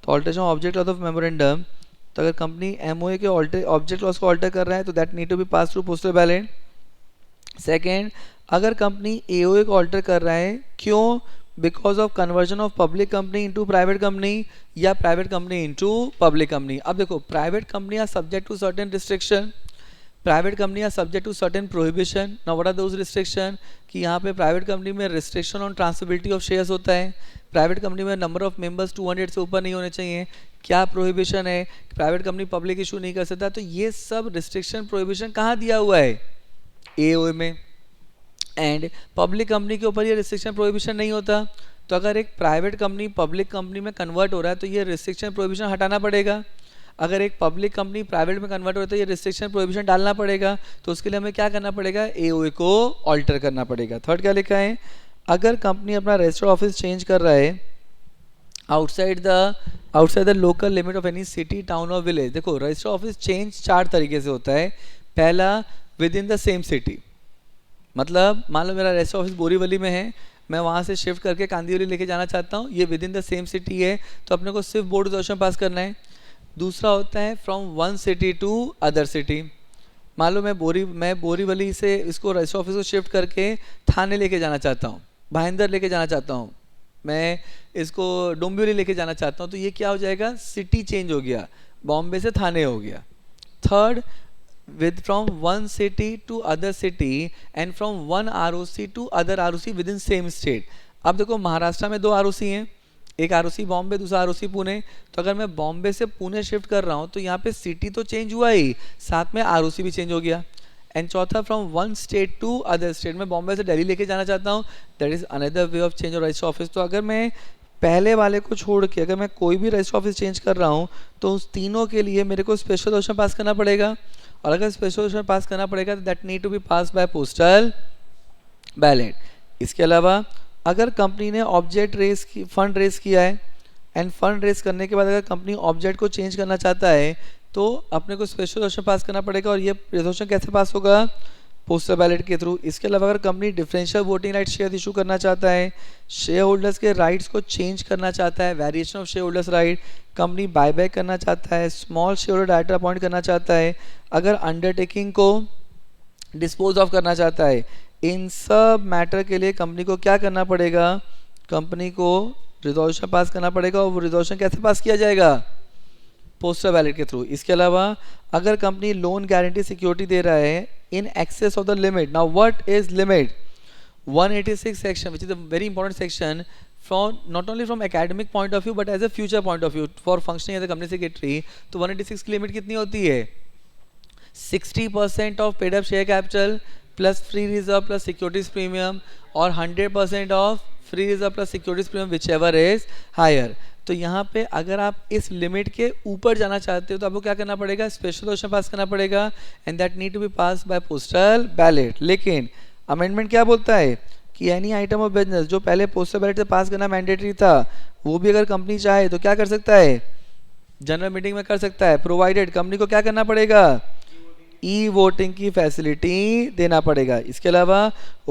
तो alteration object clause of memorandum, तो अगर कंपनी एमओए के ऑब्जेक्ट क्लॉज को ऑल्टर कर रहा है तो that need to be pass through postal ballot. Second, अगर कंपनी एओए को ऑल्टर कर रहा है, क्यों, because of conversion of public company into private company या private company into public company. अब देखो, private company are subject to certain restriction, private company are subject to certain prohibition. Now what are those restriction, कि यहाँ पे private company में restriction on transferability of shares होता है, private company में number of members 200 से ऊपर नहीं होने चाहिए, क्या प्रोहिबिशन है, प्राइवेट कंपनी पब्लिक इशू नहीं कर सकता। तो ये सब रिस्ट्रिक्शन प्रोहिबिशन कहाँ दिया हुआ है, एओए में। एंड पब्लिक कंपनी के ऊपर ये रिस्ट्रिक्शन प्रोहिबिशन नहीं होता, तो अगर एक प्राइवेट कंपनी पब्लिक कंपनी में कन्वर्ट हो रहा है तो ये रिस्ट्रिक्शन प्रोहिबिशन हटाना पड़ेगा। अगर एक पब्लिक कंपनी प्राइवेट में कन्वर्ट हो रहा है तो ये रिस्ट्रिक्शन प्रोहिबिशन डालना पड़ेगा, तो उसके लिए हमें क्या करना पड़ेगा, एओए को ऑल्टर करना पड़ेगा। थर्ड क्या लिखा है, अगर कंपनी अपना रजिस्टर्ड ऑफिस चेंज कर रहा है outside the local limit of any city town और विलेज। देखो, रजिस्टर्ड ऑफिस चेंज 4 तरीके से होता है। पहला, with in the same city, मतलब मान लो मेरा रजिस्टर्ड ऑफिस बोरीवली में है, मैं वहाँ से शिफ्ट करके कांदिवली लेके जाना चाहता हूँ, ये with in the same city है, तो अपने को सिर्फ बोर्ड रिजोल्यूशन पास करना है। दूसरा होता है from one city to other city, मान लो मैं बोरीवली से इसको रजिस्टर ऑफिस को शिफ्ट करके थाने लेके जाना चाहता हूँ, भाईंदर लेके जाना चाहता हूँ, मैं इसको डोंबिवली लेके जाना चाहता हूँ, तो ये क्या हो जाएगा, सिटी चेंज हो गया, बॉम्बे से थाने हो गया। Third, with from one city to other city and from one ROC to other ROC within same state। अब देखो, महाराष्ट्र में 2 ROC हैं, एक ROC बॉम्बे, दूसरा ROC पुणे, तो अगर मैं बॉम्बे से पुणे शिफ्ट कर रहा हूँ तो यहाँ पे सिटी तो चेंज हुआ ही, साथ में ROC भी चेंज हो गया। एंड चौथा, from one state to other state, मैं बॉम्बे से दिल्ली लेके जाना चाहता हूँ, that is another way of change of register office. तो अगर मैं पहले वाले को छोड़ के अगर मैं कोई भी रजिस्टर ऑफिस चेंज कर रहा हूँ तो उस तीनों के लिए मेरे को स्पेशल रेजोल्यूशन पास करना पड़ेगा, और अगर स्पेशल रेजोल्यूशन पास करना पड़ेगा तो that need to be pass by postal ballot. इसके अलावा अगर कंपनी ने ऑब्जेक्ट रेस की फंड रेस किया है एंड फंड रेस करने के बाद अगर कंपनी ऑब्जेक्ट को चेंज करना चाहता है तो अपने को स्पेशल रेजोल्यूशन पास करना पड़ेगा, और ये रेजोल्यूशन कैसे पास होगा? पोस्टल बैलेट के थ्रू। इसके अलावा अगर company differential voting right share issue करना चाहता है, शेयर होल्डर्स के राइट्स को चेंज करना चाहता है, variation of share holders right, company buyback करना चाहता है, small share holder director appoint करना चाहता है, अगर अंडरटेकिंग को डिस्पोज ऑफ करना चाहता है, इन सब मैटर के लिए कंपनी को क्या करना पड़ेगा? कंपनी को रिजोल्यूशन पास करना पड़ेगा, और वो रिजोल्यूशन कैसे पास किया जाएगा? पोस्टल बैलेट के थ्रू। इसके अलावा अगर कंपनी लोन गारंटी सिक्योरिटी दे रहा है in excess of the limit, now what is limit? 186 section, which is a very important section from not only from academic point of view but as a future point of view for functioning as a company secretary। तो 186 की limit कितनी होती है? 60% of paid up share capital plus free reserve plus securities premium, और 100% of free reserve plus securities premium whichever is higher. तो यहाँ पे अगर आप इस लिमिट के ऊपर जाना चाहते हो तो आपको क्या करना पड़ेगा? स्पेशल रेजोल्यूशन पास करना पड़ेगा, and that need to be pass by postal ballot. लेकिन अमेंडमेंट क्या बोलता है कि एनी आइटम ऑफ बिजनेस जो पहले पोस्टल बैलेट से पास करना मैंडेटरी था, वो भी अगर कंपनी चाहे तो क्या कर सकता है? जनरल मीटिंग में कर सकता है, प्रोवाइडेड कंपनी को क्या करना पड़ेगा? ई वोटिंग की फैसिलिटी देना पड़ेगा। इसके अलावा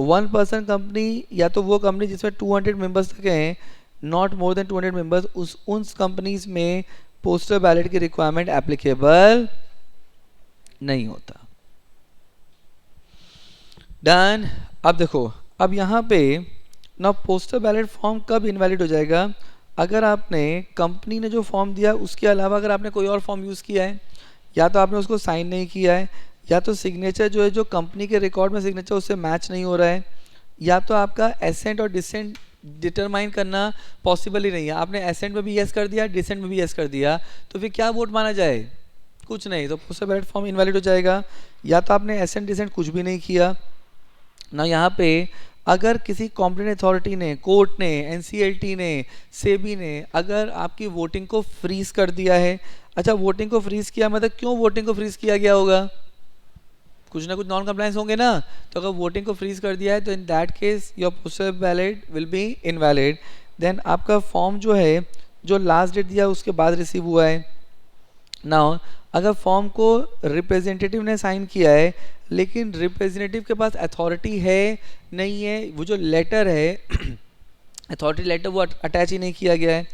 1% कंपनी या तो वो कंपनी जिसमें 200 मेंबर्स तक हैं, नॉट मोर देन 200 मेंबर्स, उन कंपनीज में पोस्टल बैलेट की रिक्वायरमेंट एप्लीकेबल नहीं होता। डन। अब देखो, अब यहाँ पे ना पोस्टल बैलेट फॉर्म कब इनवैलिड हो जाएगा? अगर आपने कंपनी ने जो फॉर्म दिया उसके अलावा अगर आपने कोई और फॉर्म यूज़ किया है, या तो आपने उसको साइन नहीं किया है, या तो सिग्नेचर जो है जो कंपनी के रिकॉर्ड में सिग्नेचर उससे मैच नहीं हो रहा है, या तो आपका एसेंट और डिसेंट डिटरमाइन करना पॉसिबल ही नहीं है। आपने एसेंट में भी यस कर दिया, डिसेंट में भी यस कर दिया, तो फिर क्या वोट माना जाए? कुछ नहीं, तो पोस्टल बैलेट फॉर्म इनवैलिड हो जाएगा। या तो आपने एसेंट डिसेंट कुछ भी नहीं किया ना। यहाँ पे अगर किसी कॉम्पिटेंट अथॉरिटी ने, कोर्ट ने, एनसीएलटी ने, सेबी ने अगर आपकी वोटिंग को फ्रीज कर दिया है, अच्छा वोटिंग को फ्रीज किया मतलब क्यों वोटिंग को फ्रीज किया गया होगा? कुछ ना कुछ नॉन कंप्लायंस होंगे ना। तो अगर वोटिंग को फ्रीज कर दिया है तो in that case your postal ballot will be invalid. Then आपका फॉर्म जो है जो लास्ट डेट दिया उसके बाद रिसीव हुआ है। नाउ अगर फॉर्म को रिप्रेजेंटेटिव ने साइन किया है लेकिन रिप्रेजेंटेटिव के पास अथॉरिटी है नहीं है, वो जो लेटर है अथॉरिटी लेटर वो अटैच ही नहीं किया गया है,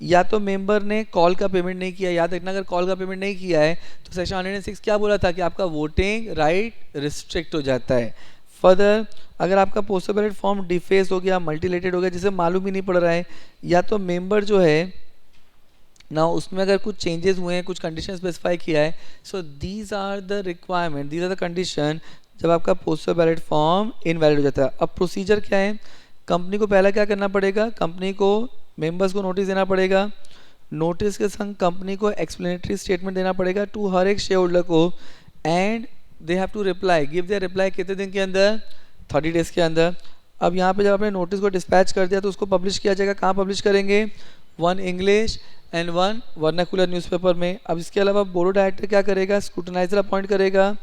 या तो मेंबर ने कॉल का पेमेंट नहीं किया। याद रखना, अगर कॉल का पेमेंट नहीं किया है तो सेक्शन 106 क्या बोला था कि आपका वोटिंग राइट रिस्ट्रिक्ट हो जाता है। फर्दर अगर आपका पोस्टल बैलेट फॉर्म डिफेस हो गया, मल्टीलेटेड हो गया, जिसे मालूम ही नहीं पड़ रहा है, या तो मेंबर जो है ना उसमें अगर कुछ चेंजेस हुए हैं, कुछ कंडीशन स्पेसिफाई किया है, so these are the requirement, these are the condition जब आपका पोस्टल बैलेट फॉर्म इनवैलिड हो जाता है। अब प्रोसीजर क्या है? कंपनी को पहला क्या करना पड़ेगा? कंपनी को मेंबर्स को नोटिस देना पड़ेगा। नोटिस के संग कंपनी को एक्सप्लेनेटरी स्टेटमेंट देना पड़ेगा टू हर एक शेयर होल्डर को, and they have to reply, give their reply कितने दिन के अंदर? 30 डेज के अंदर। अब यहाँ पे जब आपने नोटिस को डिस्पैच कर दिया तो उसको पब्लिश किया जाएगा। कहाँ पब्लिश करेंगे? 1 इंग्लिश एंड 1 वर्नाकुलर न्यूज़पेपर में। अब इसके अलावा बोर्ड ऑफ डायरेक्टर क्या करेगा? स्क्रूटनाइजर अपॉइंट करेगा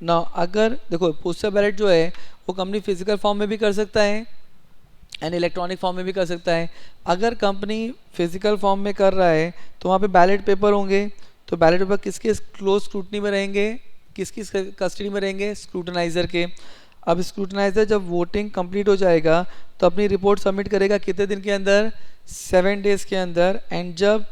ना। अगर देखो पोस्टल बैलेट जो है वो कंपनी फिजिकल फॉर्म में भी कर सकता है एंड इलेक्ट्रॉनिक फॉर्म में भी कर सकता है। अगर कंपनी फिजिकल फॉर्म में कर रहा है तो वहाँ पे बैलेट पेपर होंगे, तो बैलेट पेपर किसके क्लोज स्क्रूटनी में रहेंगे, किसकी कस्टडी में रहेंगे? स्क्रूटनाइजर के। अब स्क्रूटनाइजर जब वोटिंग कंप्लीट हो जाएगा तो अपनी रिपोर्ट सबमिट करेगा कितने दिन के अंदर? 7 डेज के अंदर। एंड जब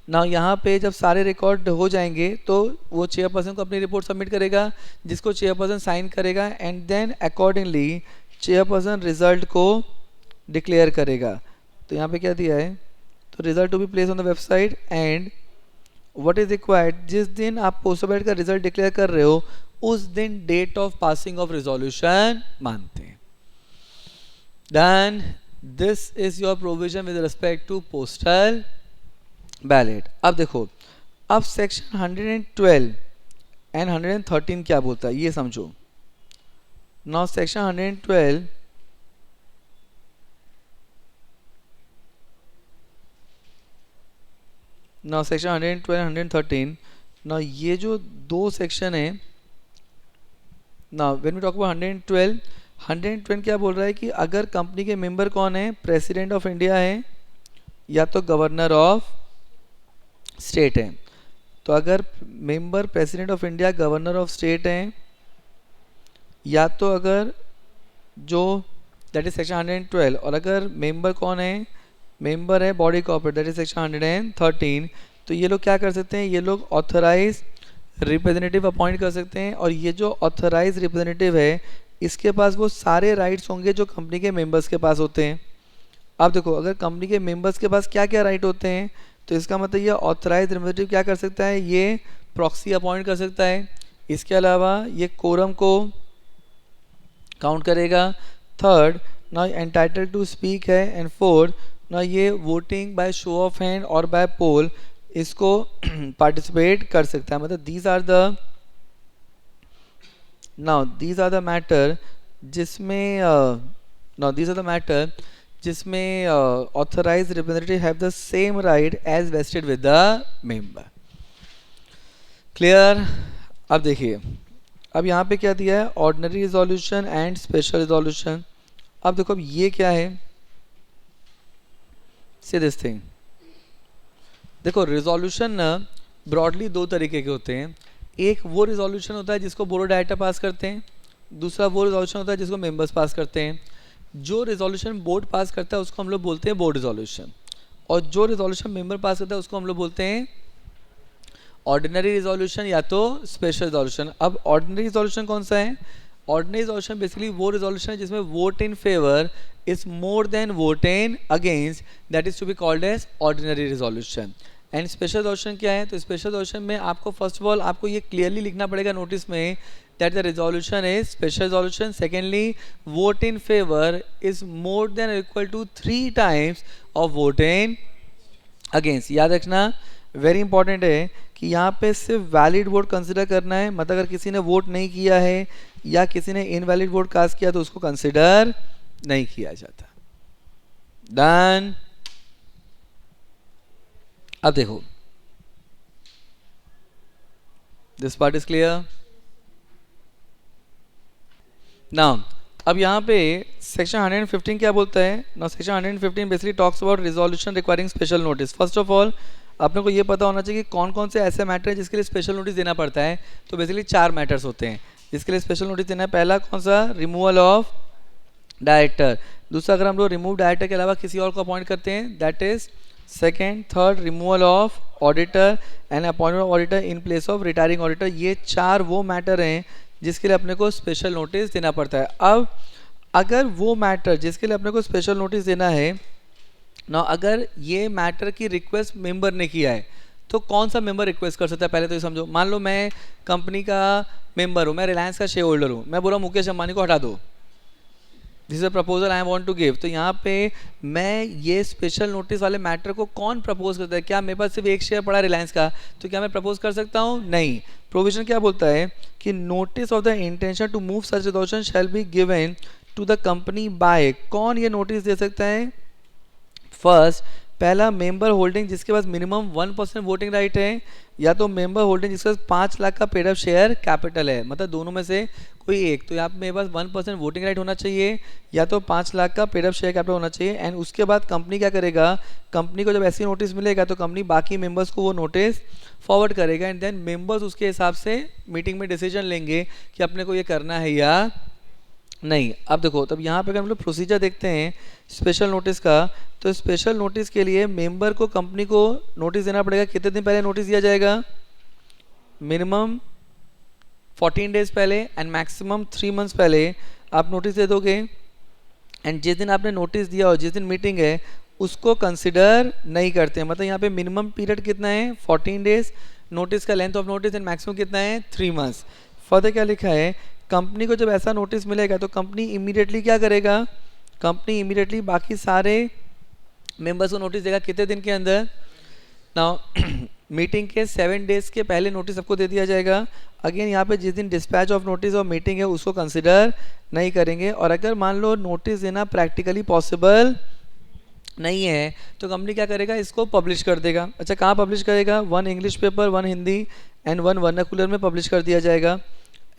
ना यहाँ पे जब सारे रिकॉर्ड हो जाएंगे तो वो चेयरपर्सन को अपनी रिपोर्ट सबमिट करेगा, जिसको चेयरपर्सन साइन करेगा, and then accordingly chairperson result को डिक्लेयर करेगा। तो यहाँ पे क्या दिया है? तो result to be place on the website and what is required, जिस दिन आप पोस्टल बैलेट का रिजल्ट डिक्लेयर कर रहे हो उस दिन date of passing of resolution मानते हैं। Then this is your provision with respect to postal ballot. अब देखो, अब सेक्शन 112 एंड 113 क्या बोलता है ये समझो। नाउ सेक्शन 112 ना सेक्शन 112 113 ना ये जो दो सेक्शन है ना, व्हेन वी टॉक अबाउट 112 112 क्या बोल रहा है कि अगर कंपनी के मेंबर कौन है, प्रेसिडेंट ऑफ इंडिया है या तो गवर्नर ऑफ स्टेट है। तो अगर member president of India governor of state हैं, या तो अगर जो दैट इज सेक्शन 112, और अगर मेंबर कौन है, मेंबर है body corporate that is section 113, तो ये लोग क्या कर सकते हैं, ये लोग ऑथराइज रिप्रेजेंटेटिव अपॉइंट कर सकते हैं। और ये जो ऑथराइज रिप्रेजेंटेटिव है इसके पास वो सारे राइट्स होंगे जो कंपनी के मेंबर्स के पास होते हैं। अब देखो अगर कंपनी के मेंबर्स के पास क्या क्या राइट होते हैं, तो इसका मतलब ये ऑथराइज रिप्रेजेंटेटिव क्या कर सकता है, ये प्रॉक्सी अपॉइंट कर सकता है। इसके अलावा ये कोरम को काउंट करेगा। थर्ड ना एंटाइटल टू स्पीक है। एंड फोर्थ ना ये voting by show of hand और बाय पोल इसको पार्टिसिपेट कर सकता है। मतलब दीज आर द मैटर जिसमें जिसमें authorise representative have the same right as vested with the member. Clear. अब देखिए अब यहाँ पे क्या दिया है, ordinary resolution and special resolution. अब देखो अब ये क्या है, सी दिस थिंग। देखो रिजोल्यूशन ना ब्रॉडली दो तरीके के होते हैं। एक वो रिजोल्यूशन होता है जिसको बोर्ड ऑफ डायरेक्टर पास करते हैं, दूसरा वो रिजोल्यूशन होता है जिसको मेंबर्स पास करते हैं। जो रिजोल्यूशन बोर्ड पास करता है उसको हम लोग बोलते हैं बोर्ड रिजोल्यूशन, और जो रिजोल्यूशन मेंबर पास करता है उसको हम लोग बोलते हैं ऑर्डिनरी रिजोल्यूशन या तो स्पेशल रिजोल्यूशन। अब ऑर्डिनरी रिजोल्यूशन कौन सा है, ऑर्डिनरी रिजोल्यूशन बेसिकली वो रिजोल्यूशन है जिसमें vote in favour is more than vote in against, that is to be called as ordinary resolution. And special resolution क्या है, तो स्पेशल रिजोल्यूशन में आपको फर्स्ट ऑफ ऑल आपको ये क्लियरली लिखना पड़ेगा नोटिस में that the resolution is special resolution. Secondly, vote in favor is more than or equal to 3 times of vote in against. याद रखना वेरी इंपॉर्टेंट है कि यहाँ पे सिर्फ वैलिड वोट कंसिडर करना है। मतलब अगर किसी ने वोट नहीं किया है या किसी ने इनवैलिड वोट कास्ट किया तो उसको कंसिडर नहीं किया जाता। डन। अब देखो this part is clear now. अब यहाँ पे सेक्शन 115 क्या बोलता है ना, section 115 basically talks about resolution requiring special notice. First of all अपने को ये पता होना चाहिए कि कौन कौन से ऐसे मैटर हैं जिसके लिए स्पेशल नोटिस देना पड़ता है। तो बेसिकली 4 मैटर्स होते हैं जिसके लिए स्पेशल नोटिस देना है। पहला कौन सा, रिमूवल ऑफ डायरेक्टर। दूसरा अगर हम लोग रिमूव डायरेक्टर के अलावा किसी और को अपॉइंट करते हैं that is second. Third removal of auditor and appointment of auditor in place of retiring auditor. ये 4 वो मैटर हैं जिसके लिए अपने को स्पेशल नोटिस देना पड़ता है। अब अगर वो मैटर जिसके लिए अपने को स्पेशल नोटिस देना है ना, अगर ये मैटर की रिक्वेस्ट मेंबर ने किया है तो कौन सा मेंबर रिक्वेस्ट कर सकता है, पहले तो ये समझो। मान लो मैं कंपनी का मेंबर हूँ, मैं रिलायंस का शेयर होल्डर हूँ, मैं बोला मुकेश अंबानी को हटा दो, this is a proposal I want to give. तो यहाँ पे मैं ये स्पेशल नोटिस वाले मैटर को कौन प्रपोज करता है, क्या मेरे पास सिर्फ एक शेयर पड़ा रिलायंस का, तो क्या मैं प्रपोज कर सकता हूँ, नहीं। प्रोविजन क्या बोलता है कि notice of the intention to move such resolution shall be given to the company by. कौन ये नोटिस दे सकता है, फर्स्ट पहला मेंबर होल्डिंग जिसके पास मिनिमम 1% वोटिंग राइट है, या तो मेंबर होल्डिंग जिसके पास 5 लाख का पेड अप शेयर कैपिटल है, मतलब दोनों में से कोई एक। तो यहाँ पे मेरे पास 1% वोटिंग राइट होना चाहिए या तो 5 लाख का पेड अप शेयर कैपिटल होना चाहिए। एंड उसके बाद कंपनी क्या करेगा, कंपनी को जब ऐसी नोटिस मिलेगा तो कंपनी बाकी मेंबर्स को वो नोटिस फॉरवर्ड करेगा एंड देन मेंबर्स उसके हिसाब से मीटिंग में डिसीजन लेंगे कि अपने को ये करना है या नहीं। अब देखो तब यहाँ पे अगर हम लोग प्रोसीजर देखते हैं स्पेशल नोटिस का, तो स्पेशल नोटिस के लिए मेंबर को कंपनी को नोटिस देना पड़ेगा। कितने दिन पहले नोटिस दिया जाएगा, मिनिमम 14 डेज पहले एंड मैक्सिमम 3 मंथ्स पहले आप नोटिस दे दोगे। एंड जिस दिन आपने नोटिस दिया और जिस दिन मीटिंग है उसको कंसिडर नहीं करते हैं। मतलब यहाँ पे मिनिमम पीरियड कितना है, 14 डेज, नोटिस का length of notice and maximum कितना है, 3 मंथ्स। फर्दर क्या लिखा है, कंपनी को जब ऐसा नोटिस मिलेगा तो कंपनी इमीडिएटली क्या करेगा, कंपनी इमीडिएटली बाकी सारे मेंबर्स को नोटिस देगा। कितने दिन के अंदर, नाउ मीटिंग के 7 डेज के पहले नोटिस सबको दे दिया जाएगा। अगेन यहाँ पे जिस दिन डिस्पैच ऑफ नोटिस और मीटिंग है उसको कंसिडर नहीं करेंगे। और अगर मान लो नोटिस देना प्रैक्टिकली पॉसिबल नहीं है तो कंपनी क्या करेगा, इसको पब्लिश कर देगा। अच्छा, कहाँ पब्लिश करेगा? 1 English paper, 1 Hindi and 1 vernacular में पब्लिश कर दिया जाएगा।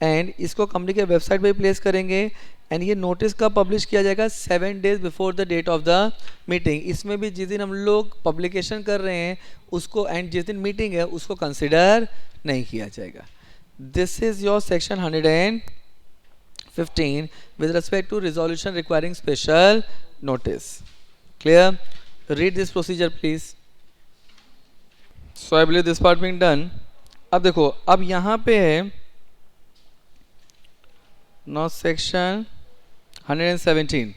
एंड इसको कंपनी के वेबसाइट पे प्लेस करेंगे। एंड ये नोटिस कब पब्लिश किया जाएगा? 7 days before the date of the meeting. इसमें भी जिस दिन हम लोग पब्लिकेशन कर रहे हैं उसको, एंड जिस दिन मीटिंग है उसको कंसिडर नहीं किया जाएगा। This is your section 115 with respect to resolution requiring special notice. Clear? Read this procedure please. So I believe this part being done. अब देखो, अब यहाँ पे है now section 117.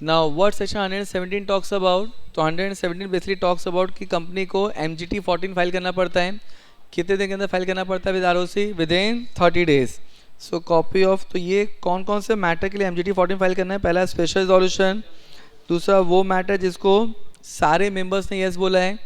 Now what section 117 talks about? तो 117 basically talks about कि company को MGT 14 file करना पड़ता है। कितने दिन के अंदर फाइल करना पड़ता है? With ROC within 30 days. So copy of, तो ये कौन कौन से मैटर के लिए MGT 14 फाइल करना है? पहला स्पेशल रिजोल्यूशन, दूसरा वो मैटर जिसको सारे मेंबर्स ने यस बोला है,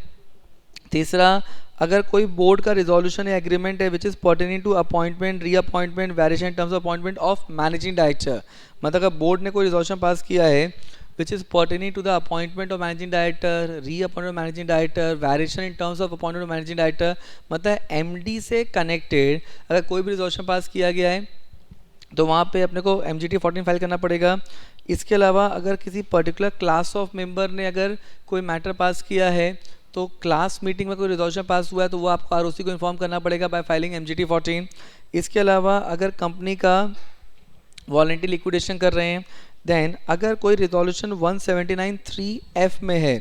तीसरा अगर कोई बोर्ड का रिजोल्यूशन या एग्रीमेंट है which is pertaining to appointment, reappointment, variation in terms of appointment of managing director. मतलब अगर बोर्ड ने कोई रिजोल्यूशन पास किया है which is pertaining to the appointment of managing director, reappointment of managing director, variation in terms of appointment of managing director, मतलब MD से connected अगर कोई भी रिजोल्यूशन पास किया गया है तो वहाँ पे अपने को MGT 14 फाइल करना पड़ेगा। इसके अलावा अगर किसी पर्टिकुलर क्लास ऑफ मेंबर ने अगर कोई मैटर पास किया है तो क्लास मीटिंग में कोई रिजोल्यूशन पास हुआ है तो वो आपको ROC को इन्फॉर्म करना पड़ेगा बाय फाइलिंग MGT 14। इसके अलावा अगर कंपनी का वॉलंटरी लिक्विडेशन कर रहे हैं, देन अगर कोई रिजोल्यूशन 179(3)(f) में है,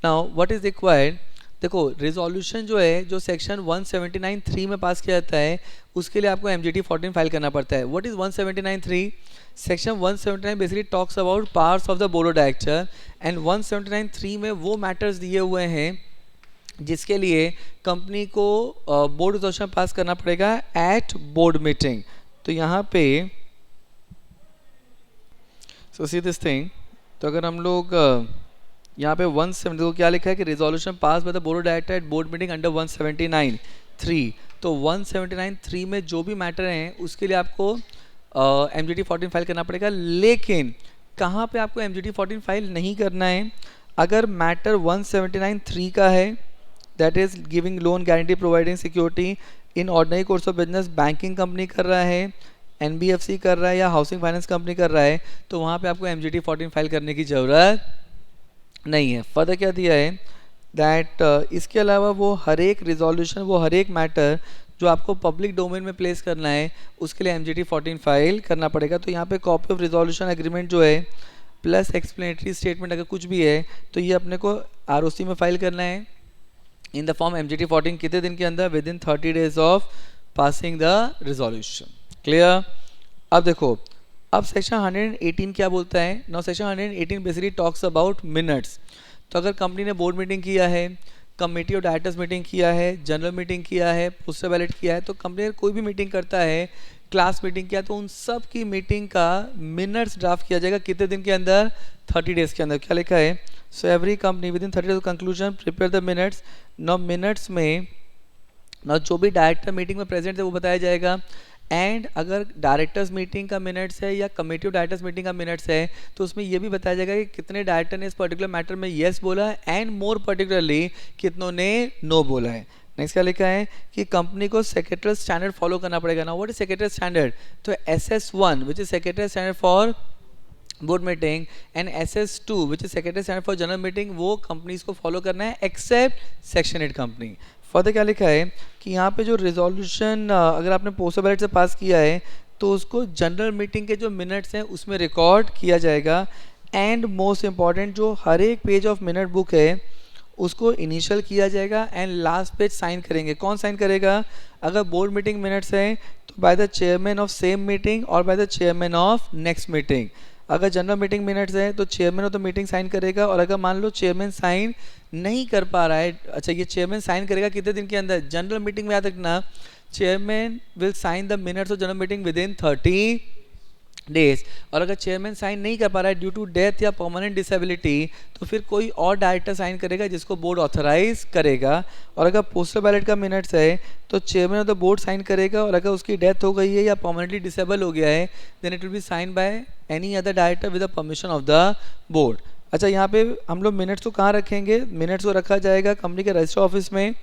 नाउ व्हाट इज रिक्वायर्ड? देखो, रिजोल्यूशन जो है जो सेक्शन 179(3) में पास किया जाता है उसके लिए आपको MGT 14 फाइल करना पड़ता है। What is 179(3)? Section 179 basically talks about powers of the board of director and 179(3) में वो मैटर्स दिए हुए हैं जिसके लिए कंपनी को बोर्ड रिजोल्यूशन पास करना पड़ेगा एट बोर्ड मीटिंग। तो यहाँ पे सो सी दिस थिंग, तो अगर हम लोग यहाँ पे 170 को क्या लिखा है कि resolution pass bye the board of director at board meeting under 179(3), तो 179(3) में जो भी मैटर हैं उसके लिए आपको MGT 14 फाइल करना पड़ेगा। लेकिन कहाँ पे आपको MGT 14 फाइल नहीं करना है? अगर मैटर 179(3) का है, that is giving loan, guarantee, providing security in ordinary course of business, banking company कर रहा है, NBFC कर रहा है या हाउसिंग फाइनेंस कंपनी कर रहा है, तो वहाँ पे आपको MGT 14 फाइल करने की ज़रूरत नहीं है। फर्दर क्या दिया है दैट इसके अलावा वो हर एक रिजोल्यूशन, वो हर एक मैटर जो आपको पब्लिक डोमेन में प्लेस करना है उसके लिए MGT 14 फाइल करना पड़ेगा। तो यहाँ पे कॉपी ऑफ रिजोल्यूशन एग्रीमेंट जो है प्लस एक्सप्लेनेटरी स्टेटमेंट अगर कुछ भी है तो ये अपने को ROC में फाइल करना है इन द फॉर्म MGT 14 कितने दिन के अंदर? Within 30 days of passing the resolution. Clear? अब देखो, अब सेक्शन 118 क्या बोलता है? Now section 118 basically talks about minutes. तो अगर कंपनी ने बोर्ड मीटिंग किया है, कमेटी ऑफ डायरेक्टर्स मीटिंग किया है, जनरल मीटिंग किया है, पोस्टल बैलेट किया है, तो कंपनी कोई भी मीटिंग करता है, क्लास मीटिंग किया, तो उन सब की मीटिंग का मिनट्स ड्राफ्ट किया जाएगा कितने दिन के अंदर? 30 डेज के अंदर। क्या लिखा है? So every company with in 30 days conclusion prepare the minutes. Now minutes में नाउ जो भी डायरेक्टर मीटिंग में प्रेजेंट है वो बताया जाएगा। एंड अगर डायरेक्टर्स मीटिंग का मिनट्स है या कमेटी ऑफ डायरेक्टर्स मीटिंग का मिनट्स है तो उसमें ये भी बताया जाएगा कि कितने डायरेक्टर ने इस पर्टिकुलर मैटर में येस बोला है एंड मोर पर्टिकुलरली कितनों ने नो बोला है। नेक्स्ट क्या लिखा है कि कंपनी को सेक्रेटरी स्टैंडर्ड फॉलो करना पड़ेगा ना। What is secretary standard? तो SS1 which is secretary standard for board meeting and SS2 which is secretary standard for general meeting, वो कंपनीज को फॉलो करना है एक्सेप्ट सेक्शन 8 कंपनी। फर्दर क्या लिखा है कि यहाँ पे जो रिजोल्यूशन अगर आपने पोस्टल बैलेट से पास किया है तो उसको जनरल मीटिंग के जो मिनट्स हैं उसमें रिकॉर्ड किया जाएगा। एंड मोस्ट इम्पॉर्टेंट, जो हर एक पेज ऑफ मिनट बुक है उसको इनिशियल किया जाएगा एंड लास्ट पेज साइन करेंगे। कौन साइन करेगा? अगर बोर्ड मीटिंग मिनट्स हैं तो by the chairman of same meeting और by the chairman of next meeting. अगर जनरल मीटिंग मिनट्स है तो chairman of the meeting sign करेगा, और अगर मान लो चेयरमैन साइन नहीं कर पा रहा है, अच्छा ये चेयरमैन साइन करेगा कितने दिन के अंदर? जनरल मीटिंग में याद रखना, chairman will sign the minutes of general meeting within 30 days. और अगर चेयरमैन साइन नहीं कर पा रहा है ड्यू टू डेथ या परमानेंट डिसेबिलिटी तो फिर कोई और डायरेक्टर साइन करेगा जिसको बोर्ड ऑथराइज करेगा। और अगर पोस्टल बैलेट का मिनट्स है तो chairman of the board sign करेगा, और अगर उसकी डेथ हो गई है या परमानेंटली डिसेबल हो गया है then it will be sign by any other director with the permission of the board. अच्छा यहाँ पे हम लोग मिनट्स को कहाँ रखेंगे, मिनट्स को रखा जाएगा कंपनी के रजिस्टर ऑफिस में,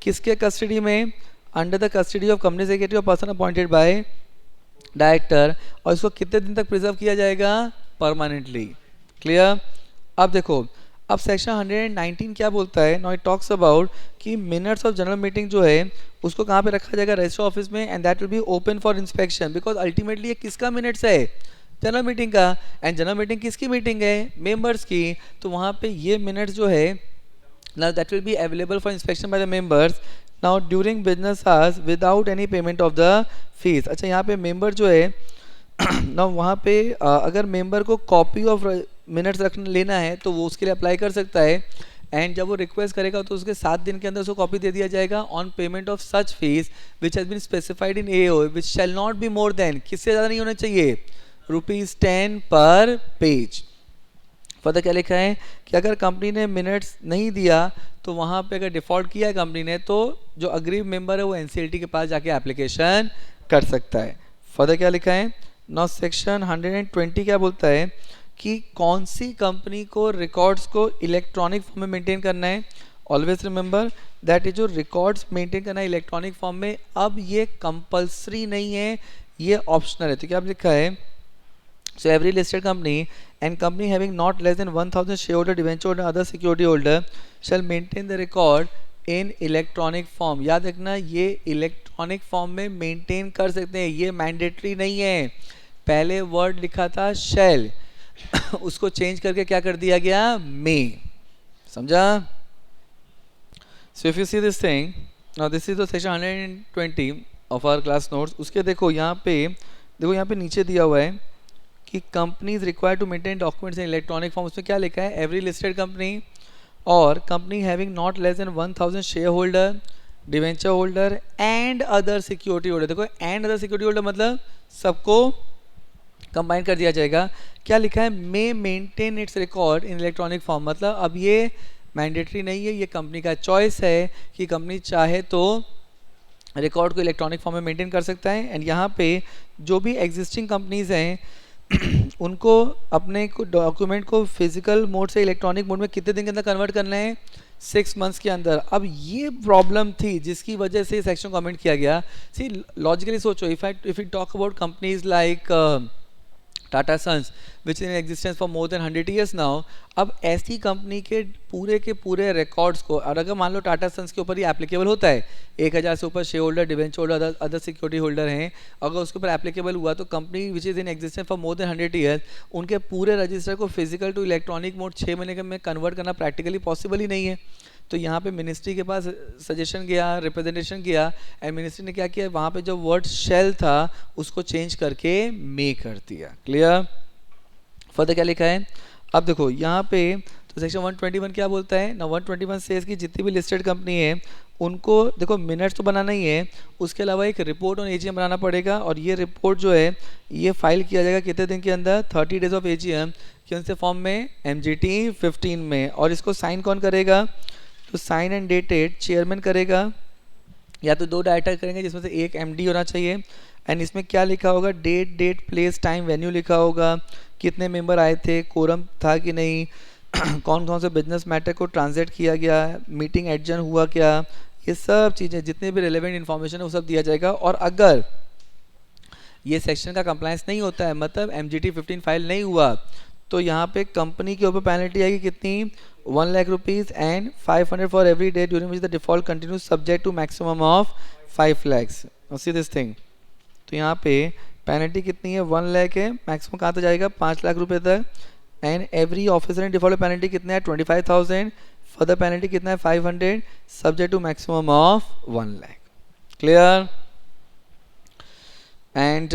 किसके कस्टडी में, under the custody of company secretary और पर्सन अपॉइंटेड बाय डायरेक्टर, और इसको कितने दिन तक प्रिजर्व किया जाएगा, परमानेंटली। क्लियर। अब देखो, अब सेक्शन 119 क्या बोलता है, नाउ इट टॉक्स अबाउट कि मिनट्स ऑफ जनरल मीटिंग जो है उसको कहाँ पे रखा जाएगा, रजिस्टर ऑफिस में, and that will be open for inspection, because ultimately ये किसका मिनट्स है, जनरल मीटिंग का, एंड जनरल मीटिंग किसकी मीटिंग है, मेंबर्स की, तो वहाँ पे ये मिनट्स जो है now that will be available for inspection by the members now during business hours without any payment of the fees। अच्छा यहाँ पे मेंबर जो है ना वहाँ पे अगर मेंबर को कॉपी ऑफ मिनट्स रखना लेना है तो वो उसके लिए अप्लाई कर सकता है, एंड जब वो रिक्वेस्ट करेगा तो उसके 7 दिन के अंदर उसको कॉपी दे दिया जाएगा on payment of such fees which has been specified in AO which shall not be more than, किससे ज़्यादा नहीं होना चाहिए, ₹10 पर पेज। फर्दर क्या लिखा है कि अगर कंपनी ने मिनट्स नहीं दिया तो वहाँ पे अगर डिफ़ॉल्ट किया है कंपनी ने तो जो अग्रीव मेंबर है वो एनसीएलटी के पास जाके एप्लीकेशन कर सकता है। फर्दर क्या लिखा है, नौ सेक्शन 120 क्या बोलता है कि कौन सी कंपनी को रिकॉर्ड्स को इलेक्ट्रॉनिक फॉर्म में मेंटेन करना है। ऑलवेज रिमेंबर दैट ये जो रिकॉर्ड्स मेंटेन करना है इलेक्ट्रॉनिक फॉर्म में, अब ये कंपल्सरी नहीं है, ये ऑप्शनल है। तो क्या लिखा है, so every listed company and company having not less than 1000 shareholder, debenture holder, other security holder shall maintain the record in electronic form। याद रखना ये इलेक्ट्रॉनिक फॉर्म में मेंटेन कर सकते हैं, ये मैंडेटरी नहीं है। पहले वर्ड लिखा था shall उसको चेंज करके क्या कर दिया गया, may। समझा। so if you see this thing, now this is the section 120 of our class notes। उसके देखो यहाँ पे नीचे दिया हुआ है कि companies required to maintain documents in electronic form. उसमें क्या लिखा है, एवरी लिस्टेड कंपनी और company having not less than 1000 share holder, debenture holder and other security holder. देखो एंड अदर सिक्योरिटी होल्डर मतलब सबको कंबाइन कर दिया जाएगा। क्या लिखा है, may maintain its record in electronic form, मतलब अब ये मैंडेटरी नहीं है, ये कंपनी का चॉइस है कि कंपनी चाहे तो रिकॉर्ड को इलेक्ट्रॉनिक फॉर्म में मेंटेन कर सकता है। एंड यहाँ पे जो भी एग्जिस्टिंग कंपनीज हैं उनको अपने डॉक्यूमेंट को फिजिकल मोड से इलेक्ट्रॉनिक मोड में कितने दिन के अंदर कन्वर्ट करना है, 6 मंथ्स के अंदर। अब ये प्रॉब्लम थी जिसकी वजह से सेक्शन कमेंट किया गया। सी लॉजिकली सोचो, if you talk about companies like Tata Sons which in existence for more than 100 years now, अब ऐसी कंपनी के पूरे रिकॉर्ड्स को, और अगर मान लो टाटा सन्स के ऊपर ही एप्लीकेबल होता है, 1000 से ऊपर share holder, debenture holder, other security holder हैं, अगर उसके ऊपर एप्लीकेबल हुआ तो company which is in existence for more than 100 years उनके पूरे रजिस्टर को फिजिकल टू इलेक्ट्रॉनिक मोड 6 महीने में कन्वर्ट करना प्रैक्टिकली पॉसिबल ही नहीं है। तो यहाँ पे मिनिस्ट्री के पास सजेशन गया, रिप्रेजेंटेशन गया, एंड मिनिस्ट्री ने क्या किया, वहाँ पे जो वर्ड शेल था उसको चेंज करके मे कर दिया। क्लियर। फर्दर क्या लिखा है, अब देखो यहाँ पे तो सेक्शन 121 क्या बोलता है ना, 121 से इसकी जितनी भी लिस्टेड कंपनी है उनको देखो मिनट्स तो बनाना ही है, उसके अलावा एक रिपोर्ट ऑन एजीएम बनाना पड़ेगा, और ये रिपोर्ट जो है ये फाइल किया जाएगा कितने दिन के अंदर, 30 डेज ऑफ एजीएम कौन से फॉर्म में, MGT 15 में। और इसको साइन कौन करेगा, तो साइन एंड डेटेड चेयरमैन करेगा, या तो 2 डायरेक्टर करेंगे जिसमें से एक MD होना चाहिए। एंड इसमें क्या लिखा होगा, डेट प्लेस टाइम वेन्यू लिखा होगा, कितने मेंबर आए थे, कोरम था कि नहीं, कौन कौन से बिजनेस मैटर को ट्रांसलेट किया गया, मीटिंग एडजन हुआ क्या, ये सब चीज़ें जितने भी रिलेवेंट इन्फॉर्मेशन है वो सब दिया जाएगा। और अगर ये सेक्शन का कंप्लायंस नहीं होता है, मतलब MGT 15 फाइल नहीं हुआ, तो यहाँ पे कंपनी के ऊपर पेनल्टी आएगी कितनी, 1 lakh rupees and 500 for every day during which the default continues subject to maximum of 5 lakhs। See this thing, तो यहाँ पे पेनल्टी कितनी है, 1 लाख है, मैक्सिमम कहाँ तक जाएगा, 5 लाख रुपए तक। And every officer in default penalty कितना है, 25,000, फर्दर पेनल्टी कितना है, 500, subject to maximum of 1 lakh. Clear. And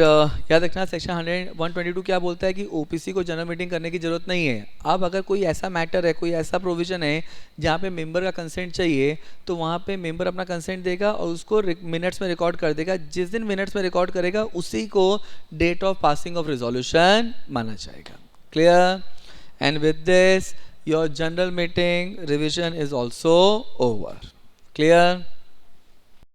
याद रखना सेक्शन 122 क्या बोलता है कि ओपीसी को जनरल मीटिंग करने की जरूरत नहीं है। अब अगर कोई ऐसा मैटर है, कोई ऐसा प्रोविजन है जहाँ पे मेंबर का कंसेंट चाहिए, तो वहाँ पे मेंबर अपना कंसेंट देगा और उसको मिनट्स में रिकॉर्ड कर देगा। जिस दिन मिनट्स में रिकॉर्ड करेगा उसी को date of passing of resolution माना जाएगा। Clear. And with this your general meeting revision is also over. Clear.